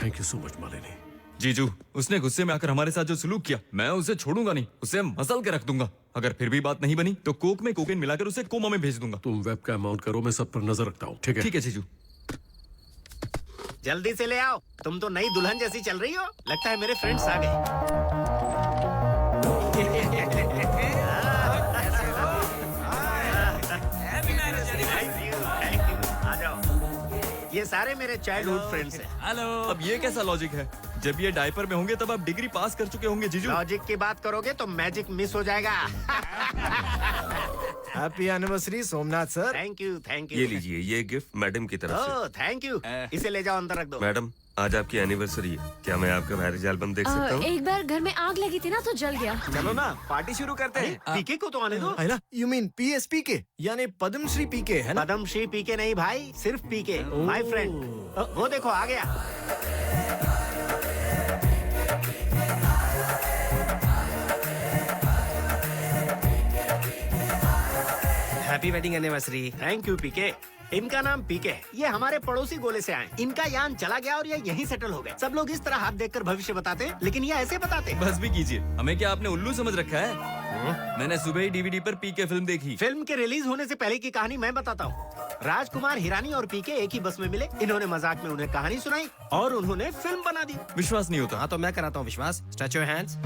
Thank you so much Malini. जीजू, उसने गुस्से में आकर हमारे साथ जो सलूक किया, मैं उसे छोड़ूंगा नहीं, उसे मसल के रख दूंगा। अगर फिर भी बात नहीं बनी तो कोक में कोकेन मिलाकर उसे कोमा में भेज दूंगा। तुम वेबकैम माउंट करो, मैं सब पर नजर रखता हूँ। ठीक है? ठीक है जीजू। जल्दी से ले आओ, तुम तो नई दुल्हन जैसी चल रही हो। लगता है मेरे फ्रेंड्स आ गए। आ जाओ। ये सारे मेरे चाइल्डहुड फ्रेंड्स हैं। हेलो। अब ये कैसा लॉजिक है? जब ये डायपर में होंगे तब आप डिग्री पास कर चुके होंगे जीजू। लॉजिक की बात करोगे तो मैजिक मिस हो जाएगा। Happy anniversary Somnath sir. Thank you thank you. ये लीजिए, ये गिफ्ट मैडम की तरफ से। Oh thank you. इसे ले जाओ अंदर रख दो। मैडम, आज आपकी एनिवर्सरी है, क्या मैं आपका मैरिज एल्बम देख सकता हूँ? एक बार घर में आग लगी थी ना तो जल गया। चलो ना पार्टी शुरू करते हैं। पीके को तो आने दो। है ना? यू मीन PSP के यानी पद्मश्री पीके है ना? पद्मश्री पीके नहीं भाई, सिर्फ पीके। माय फ्रेंड, वो देखो आ गया। Happy wedding anniversary. Thank you PK. इनका नाम पीके है, ये हमारे पड़ोसी गोले से आए। इनका यान चला गया और ये यहीं सेटल हो गए। सब लोग इस तरह हाथ देखकर भविष्य बताते हैं, लेकिन ये ऐसे बताते हैं। बस भी कीजिए, हमें क्या आपने उल्लू समझ रखा है? मैंने सुबह ही DVD पर पीके फिल्म देखी। फिल्म के रिलीज होने से पहले की कहानी मैं बताता हूँ। राजकुमार हिरानी और पीके एक ही बस में मिले। इन्होंने मजाक में उन्हें कहानी सुनाई और उन्होंने फिल्म बना दी। विश्वास नहीं होता। हाँ तो मैं कराता हूँ विश्वास। Stretch your hands.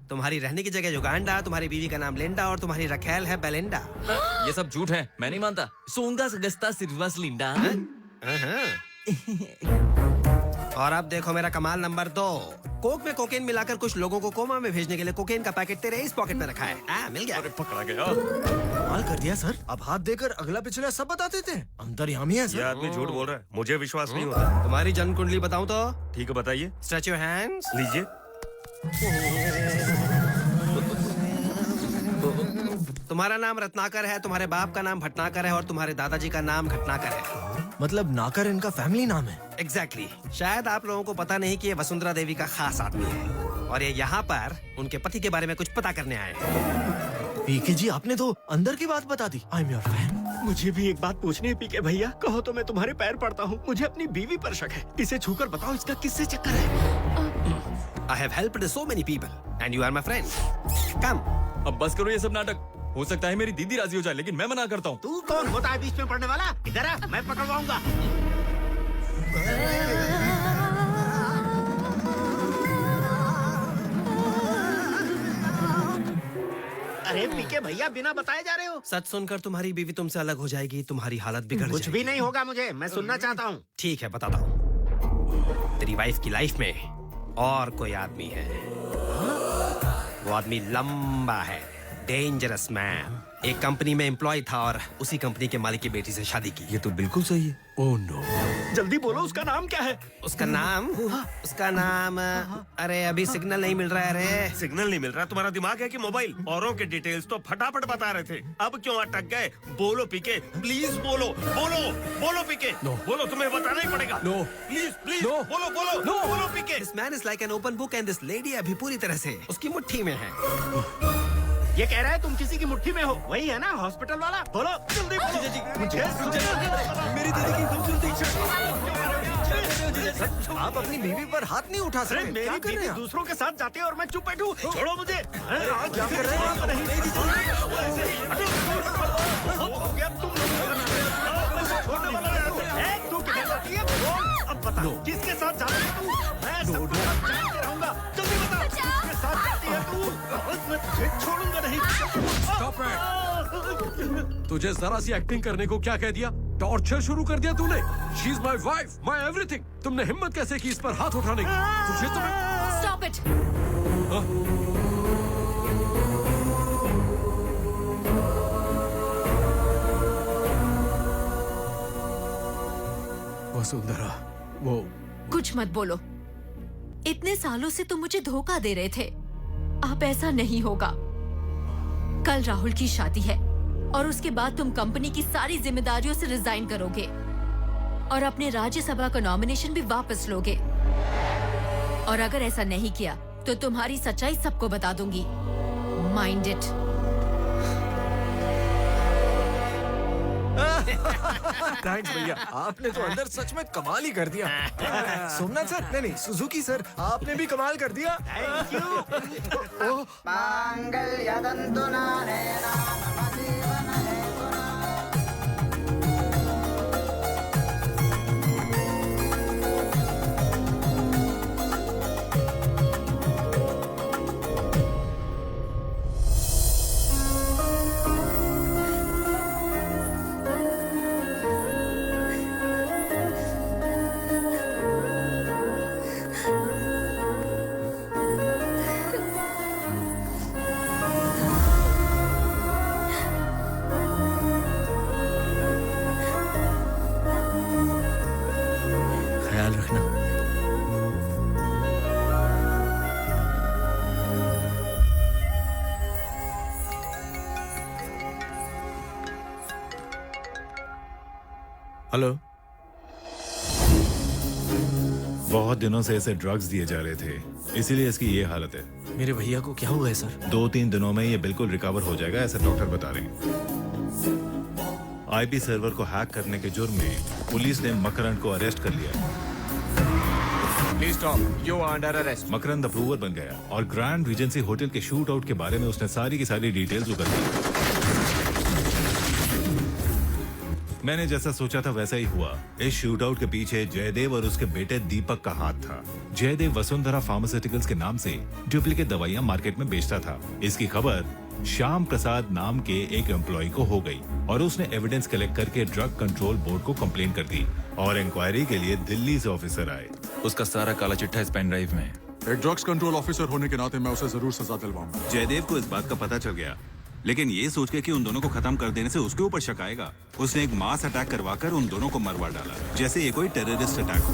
तुम्हारी रहने की जगह युगांडा, तुम्हारी बीवी का नाम लिंडा और तुम्हारी रखेल है बेलिंडा। ये सब झूठ है, मैं नहीं मानता। सोंगा सगस्ता सिर्वास लिंडा। और अब देखो मेरा कमाल नंबर 2। कोक में कोकेन मिलाकर कुछ लोगों को कोमा में भेजने के लिए कोकेन का पैकेट तेरे इस पॉकेट में रखा है। मिल गया। अरे पकड़ा गया। कमाल कर दिया सर, अब हाथ देकर अगला पिछला सब बता देते हैं। अंतर्यामी है ये सर। आदमी झूठ बोल रहा है, मुझे विश्वास नहीं होता। तुम्हारी जन्म कुंडली बताऊं तो? ठीक है बताइए। Stretch your hands. लीजिए। तुम्हारा नाम रत्नाकर है, तुम्हारे बाप का नाम भटनाकर है और तुम्हारे दादाजी का नाम घटनाकर है। मतलब नाकर इनका फैमिली नाम है? एग्जैक्टली। शायद आप लोगों को पता नहीं कि ये वसुंधरा देवी का खास आदमी है और ये यहाँ पर उनके पति के बारे में कुछ पता करने आए हैं। पीके जी, आपने तो अंदर की बात बता दी। I am your fan. मुझे भी एक बात पूछनी है पीके भैया, कहो तो मैं तुम्हारे पैर पड़ता हूँ। मुझे अपनी बीवी पर शक है, इसे छूकर बताओ इसका किससे चक्कर है। I have helped so many people and you are my friend. Come. अब बस करो ये सब नाटक। हो सकता है मेरी दीदी राजी हो जाए, लेकिन मैं मना करता हूँ। तू कौन होता है बीच में पड़ने वाला? इधर आ, मैं पकड़वाऊंगा। अरे पीके भैया, बिना बताए जा रहे हो। सच सुनकर तुम्हारी बीवी तुमसे अलग हो जाएगी, तुम्हारी हालत बिगड़ जाएगी। कुछ भी नहीं होगा मुझे, मैं सुनना चाहता हूँ। ठीक है, बताता हूँ। तेरी वाइफ की लाइफ में और कोई आदमी है। वो आदमी लंबा है, डेंजरस मैन। एक कंपनी में एम्प्लॉय था और उसी कंपनी के मालिक की बेटी से शादी की। ये तो बिल्कुल सही है। Oh no. जल्दी बोलो, उसका नाम क्या है? उसका नाम अरे अभी सिग्नल नहीं मिल रहा है। रे सिग्नल नहीं मिल रहा? तुम्हारा दिमाग है कि मोबाइल? औरों के डिटेल्स तो फटाफट बता रहे थे, अब क्यों अटक गए? बोलो पीके, प्लीज बोलो, बोलो बोलो पीके। बोलो, तुम्हें बताना ही पड़ेगा। नो प्लीज प्लीज, बोलो बोलो बोलो PK. This man is like an open book and this lady अभी पूरी तरह से उसकी मुट्ठी में है। ये कह रहा है तुम किसी की मुट्ठी में हो, वही है ना हॉस्पिटल वाला? बोलो जल्दी बोलो। मेरी दीदी की खूबसूरती। आप अपनी बीवी पर हाथ नहीं उठा सकते। मेरी बीवी दूसरों के साथ जाते हैं और मैं चुप बैठूं? छोड़ो मुझे। क्या कर रहे हैं? तू किधर जाती है? अब बता, किसके साथ जाती है तू? मैं सबको जानते रहूंगा। जल्दी बता, किसके साथ जाती है तू? मैं तुझे छोड़ूंगा नहीं। Stop it! तुझे जरा सी एक्टिंग करने को क्या कह दिया? टॉर्चर शुरू कर दिया तूने। She is my wife, my everything. तुमने हिम्मत कैसे की इस पर हाथ उठाने की? तुझे तुम्हें Stop it! वसुंधरा, वो कुछ मत बोलो। इतने सालों से तुम मुझे धोखा दे रहे थे। अब ऐसा नहीं होगा। कल राहुल की शादी है और उसके बाद तुम कंपनी की सारी जिम्मेदारियों से रिजाइन करोगे और अपने राज्यसभा का नॉमिनेशन भी वापस लोगे। और अगर ऐसा नहीं किया तो तुम्हारी सच्चाई सबको बता दूंगी। Mind it. थैंक्स भैया, आपने तो अंदर सच में कमाल ही कर दिया। सोमनाथ सर, नहीं सुजुकी सर, आपने भी कमाल कर दिया। Thank you. ख्याल रखना। हेलो। बहुत दिनों से इसे ड्रग्स दिए जा रहे थे, इसीलिए इसकी ये हालत है। मेरे भैया को क्या हुआ है सर? 2-3 दिनों में ये बिल्कुल रिकवर हो जाएगा, ऐसा डॉक्टर बता रहे हैं। आईपी सर्वर को हैक करने के जुर्म में पुलिस ने मकरंद को अरेस्ट कर लिया। Please stop, you are under arrest. Makarand approver बन गया और ग्रैंड रीजेंसी होटल के शूट आउट के बारे में उसने सारी की सारी डिटेल्स उगल दी। मैंने जैसा सोचा था वैसा ही हुआ। इस शूट आउट के पीछे जयदेव और उसके बेटे दीपक का हाथ था। जयदेव वसुंधरा फार्मास्यूटिकल्स के नाम से डुप्लीकेट दवाइयां मार्केट में बेचता था। इसकी खबर श्याम प्रसाद नाम के एक एम्प्लॉय को हो गई और उसने एविडेंस कलेक्ट करके ड्रग कंट्रोल बोर्ड को कंप्लेन कर दी और इंक्वायरी के लिए दिल्ली से ऑफिसर आए। उसका सारा काला चिट्ठा इस पेन ड्राइव में है। एक ड्रग्स कंट्रोल ऑफिसर होने के नाते मैं उसे जरूर सजा दिलवाऊंगा। जयदेव को इस बात का पता चल गया, लेकिन ये सोच के कि उन दोनों को खत्म कर देने से उसके ऊपर शक आएगा, उसने एक मास अटैक करवाकर उन दोनों को मरवा डाला, जैसे ये कोई टेररिस्ट अटैक हो।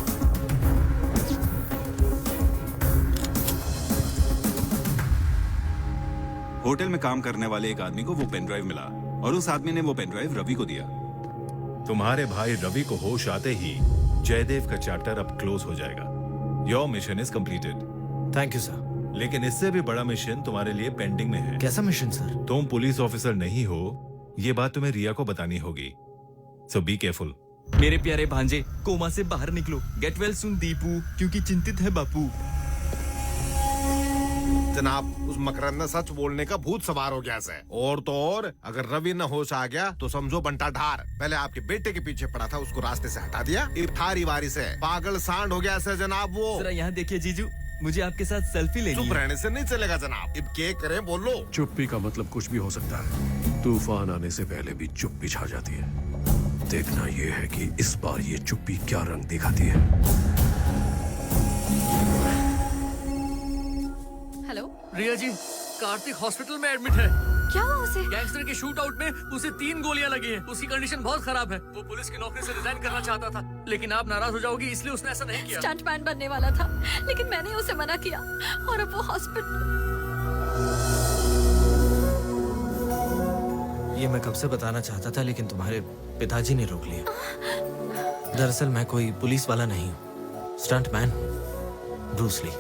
होटल में काम करने वाले एक आदमी को वो पेन ड्राइव मिला और उस आदमी ने वो पेन ड्राइव रवि को दिया। तुम्हारे भाई रवि को होश आते ही जयदेव का चैप्टर अब क्लोज हो जाएगा। Your mission is completed. Thank you sir. लेकिन इससे भी बड़ा मिशन तुम्हारे लिए पेंडिंग में है। कैसा मिशन सर? तुम पुलिस ऑफिसर नहीं हो, ये बात तुम्हें रिया को बतानी होगी। सो बी केयरफुल। मेरे प्यारे भांजे, कोमा से बाहर निकलो। गेट वेल सुन दीपू, क्योंकि चिंतित है बापू। जनाब, उस मकरंद ने सच बोलने का भूत सवार हो गया है। और तो और अगर रवि न होश आ गया तो समझो बंटा ढार। पहले आपके बेटे के पीछे पड़ा था, उसको रास्ते से हटा दिया, थारी वारी से पागल सांड हो गया ऐसे जनाब वो। जरा यहाँ देखिए जीजू, मुझे आपके साथ सेल्फी लेनी है। चुप रहने से नहीं चलेगा जनाब। अब क्या करें बोलो। चुप्पी का मतलब कुछ भी हो सकता है। तूफान आने से पहले भी चुप्पी छा जाती है। देखना ये है कि इस बार ये चुप्पी क्या रंग दिखाती है। हेलो रिया जी, कार्तिक हॉस्पिटल में एडमिट है। क्या हुआ उसे? गैंगस्टर के शूट आउट में उसे 3 गोलियां लगी हैं। उसकी कंडीशन बहुत खराब है। वो पुलिस की नौकरी से रिजाइन करना चाहता था, लेकिन आप नाराज हो जाओगी इसलिए उसने ऐसा नहीं किया। स्टंटमैन बनने वाला था, लेकिन मैंने उसे मना किया और अब वो हॉस्पिटल। ये मैं कब से बताना चाहता था, लेकिन तुम्हारे पिताजी ने रोक लिया। दरअसल मैं कोई पुलिस वाला नहीं हूँ, स्टंटमैन ब्रूस ली।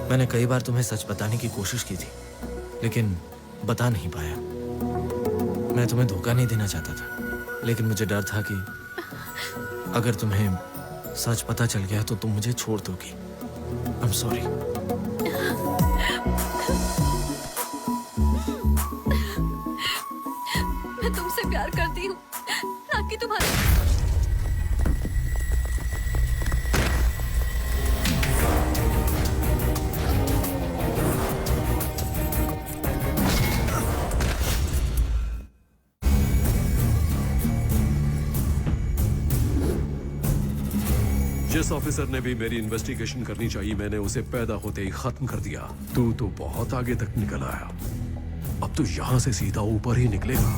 मैंने कई बार तुम्हें सच बताने की कोशिश की थी, लेकिन बता नहीं पाया। मैं तुम्हें धोखा नहीं देना चाहता था, लेकिन मुझे डर था कि अगर तुम्हें सच पता चल गया तो तुम मुझे छोड़ दोगी। I am sorry. मैं तुमसे प्यार करती हूँ, ना कि तुम्हारे। जिस ऑफिसर ने भी मेरी इन्वेस्टिगेशन करनी चाहिए, मैंने उसे पैदा होते ही खत्म कर दिया। तू तो बहुत आगे तक निकल आया, अब तो यहाँ से सीधा ऊपर ही निकलेगा।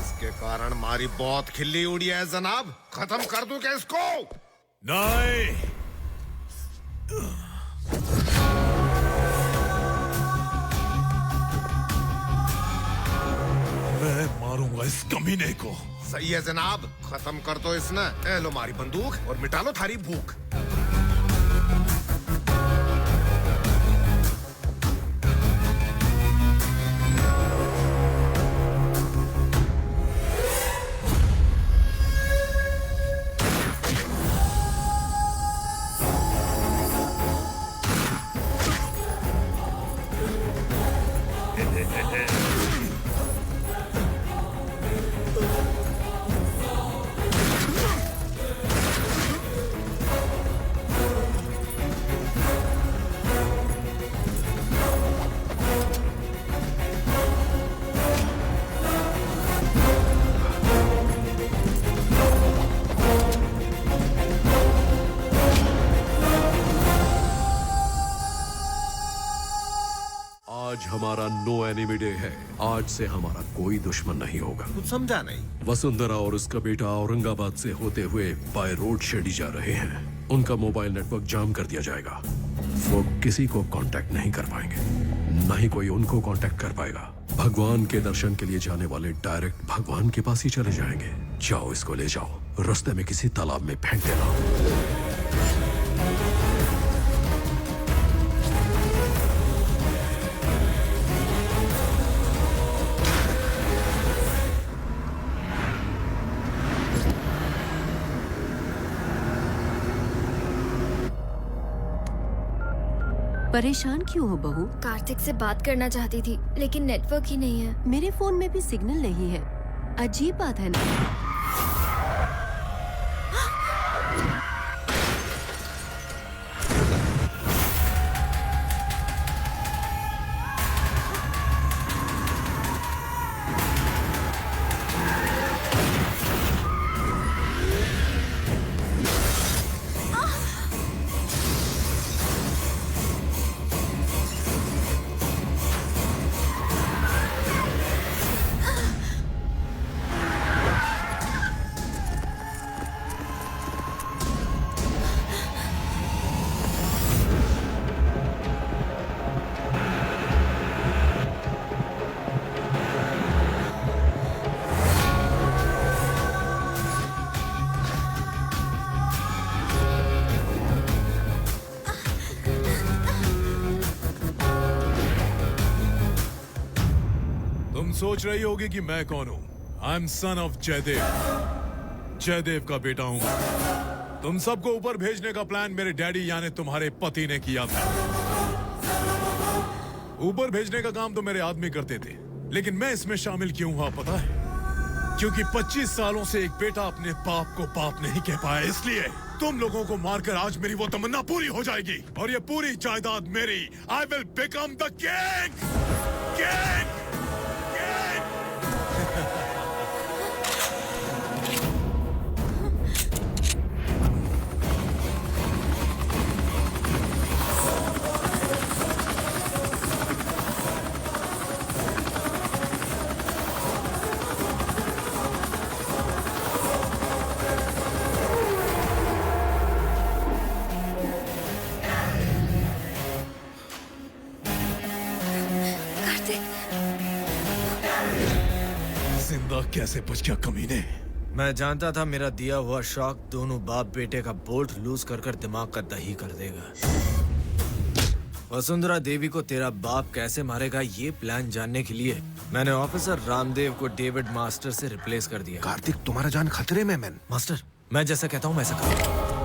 इसके कारण हमारी बहुत खिल्ली उड़ी है जनाब। खत्म कर दूं क्या इसको? नहीं, मैं मारूंगा इस कमीने को। सही है जनाब, खत्म कर दो इसने। ए लो मारी बंदूक और मिटा लो थारी भूख। आज हमारा नो एनिमी डे है। आज से हमारा कोई दुश्मन नहीं होगा। कुछ समझा नहीं। वसुंधरा और उसका बेटा औरंगाबाद से होते हुए बाय रोड शिरडी जा रहे हैं। उनका मोबाइल नेटवर्क जाम कर दिया जाएगा। वो किसी को कांटेक्ट नहीं कर पाएंगे, न ही कोई उनको कांटेक्ट कर पाएगा। भगवान के दर्शन के लिए जाने वाले डायरेक्ट भगवान के पास ही चले जाएंगे। जाओ, इसको ले जाओ, रास्ते में किसी तालाब में फेंक देना। परेशान क्यों हो बहू? कार्तिक से बात करना चाहती थी, लेकिन नेटवर्क ही नहीं है। मेरे फोन में भी सिग्नल नहीं है। अजीब बात है ना। सोच रही होगी कि मैं कौन हूँ। I am son of Jaidev, Jaidev का बेटा हूँ। तुम सबको ऊपर भेजने का प्लान मेरे डैडी यानी तुम्हारे पति ने किया था। ऊपर भेजने का काम तो मेरे आदमी करते थे, लेकिन मैं इसमें शामिल क्यों हुआ पता है? क्योंकि 25 सालों से एक बेटा अपने बाप को बाप नहीं कह पाया, इसलिए तुम लोगों को मारकर आज मेरी वो तमन्ना पूरी हो जाएगी और ये पूरी जायदाद मेरी। I will become the king, king. जिंदा कैसे बच गया कमीने? मैं जानता था मेरा दिया हुआ शॉक दोनों बाप बेटे का बोल्ट लूज कर कर दिमाग का दही कर देगा। वसुंधरा देवी को तेरा बाप कैसे मारेगा ये प्लान जानने के लिए मैंने ऑफिसर रामदेव को डेविड मास्टर से रिप्लेस कर दिया। कार्तिक, तुम्हारा जान खतरे में मैन। मास्टर, मैं जैसा कहता हूँ वैसा करो।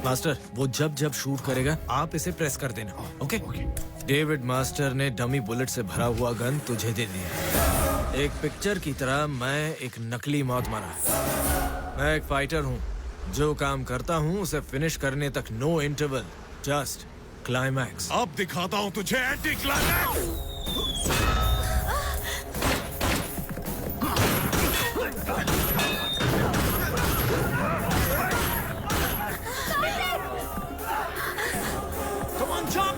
मास्टर, वो जब जब शूट करेगा आप इसे प्रेस कर देना, ओके? डेविड मास्टर ने डमी बुलेट से भरा हुआ गन तुझे दे दिया। एक पिक्चर की तरह मैं एक नकली मौत मरा। मैं एक फाइटर हूँ, जो काम करता हूँ उसे फिनिश करने तक नो इंटरवल, जस्ट क्लाइमैक्स। अब दिखाता हूँ तुझे anti climax. Come on, jump!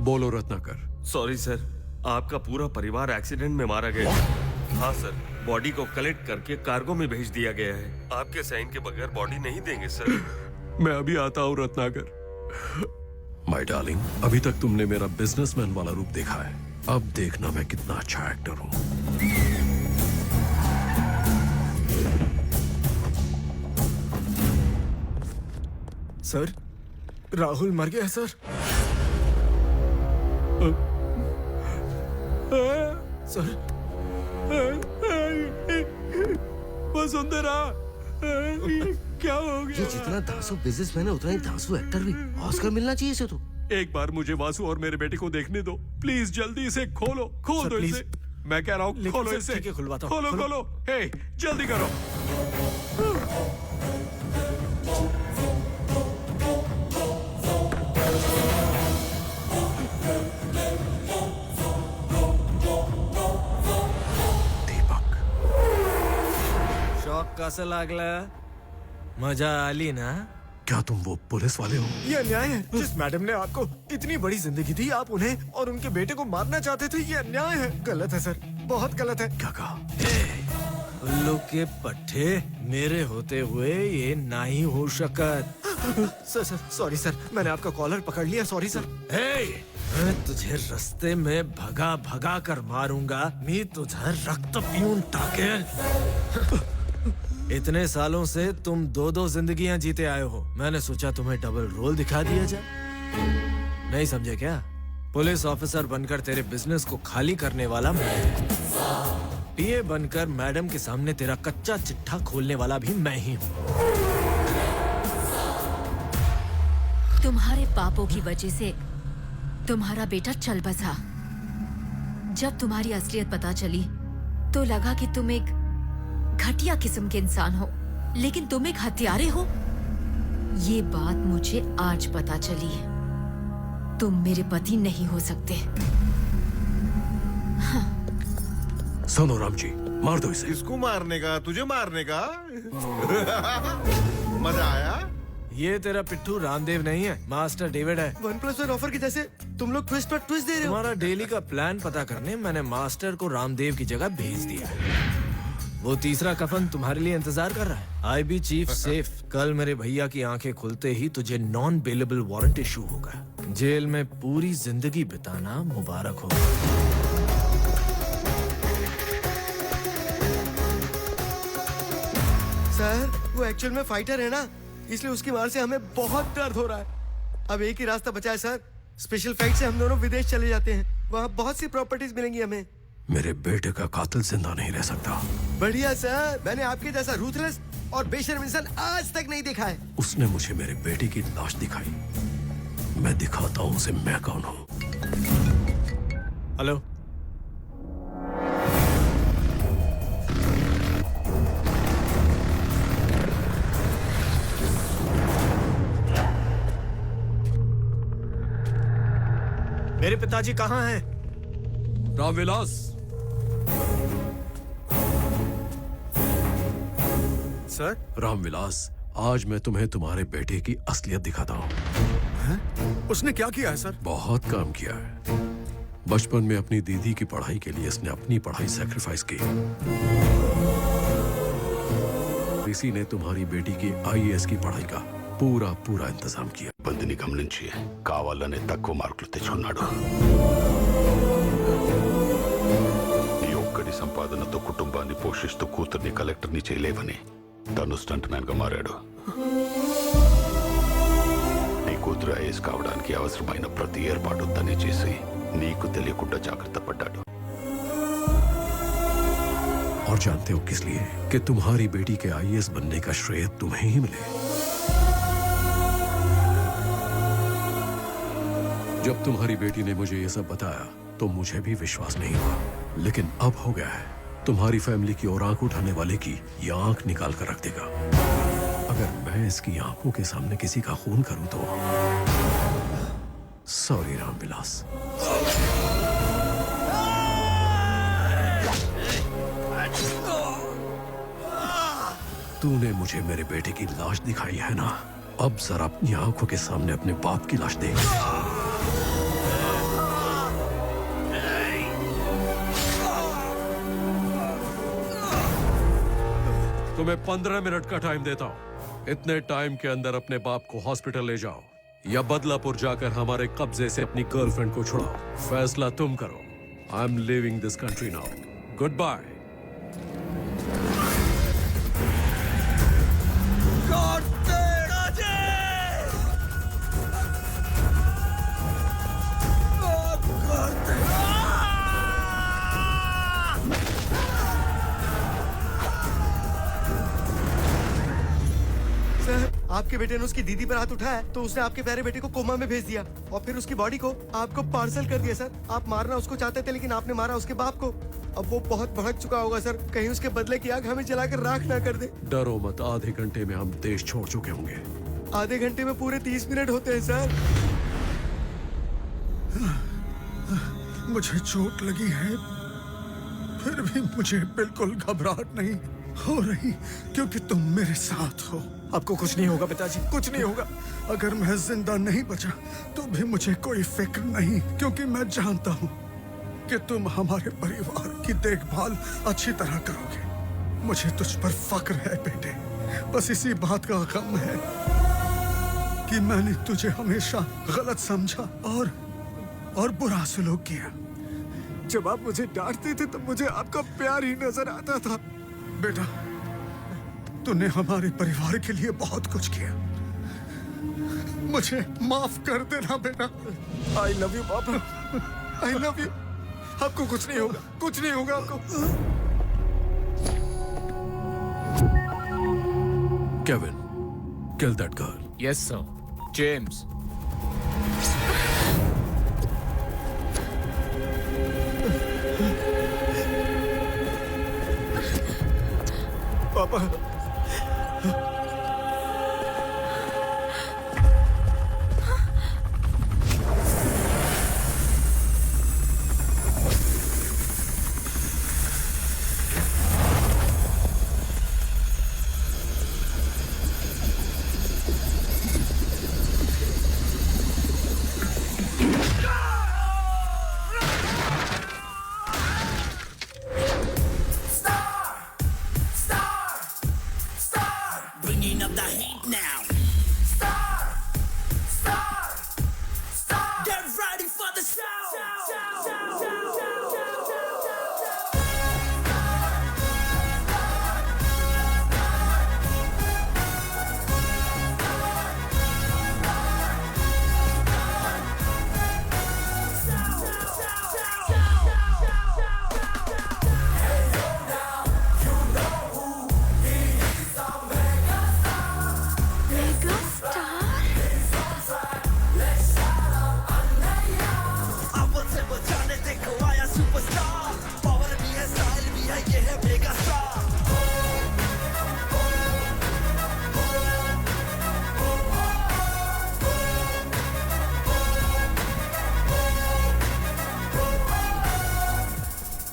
बोलो रत्नाकर। सॉरी सर, आपका पूरा परिवार एक्सीडेंट में मारा गया। हाँ सर, बॉडी को कलेक्ट करके कार्गो में भेज दिया गया है। आपके साइन के बगैर बॉडी नहीं देंगे सर। मैं अभी आता हूँ रत्नाकर। माय डार्लिंग, अभी तक तुमने मेरा बिजनेसमैन वाला रूप देखा है, अब देखना मैं कितना अच्छा एक्टर हूँ। सर, राहुल मर गया सर। सर, वसुंधरा, क्या हो गया? ये जितना धांसू बिजनेसमैन है उतना ही धांसू एक्टर भी। ऑस्कर मिलना चाहिए इसे तो। एक बार मुझे वासु और मेरे बेटे को देखने दो प्लीज। जल्दी इसे खोलो, खोल दो इसे। मैं कह रहा हूँ खोलो इसे। ठीक है, खुलवाता हूँ। खोलो खोलो, हे जल्दी करो। शॉक कसं लागलं? मजा आली ना? क्या तुम वो पुलिस वाले हो? ये अन्याय है। जिस मैडम ने आपको इतनी बड़ी जिंदगी दी, आप उन्हें और उनके बेटे को मारना चाहते थे। ये अन्याय है, गलत है सर, बहुत गलत है। क्या कहा? उल्लू के पट्टे मेरे होते हुए ये नहीं हो सकत। सर सर, सॉरी सर, मैंने आपका कॉलर पकड़ लिया, सॉरी सर। मैं तुझे रास्ते में भगा भगा कर मारूंगा। मैं तुझे रक्त पिऊन टाकेल। इतने सालों से तुम दो दो जिंदगियां जीते आए हो। मैंने सोचा तुम्हें डबल रोल दिखा दिया जाए। नहीं समझे क्या? पुलिस ऑफिसर बनकर तेरे बिजनेस को खाली करने वाला मैं, पीए बनकर मैडम के सामने तेरा कच्चा चिट्ठा खोलने वाला भी मैं ही हूँ। तुम्हारे पापों की वजह से तुम्हारा बेटा चल बसा। जब तुम्हारी असलियत पता चली तो लगा कि तुम एक घटिया किस्म के इंसान हो, लेकिन तुम एक हत्यारे हो। ये बात मुझे आज पता चली है। तुम मेरे पति नहीं हो सकते। हाँ। सुनो राम जी, मार दो इसे। इसको मारने का, तुझे मारने का? मजा आया? ये तेरा पिट्ठू रामदेव नहीं है, मास्टर डेविड है। 1+1 ऑफर की जैसे तुम लोग ट्विस्ट पर ट्विस्ट दे रहे हो। तुम्हारा डेली का प्लान पता करने मैंने मास्टर को रामदेव की जगह भेज दिया है। वो तीसरा कफन तुम्हारे लिए इंतजार कर रहा है। आई बी चीफ सेफ। कल मेरे भैया की आंखें खुलते ही तुझे नॉन बेलेबल वारंट इशू होगा। जेल में पूरी जिंदगी बिताना मुबारक हो। सर, वो एक्चुअल में फाइटर है ना, इसलिए उसकी मार से हमें बहुत दर्द हो रहा है। अब एक ही रास्ता बचा है सर, स्पेशल फ्लाइट से हम दोनों विदेश चले जाते हैं। वहाँ बहुत सी प्रॉपर्टीज मिलेंगी हमें। मेरे बेटे का कातिल जिंदा नहीं रह सकता। बढ़िया सर, मैंने आपके जैसा रूथलेस और बेशर्म इंसान आज तक नहीं देखा है। उसने मुझे मेरे बेटे की लाश दिखाई। मैं दिखाता हूँ उसे मैं कौन हूँ। हेलो, मेरे पिताजी कहाँ हैं? रामविलास, सर। रामविलास, आज मैं तुम्हें तुम्हारे बेटे की असलियत दिखाता हूँ। उसने क्या किया है सर? बहुत काम किया है। बचपन में अपनी दीदी की पढ़ाई के लिए इसने अपनी पढ़ाई सैक्रिफाइस की। इसी ने तुम्हारी बेटी की IAS की पढ़ाई का पूरा पूरा इंतजाम किया। బందిని గమనించి కావాలనే తక్కువ మార్కులు తెచ్చుకున్నాడు. ఈ ఒక్కడి సంపాదనతో కుటుంబాన్ని పోషిస్తూ కూతుర్ని కలెక్టర్ని చేయలేవని తను స్టంట్ మ్యాన్ గా మారాడు. నీ కూతురు ఐఏఎస్ కావడానికి అవసరమైన ప్రతి ఏర్పాటు తనే చేసి నీకు తెలియకుండా జాగ్రత్త పడ్డాడు. और जानते हो किस लिए? कि तुम्हारी बेटी के IAS बनने का श्रेय तुम्हें ही मिले। जब तुम्हारी बेटी ने मुझे ये सब बताया तो मुझे भी विश्वास नहीं हुआ, लेकिन अब हो गया है। तुम्हारी फैमिली की ओर आंख उठाने वाले की ये आंख निकाल कर रख देगा। अगर मैं इसकी आंखों के सामने किसी का खून करूं तो सॉरी रामविलास। तूने मुझे मेरे बेटे की लाश दिखाई है ना, अब जरा अपनी आंखों के सामने अपने बाप की लाश देख। तुम्हें 15 मिनट का टाइम देता हूँ। इतने टाइम के अंदर अपने बाप को हॉस्पिटल ले जाओ या बदलापुर जाकर हमारे कब्जे से अपनी गर्लफ्रेंड को छुड़ाओ। फैसला तुम करो। I am living this country now. Goodbye. आपके बेटे ने उसकी दीदी पर हाथ उठाया तो उसने आपके प्यारे बेटे को कोमा में भेज दिया और फिर उसकी बॉडी को आपको पार्सल कर दिया सर। आप मारना उसको चाहते थे लेकिन आपने मारा उसके बाप को। अब वो बहुत भड़क चुका होगा सर, कहीं उसके बदले की आग हमें जलाकर राख ना कर दे। डरो मत, आधे घंटे में हम देश छोड़ चुके होंगे। आधे घंटे में पूरे 30 मिनट होते हैं सर। मुझे चोट लगी है, फिर भी मुझे बिल्कुल घबराहट नहीं हो रही क्योंकि तुम मेरे साथ हो। आपको कुछ नहीं होगा पिताजी, कुछ नहीं होगा। अगर मैं जिंदा नहीं बचा तो भी मुझे कोई फिक्र नहीं, क्योंकि मैं जानता हूँ कि तुम हमारे परिवार की देखभाल अच्छी तरह करोगे। मुझे तुझ पर फक्र है बेटे, बस इसी बात का गम है कि मैंने तुझे हमेशा गलत समझा और बुरा सलूक किया। जब आप मुझे डांटते थे तो मुझे आपका प्यार ही नजर आता था। बेटा, तूने हमारे परिवार के लिए बहुत कुछ किया, मुझे माफ कर देना बेटा। आई लव यू पापा, आई लव यू। आपको कुछ नहीं होगा, कुछ नहीं होगा आपको। Kevin, kill that girl. Yes, sir. James. पापा,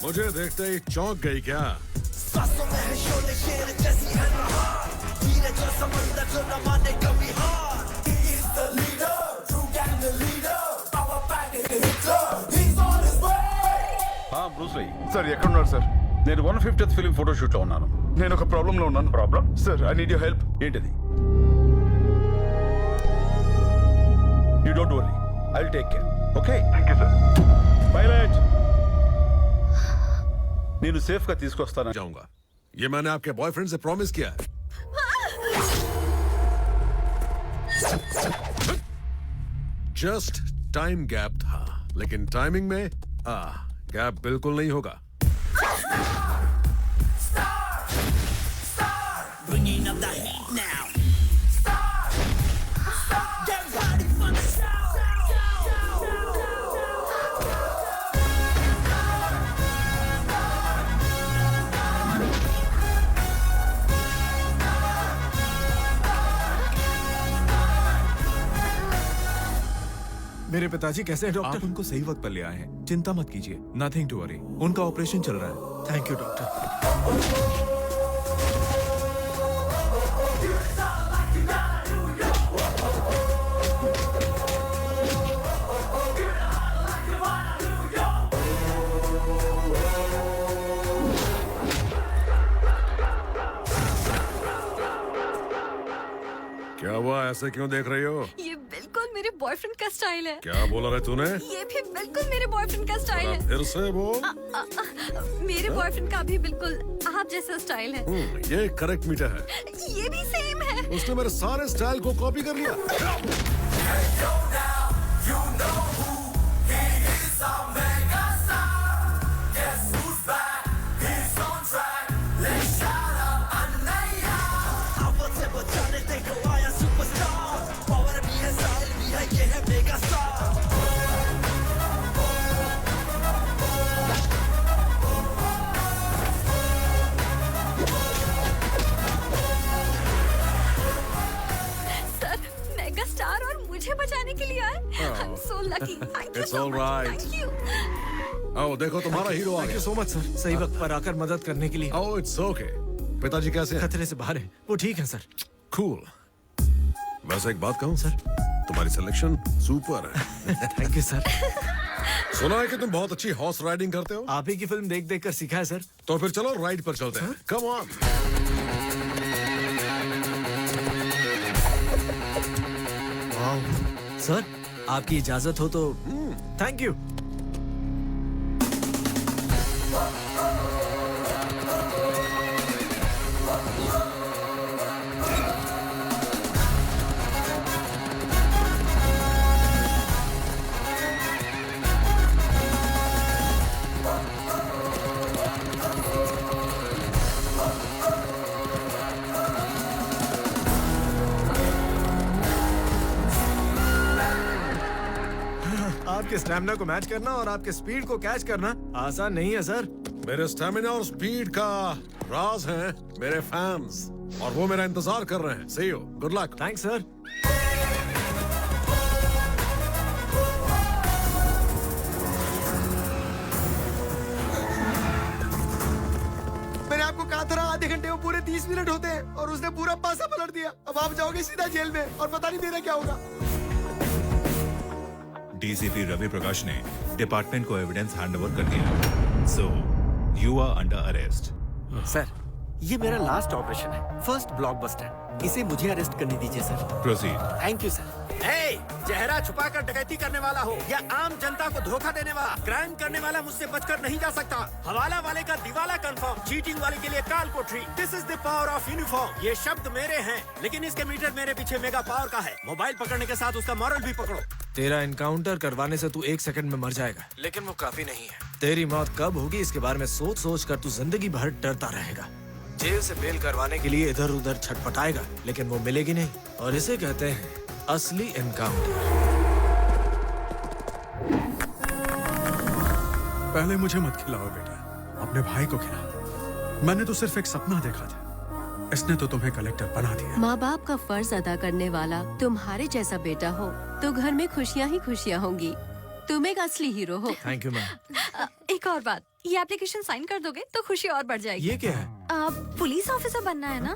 मुझे देखते ही चौंक गई क्या? सांसों में है शोले शेर जैसी है नहार, धीरे जो समंदर जो न माने कभी हार। He is the leader, true gang the leader, our back is Hitler, he's on his way. Bruce Lee sir ఎక్కడున్నారు సార్? నేను 150th ఫిల్మ్ ఫోటోషూట్ లో ఉన్నాను. నేను ఒక ప్రాబ్లం లో ఉన్నాను. Problem sir, I need your help. ఏంటిది? You don't worry, I will take care. Okay, thank you sir. Pilot, నేను సేఫ్ గా తీసుకొస్తాను. जाऊंगा, ये मैंने आपके बॉयफ्रेंड से प्रॉमिस किया है. जस्ट टाइम गैप था, लेकिन टाइमिंग में गैप बिल्कुल नहीं होगा. Bringing up the heat now. Get ready for the show. मेरे पिताजी कैसे हैं डॉक्टर? आप उनको सही वक्त पर ले आए हैं, चिंता मत कीजिए, नथिंग टू वरी. उनका ऑपरेशन चल रहा है. Thank you doctor. ऐसे क्यों देख रही हो? ये बिल्कुल मेरे बॉयफ्रेंड का स्टाइल है। क्या बोला रे तूने? ये भी बिल्कुल मेरे बॉयफ्रेंड का स्टाइल है। फिर से बोल। मेरे बॉयफ्रेंड का भी बिल्कुल आप जैसा स्टाइल है। ये करेक्ट मीटर है। ये भी सेम है। उसने मेरे सारे स्टाइल को कॉपी कर लिया। सर मेगा स्टार और मुझे बचाने के लिए आए। I'm so lucky. Thank you It's so all much. right. Thank you. आओ देखो तुम्हारा हीरो आ थैंक गया। यू सो मच सर, सही वक्त पर आकर मदद करने के लिए। Oh, it's okay. पिताजी कैसे हैं? खतरे से बाहर है, वो ठीक है सर। Cool. वैसे एक बात कहूँ सर, तुम्हारी सिलेक्शन सुपर है। Thank you sir. सुना है कि तुम बहुत अच्छी हॉर्स राइडिंग करते हो। आप ही की फिल्म देख देख कर सीखा है सर। तो फिर चलो राइड पर चलते हैं। Come on. सर आपकी इजाजत हो तो थैंक यू। आपके स्टैमिना को मैच करना और आपके स्पीड को कैच करना आसान नहीं है सर। मेरे स्टैमिना और स्पीड का राज है मेरे फैंस, और वो मेरा इंतजार कर रहे हैं। See you. Good luck. Thanks sir. मैंने आपको कहा था ना, आधे घंटे में पूरे 30 मिनट होते हैं और उसने पूरा पासा पलट दिया। अब आप जाओगे सीधा जेल में और पता नहीं मेरा क्या होगा। डीसीपी रवि प्रकाश ने डिपार्टमेंट को एविडेंस हैंडओवर कर दिया। So you are under arrest. Sir ये मेरा लास्ट ऑपरेशन है, फर्स्ट ब्लॉकबस्टर। इसे मुझे अरेस्ट करने दीजिए sir. Proceed. Thank you sir. चेहरा छुपाकर डकैती करने वाला हो या आम जनता को धोखा देने वाला, क्राइम करने वाला मुझसे बचकर नहीं जा सकता। हवाला वाले का दिवाला कंफर्म, चीटिंग वाले के लिए काल कोठरी। This is the power of uniform. ये शब्द मेरे हैं, लेकिन इसके मीटर मेरे पीछे मेगा पावर का है। मोबाइल पकड़ने के साथ उसका मॉरल भी पकड़ो। तेरा एनकाउंटर करवाने से तू 1 सेकंड में मर जाएगा, लेकिन वो काफी नहीं है। तेरी मौत कब होगी इसके बारे में सोच सोच कर तू जिंदगी भर डरता रहेगा। जेल से बेल करवाने के लिए इधर उधर छटपटाएगा, लेकिन वो मिलेगी नहीं। और इसे कहते हैं असली एनकाउंटर। पहले मुझे मत खिलाओ बेटा, अपने भाई को खिलाओ। मैंने तो सिर्फ एक सपना देखा था, इसने तो तुम्हें कलेक्टर बना दिया। माँ बाप का फर्ज अदा करने वाला तुम्हारे जैसा बेटा हो तो घर में खुशियाँ ही खुशियाँ होंगी। तुम एक असली हीरो हो। Thank you ma'am. एक और बात, ये एप्लीकेशन साइन कर दोगे तो खुशी और बढ़ जाएगी। ये क्या है? पुलिस ऑफिसर बनना है ना?